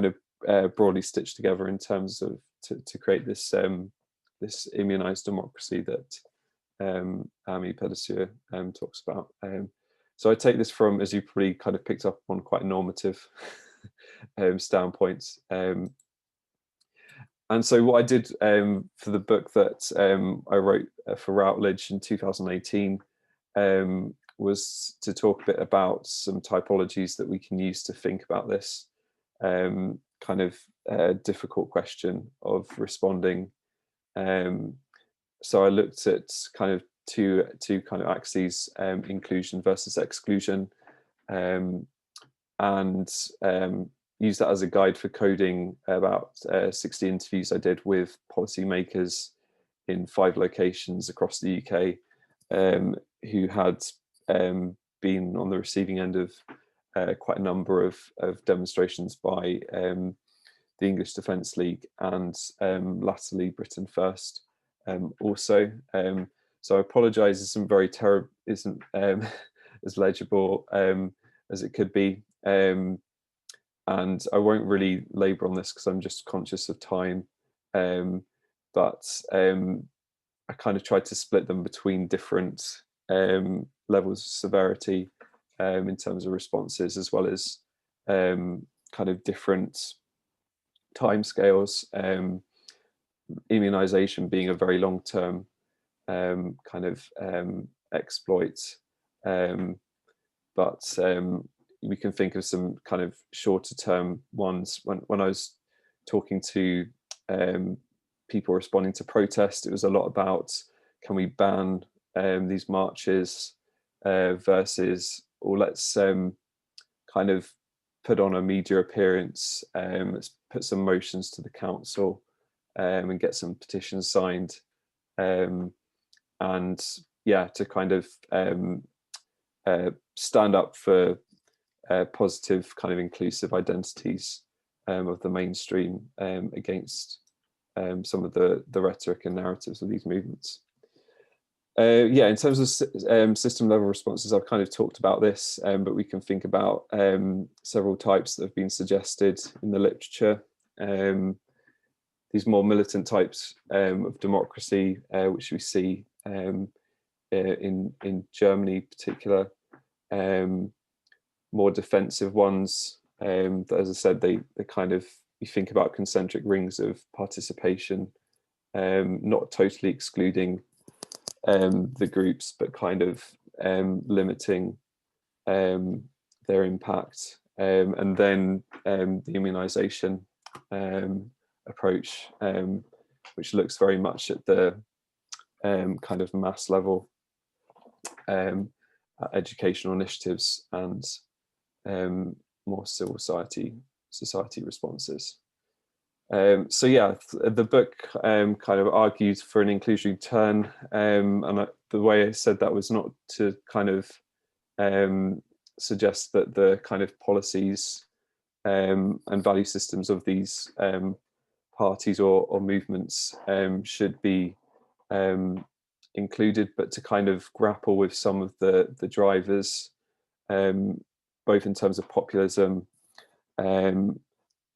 of broadly stitched together in terms of to create this this immunized democracy that Ami Pelletier talks about. So I take this from, as you probably kind of picked up on, quite a normative standpoint. And so what I did for the book that I wrote for Routledge in 2018 was to talk a bit about some typologies that we can use to think about this kind of difficult question of responding. So I looked at kind of two kind of axes, inclusion versus exclusion, and used that as a guide for coding about 60 interviews I did with policymakers in 5 locations across the UK who had been on the receiving end of quite a number of demonstrations by the English Defence League and latterly Britain First also. So I apologise, isn't very isn't as legible as it could be, and I won't really labour on this because I'm just conscious of time. But I kind of tried to split them between different levels of severity in terms of responses, as well as kind of different timescales. Immunisation being a very long-term kind of exploit, but we can think of some kind of shorter-term ones. When I was talking to people responding to protest, it was a lot about, can we ban these marches versus, or let's kind of put on a media appearance, let's put some motions to the council and get some petitions signed, and yeah, to kind of stand up for positive kind of inclusive identities of the mainstream against some of the rhetoric and narratives of these movements. Yeah, in terms of system level responses, I've kind of talked about this, but we can think about several types that have been suggested in the literature. These more militant types of democracy, which we see in Germany in particular, more defensive ones, that, as I said, they kind of, you think about concentric rings of participation, not totally excluding the groups, but kind of limiting their impact, and then the immunization approach, which looks very much at the kind of mass level educational initiatives and more civil society responses. So yeah, the book kind of argues for an inclusionary turn, and the way I said that was not to kind of suggest that the kind of policies and value systems of these parties or movements should be included, but to kind of grapple with some of the drivers, both in terms of populism,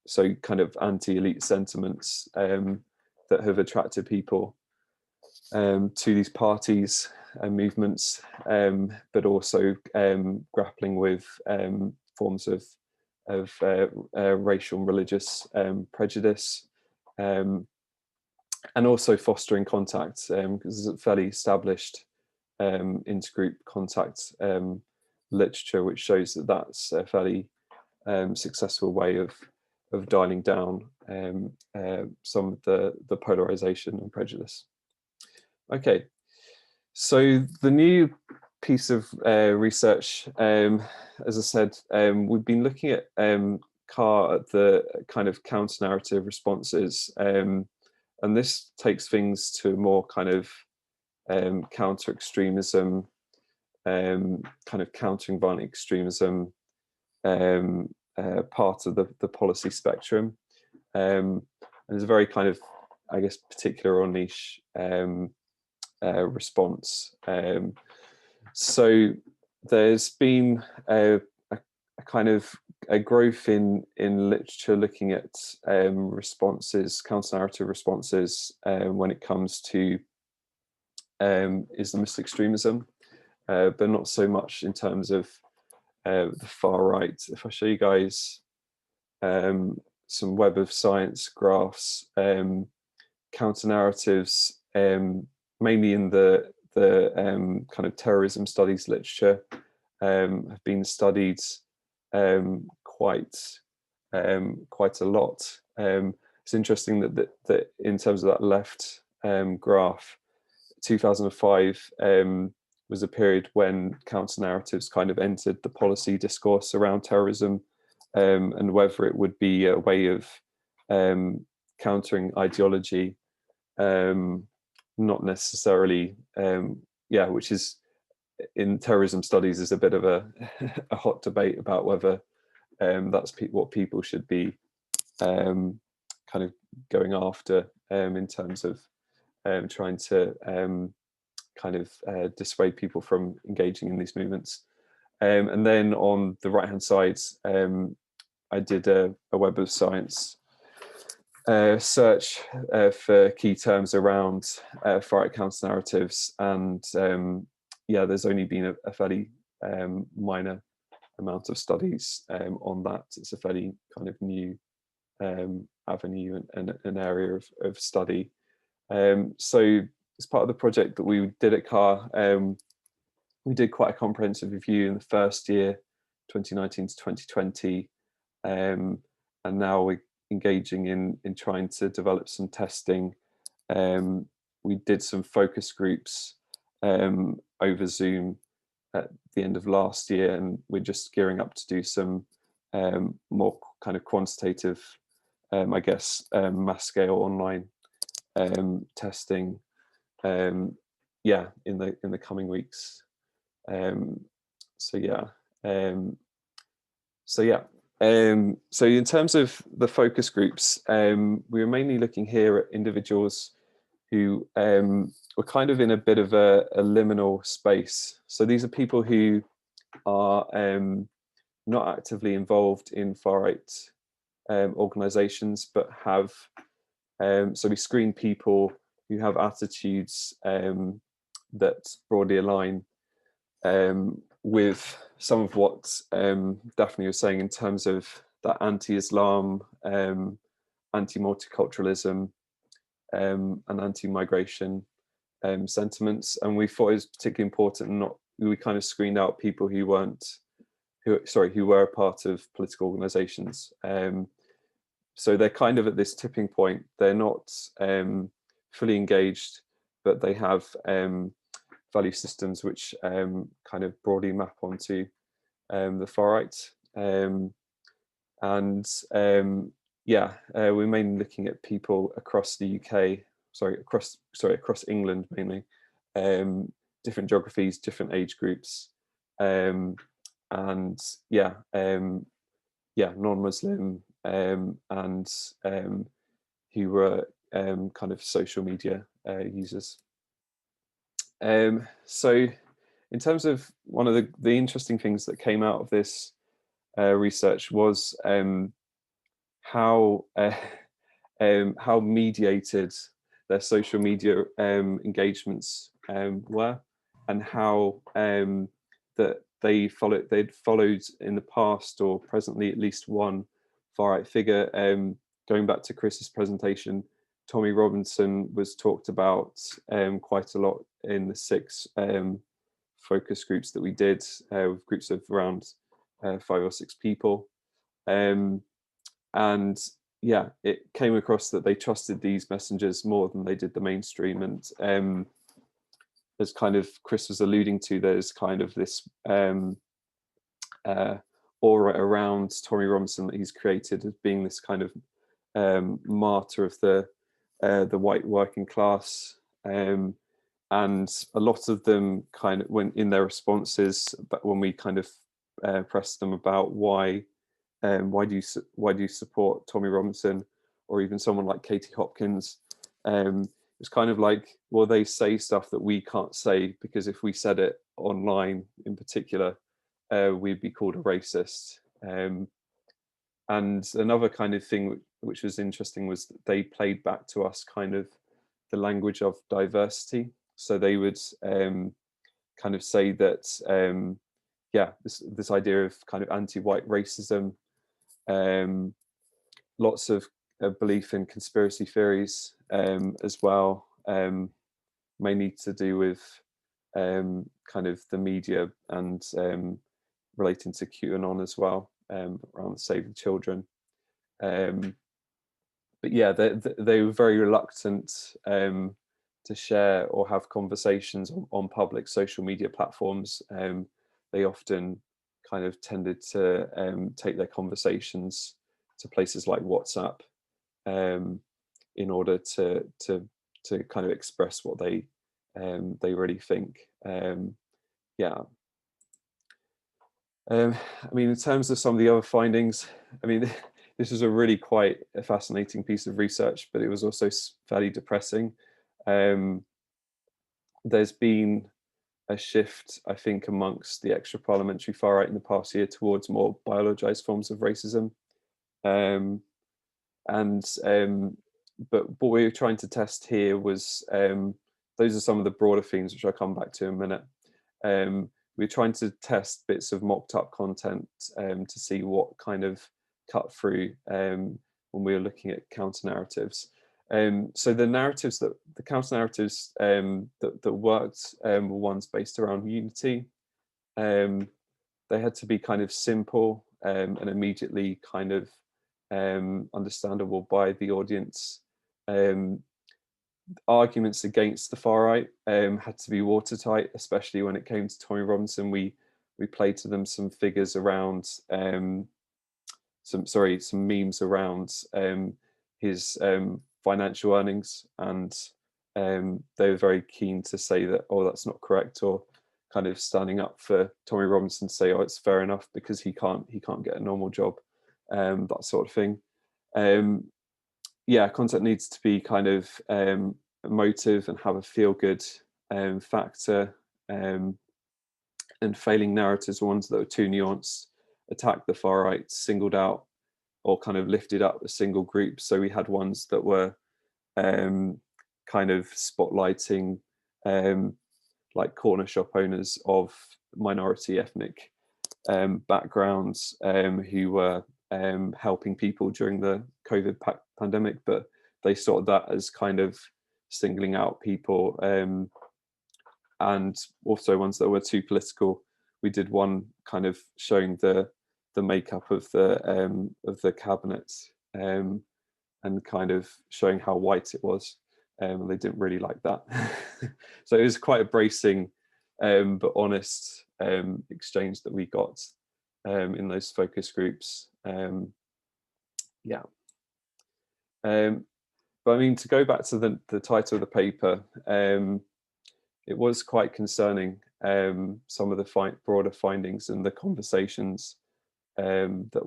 so kind of anti-elite sentiments that have attracted people to these parties and movements, but also grappling with forms of racial and religious prejudice, and also fostering contact, because there's a fairly established intergroup contact literature, which shows that that's a fairly successful way of dialing down some of the polarization and prejudice. Okay, so the new piece of research, as I said, we've been looking at CAR at the kind of counter-narrative responses, and this takes things to more kind of counter-extremism, kind of countering violent extremism part of the policy spectrum. And there's a very kind of, I guess, particular or niche response. So there's been a kind of a growth in literature looking at responses, counter-narrative responses when it comes to Islamist extremism, but not so much in terms of the far right. If I show you guys some Web of Science graphs, counter-narratives, mainly in the kind of terrorism studies literature, have been studied quite a lot. It's interesting that in terms of that left graph, 2005 was a period when counter-narratives kind of entered the policy discourse around terrorism, and whether it would be a way of countering ideology, not necessarily, which is in terrorism studies is a bit of a hot debate about whether that's what people should be kind of going after in terms of trying to kind of dissuade people from engaging in these movements. And then on the right hand side, I did a Web of Science search for key terms around far-right counter-narratives, and there's only been a fairly minor amount of studies on that. It's a fairly kind of new avenue and an area of study. So as part of the project that we did at CAR, we did quite a comprehensive review in the first year, 2019 to 2020, and now we're engaging in trying to develop some testing. We did some focus groups over Zoom at the end of last year, and we're just gearing up to do some more kind of quantitative, I guess, mass scale online testing, in the coming weeks. So in terms of the focus groups, we were mainly looking here at individuals who were kind of in a bit of a liminal space. So these are people who are not actively involved in far-right organizations, but have, so we screen people who have attitudes that broadly align with some of what Daphne was saying in terms of that anti-Islam, anti-multiculturalism, and anti-migration sentiments. And we thought it was particularly important we kind of screened out people who were a part of political organizations. So they're kind of at this tipping point. They're not fully engaged, but they have value systems which kind of broadly map onto the far right. We're mainly looking at people across the UK, across England mainly, different geographies, different age groups, non-Muslim, and who were kind of social media users. So in terms of one of the interesting things that came out of this research was how mediated their social media engagements were, and how that they'd followed in the past or presently at least one far-right figure. Going back to Chris's presentation, Tommy Robinson was talked about quite a lot in the 6 focus groups that we did with groups of around 5 or 6 people. And yeah, it came across that they trusted these messengers more than they did the mainstream. And as kind of Chris was alluding to, there's kind of this aura around Tommy Robinson that he's created as being this kind of martyr of the white working class. And a lot of them kind of went in their responses, but when we kind of pressed them about why do you support Tommy Robinson, or even someone like Katie Hopkins, it's kind of like, well, they say stuff that we can't say, because if we said it online in particular, we'd be called a racist. And another kind of thing which was interesting was that they played back to us kind of the language of diversity. So they would kind of say that, yeah, this idea of kind of anti-white racism, lots of belief in conspiracy theories as well, mainly to do with kind of the media and relating to QAnon as well, around saving children. But yeah, they were very reluctant to share or have conversations on public social media platforms. They often kind of tended to take their conversations to places like WhatsApp in order to kind of express what they really think. Yeah. I mean, in terms of some of the other findings, I mean, this was a really quite a fascinating piece of research, but it was also fairly depressing. There's been a shift, I think, amongst the extra parliamentary far right in the past year towards more biologized forms of racism. But what we were trying to test here was, those are some of the broader themes, which I'll come back to in a minute. We're trying to test bits of mocked up content to see what kind of cut through when we were looking at counter narratives. So the narratives the counter narratives that worked were ones based around unity. They had to be kind of simple and immediately kind of understandable by the audience. Arguments against the far right had to be watertight, especially when it came to Tommy Robinson. We played to them some figures around some memes around his financial earnings, and they were very keen to say that, oh, that's not correct, or kind of standing up for Tommy Robinson to say, oh, it's fair enough because he can't get a normal job, that sort of thing. Yeah, content needs to be kind of emotive and have a feel-good factor, and failing narratives were ones that were too nuanced, attacked the far right, singled out or kind of lifted up a single group. So we had ones that were kind of spotlighting like corner shop owners of minority ethnic backgrounds who were helping people during the COVID pandemic, but they saw that as kind of singling out people, and also ones that were too political. We did one kind of showing the makeup of the cabinet and kind of showing how white it was, and they didn't really like that. So it was quite a bracing but honest exchange that we got in those focus groups. Yeah. But I mean, to go back to the title of the paper, it was quite concerning, some of the broader findings and the conversations that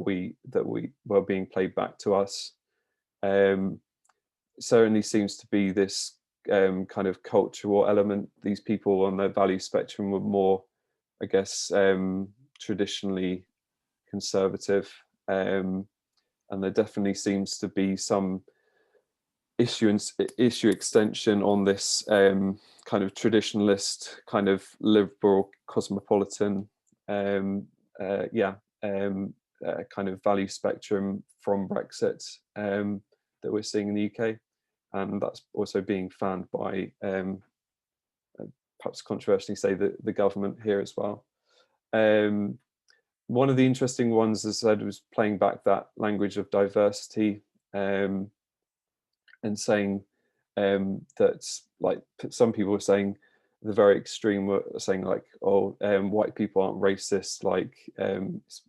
were being played back to us. Certainly seems to be this kind of cultural element. These people on the value spectrum were more, I guess, traditionally conservative, and there definitely seems to be some issue extension on this kind of traditionalist, kind of liberal, cosmopolitan, kind of value spectrum from Brexit that we're seeing in the UK, and that's also being fanned by perhaps controversially say the government here as well. One of the interesting ones, as I said, was playing back that language of diversity, and saying that, like, some people were saying, the very extreme were saying, like, oh, white people aren't racist, like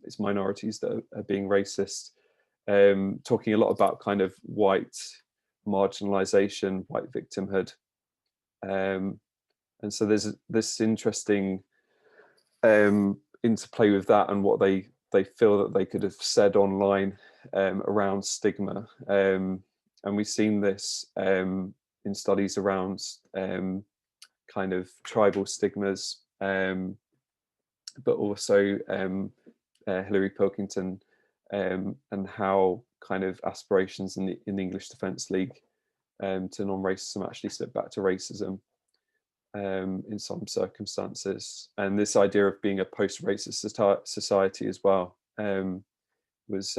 it's minorities that are being racist, talking a lot about kind of white marginalization, white victimhood, and so there's this interesting interplay with that and what they feel that they could have said online around stigma, and we've seen this in studies around kind of tribal stigmas, but also Hilary Pilkington, and how kind of aspirations in the English Defence League to non-racism actually slip back to racism in some circumstances. And this idea of being a post-racist society as well was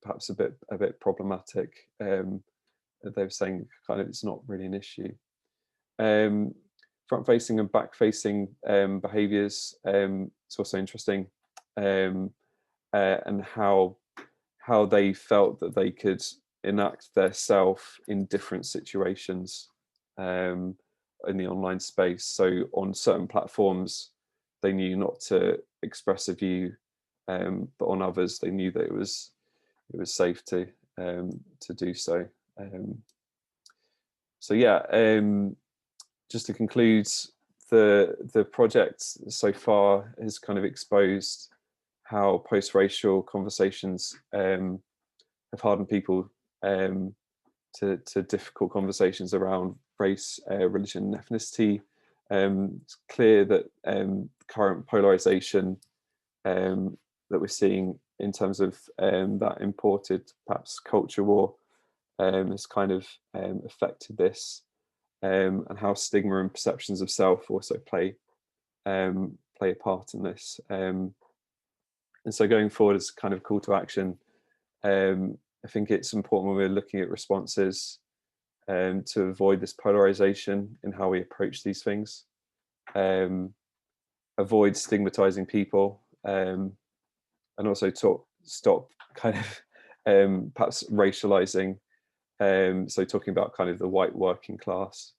perhaps a bit problematic. They were saying kind of it's not really an issue. Front-facing and back-facing behaviours, it's also interesting, and how they felt that they could enact their self in different situations in the online space. So on certain platforms, they knew not to express a view, but on others, they knew that it was safe to do so. So yeah. Just to conclude, the project so far has kind of exposed how post-racial conversations have hardened people to difficult conversations around race, religion, and ethnicity. It's clear that current polarisation that we're seeing in terms of that imported, perhaps, culture war has kind of affected this. And how stigma and perceptions of self also play a part in this. And so going forward as kind of call to action, I think it's important when we're looking at responses to avoid this polarization in how we approach these things, avoid stigmatizing people, and also stop kind of perhaps racializing. So talking about kind of the white working class,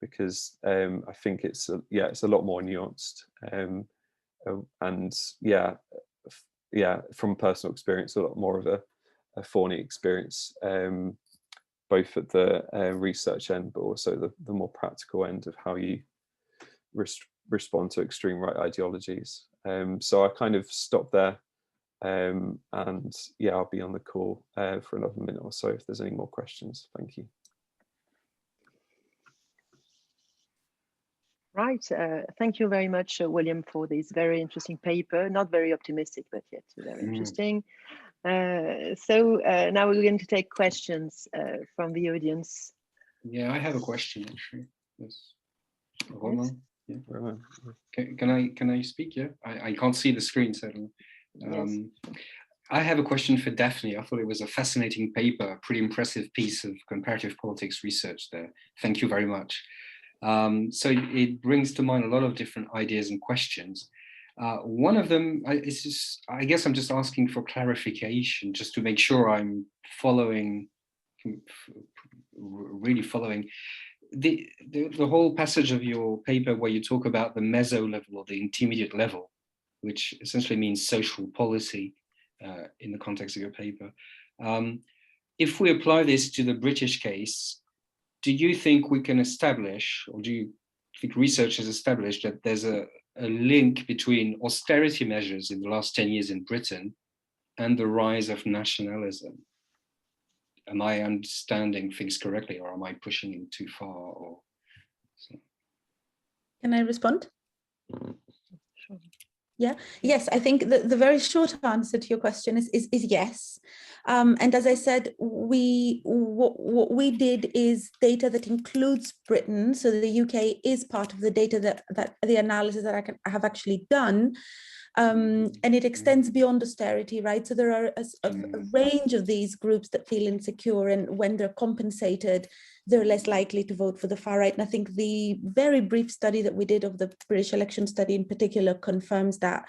because I think it's a lot more nuanced, and from personal experience, a lot more of a thorny experience, both at the research end, but also the more practical end of how you respond to extreme right ideologies. So I kind of stopped there. And yeah, I'll be on the call for another minute or so if there's any more questions. Thank you. Right, thank you very much, William, for this very interesting paper. Not very optimistic, but yet very interesting. So now we're going to take questions from the audience. Yeah, I have a question actually. Yes. Roman? Yeah. Can I speak? Yeah, I can't see the screen, so. Yes. I have a question for Daphne. I thought it was a fascinating paper, a pretty impressive piece of comparative politics research there. Thank you very much. So it brings to mind a lot of different ideas and questions. One of them is just, I guess I'm just asking for clarification, just to make sure I'm really following. The whole passage of your paper where you talk about the meso level or the intermediate level, which essentially means social policy in the context of your paper. If we apply this to the British case, do you think we can establish, or do you think research has established that there's a link between austerity measures in the last 10 years in Britain and the rise of nationalism? Am I understanding things correctly, or am I pushing it too far? Or so? Can I respond? Sure. Yeah, yes, I think the very short answer to your question is yes. And as I said, what we did is data that includes Britain. So the UK is part of the data that the analysis that I have actually done. And it extends beyond austerity, right? So there are a range of these groups that feel insecure, and when they're compensated, they're less likely to vote for the far right. And I think the very brief study that we did of the British election study in particular confirms that.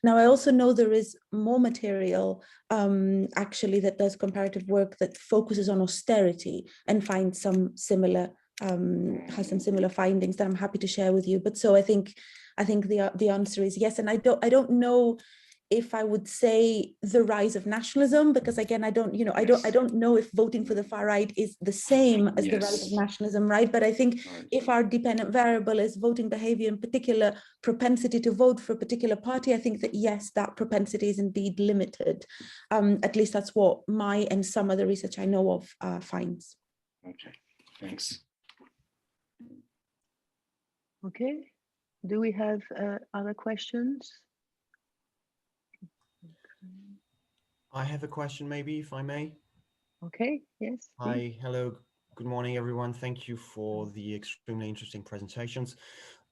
Now, I also know there is more material actually that does comparative work that focuses on austerity and finds some similar, has some similar findings that I'm happy to share with you. But so I think the answer is yes. And I don't know if I would say the rise of nationalism, because again, I don't know if voting for the far right is the same as the rise of nationalism, right? But I think if our dependent variable is voting behavior, in particular propensity to vote for a particular party, I think that yes, that propensity is indeed limited. At least that's what my and some other research I know of finds. Okay, thanks. Okay, do we have other questions? I have a question, maybe, if I may. Okay, yes. Hi, hello, good morning, everyone. Thank you for the extremely interesting presentations.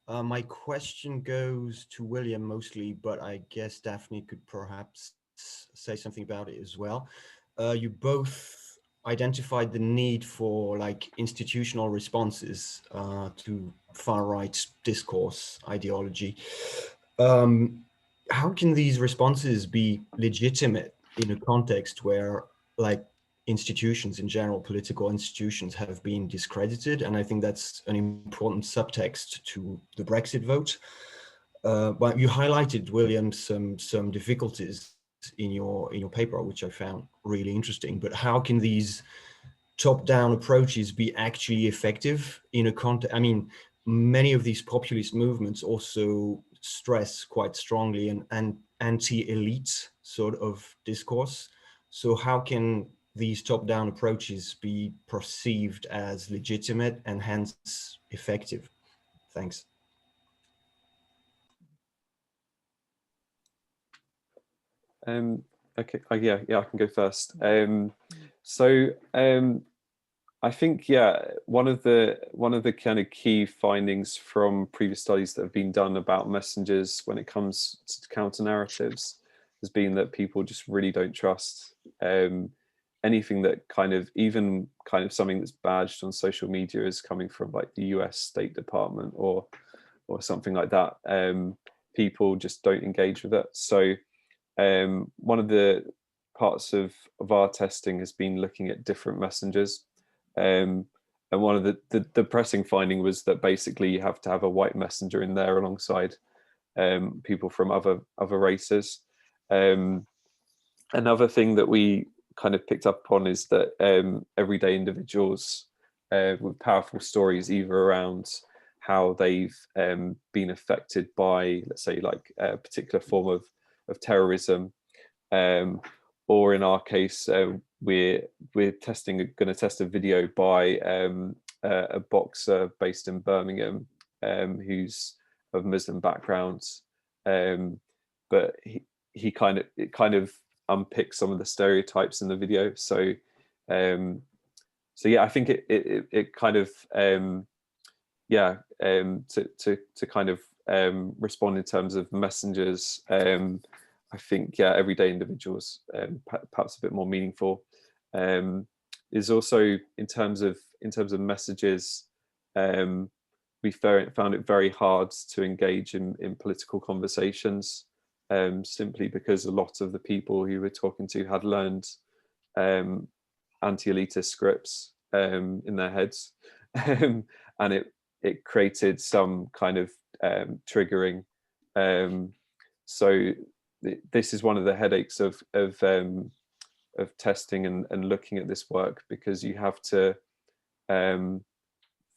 My question goes to William mostly, but I guess Daphne could perhaps say something about it as well. You both identified the need for like institutional responses to far-right discourse ideology. How can these responses be legitimate in a context where like institutions in general, political institutions, have been discredited? And I think that's an important subtext to the Brexit vote. But you highlighted, William, some difficulties in your paper, which I found really interesting. But how can these top-down approaches be actually effective in a context? I mean, many of these populist movements also stress quite strongly an anti-elite sort of discourse. So how can these top-down approaches be perceived as legitimate and hence effective? Thanks. Okay, yeah, I can go first. I think, one of the kind of key findings from previous studies that have been done about messengers when it comes to counter narratives has been that people just really don't trust anything that even something that's badged on social media is coming from like the US State Department or something like that. People just don't engage with it. So one of the parts of our testing has been looking at different messengers. And one of the pressing finding was that basically you have to have a white messenger in there alongside people from other races. Another thing that we kind of picked up on is that everyday individuals with powerful stories, either around how they've been affected by, let's say, like a particular form of terrorism, or in our case, we're going to test a video by a boxer based in Birmingham who's of Muslim background, but it kind of unpicks some of the stereotypes in the video. So yeah, I think it kind of to kind of respond in terms of messengers. I think everyday individuals perhaps a bit more meaningful. Is also in terms of messages, we found it very hard to engage in political conversations, simply because a lot of the people who we're talking to had learned anti-elitist scripts in their heads, and it created some kind of triggering. So this is one of the headaches of testing and looking at this work, because you have to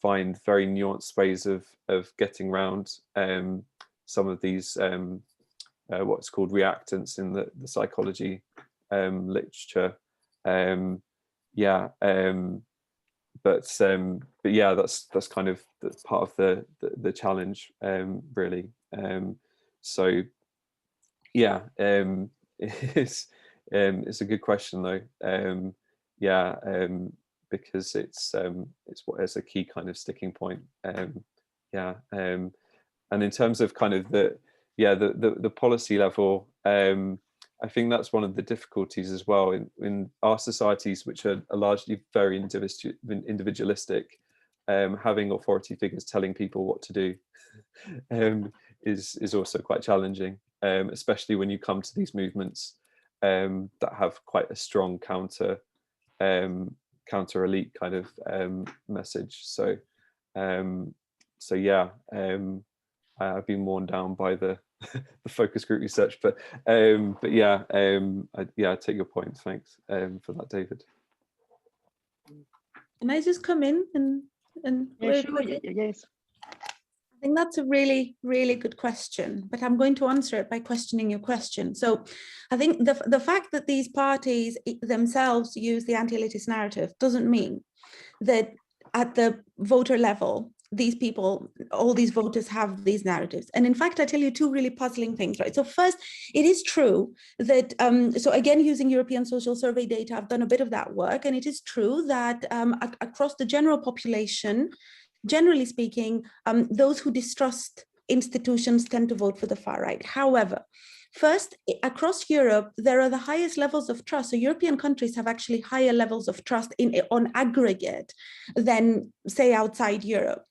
find very nuanced ways of getting around some of these what's called reactants in the psychology literature. But yeah, that's kind of part of the challenge, really. So yeah, it's a good question though. Because it's a key kind of sticking point. And in terms of kind of the policy level, I think that's one of the difficulties as well in our societies, which are largely very individualistic. Having authority figures telling people what to do is also quite challenging, especially when you come to these movements that have quite a strong counter elite kind of message. So yeah, I've been worn down by the focus group research, but yeah, I take your point. Thanks for that, David. Can I just come in and yeah, sure. Yes. I think that's a really, really good question, but I'm going to answer it by questioning your question. So I think the fact that these parties themselves use the anti-elitist narrative doesn't mean that at the voter level, these people, all these voters have these narratives. And in fact, I tell you two really puzzling things, right? So first, it is true that, so again, using European social survey data, I've done a bit of that work, and it is true that across the general population, generally speaking, those who distrust institutions tend to vote for the far right. However, first, across Europe, there are the highest levels of trust. So European countries have actually higher levels of trust on aggregate than, say, outside Europe.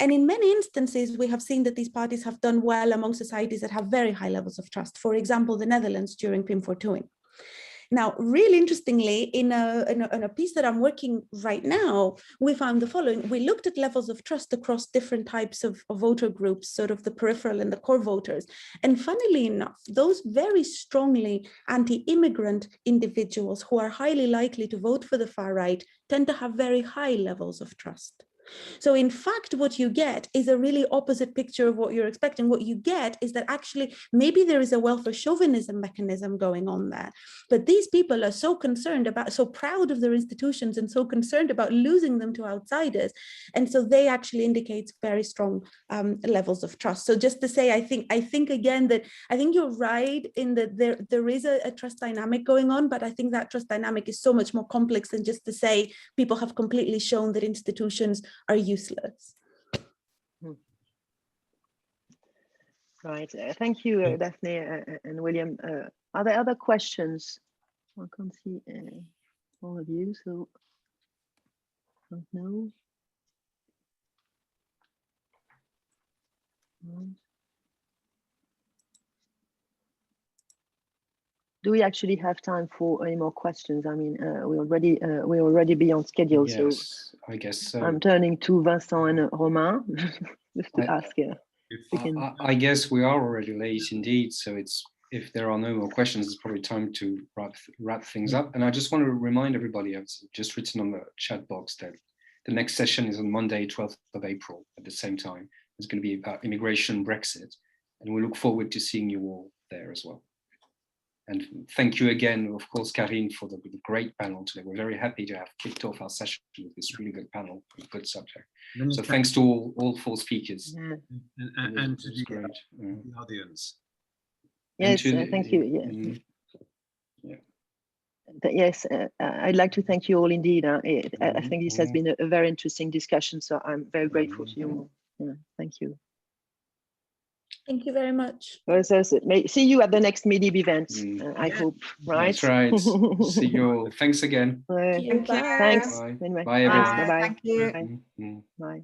And in many instances, we have seen that these parties have done well among societies that have very high levels of trust. For example, the Netherlands during Pim Fortuyn. Now, really interestingly, in a piece that I'm working right now, we found the following. We looked at levels of trust across different types of voter groups, sort of the peripheral and the core voters. And funnily enough, those very strongly anti-immigrant individuals who are highly likely to vote for the far right tend to have very high levels of trust. So in fact, what you get is a really opposite picture of what you're expecting. What you get is that actually maybe there is a welfare chauvinism mechanism going on there, but these people are so concerned about, so proud of their institutions and so concerned about losing them to outsiders. And so they actually indicate very strong levels of trust. So just to say, I think again that I think you're right in that there is a trust dynamic going on, but I think that trust dynamic is so much more complex than just to say people have completely shown that institutions are useless. Right. Thank you, Daphne and William. Are there other questions? I can't see all of you, so I don't know. Do we actually have time for any more questions? I mean, we're already beyond schedule. Yes, so I guess so. I'm turning to Vincent and Romain just to ask. I guess we are already late indeed. So if there are no more questions, it's probably time to wrap things up. And I just want to remind everybody, I've just written on the chat box that the next session is on Monday, 12th of April at the same time. It's going to be about immigration, Brexit, and we look forward to seeing you all there as well. And thank you again, of course, Karine, for the great panel today. We're very happy to have kicked off our session with this really good panel, a good subject. So thanks to all four speakers. Yeah. And to the audience. Yes, thank you. Yeah. Yes, I'd like to thank you all indeed. I think this has been a very interesting discussion, so I'm very grateful to you all. Yeah, thank you. Thank you very much. See you at the next MIDIB event, I hope, right? That's right. See you all. Thanks again. Thanks. Bye. Anyway, Bye, everyone. Bye-bye. Thank you. Bye. Bye.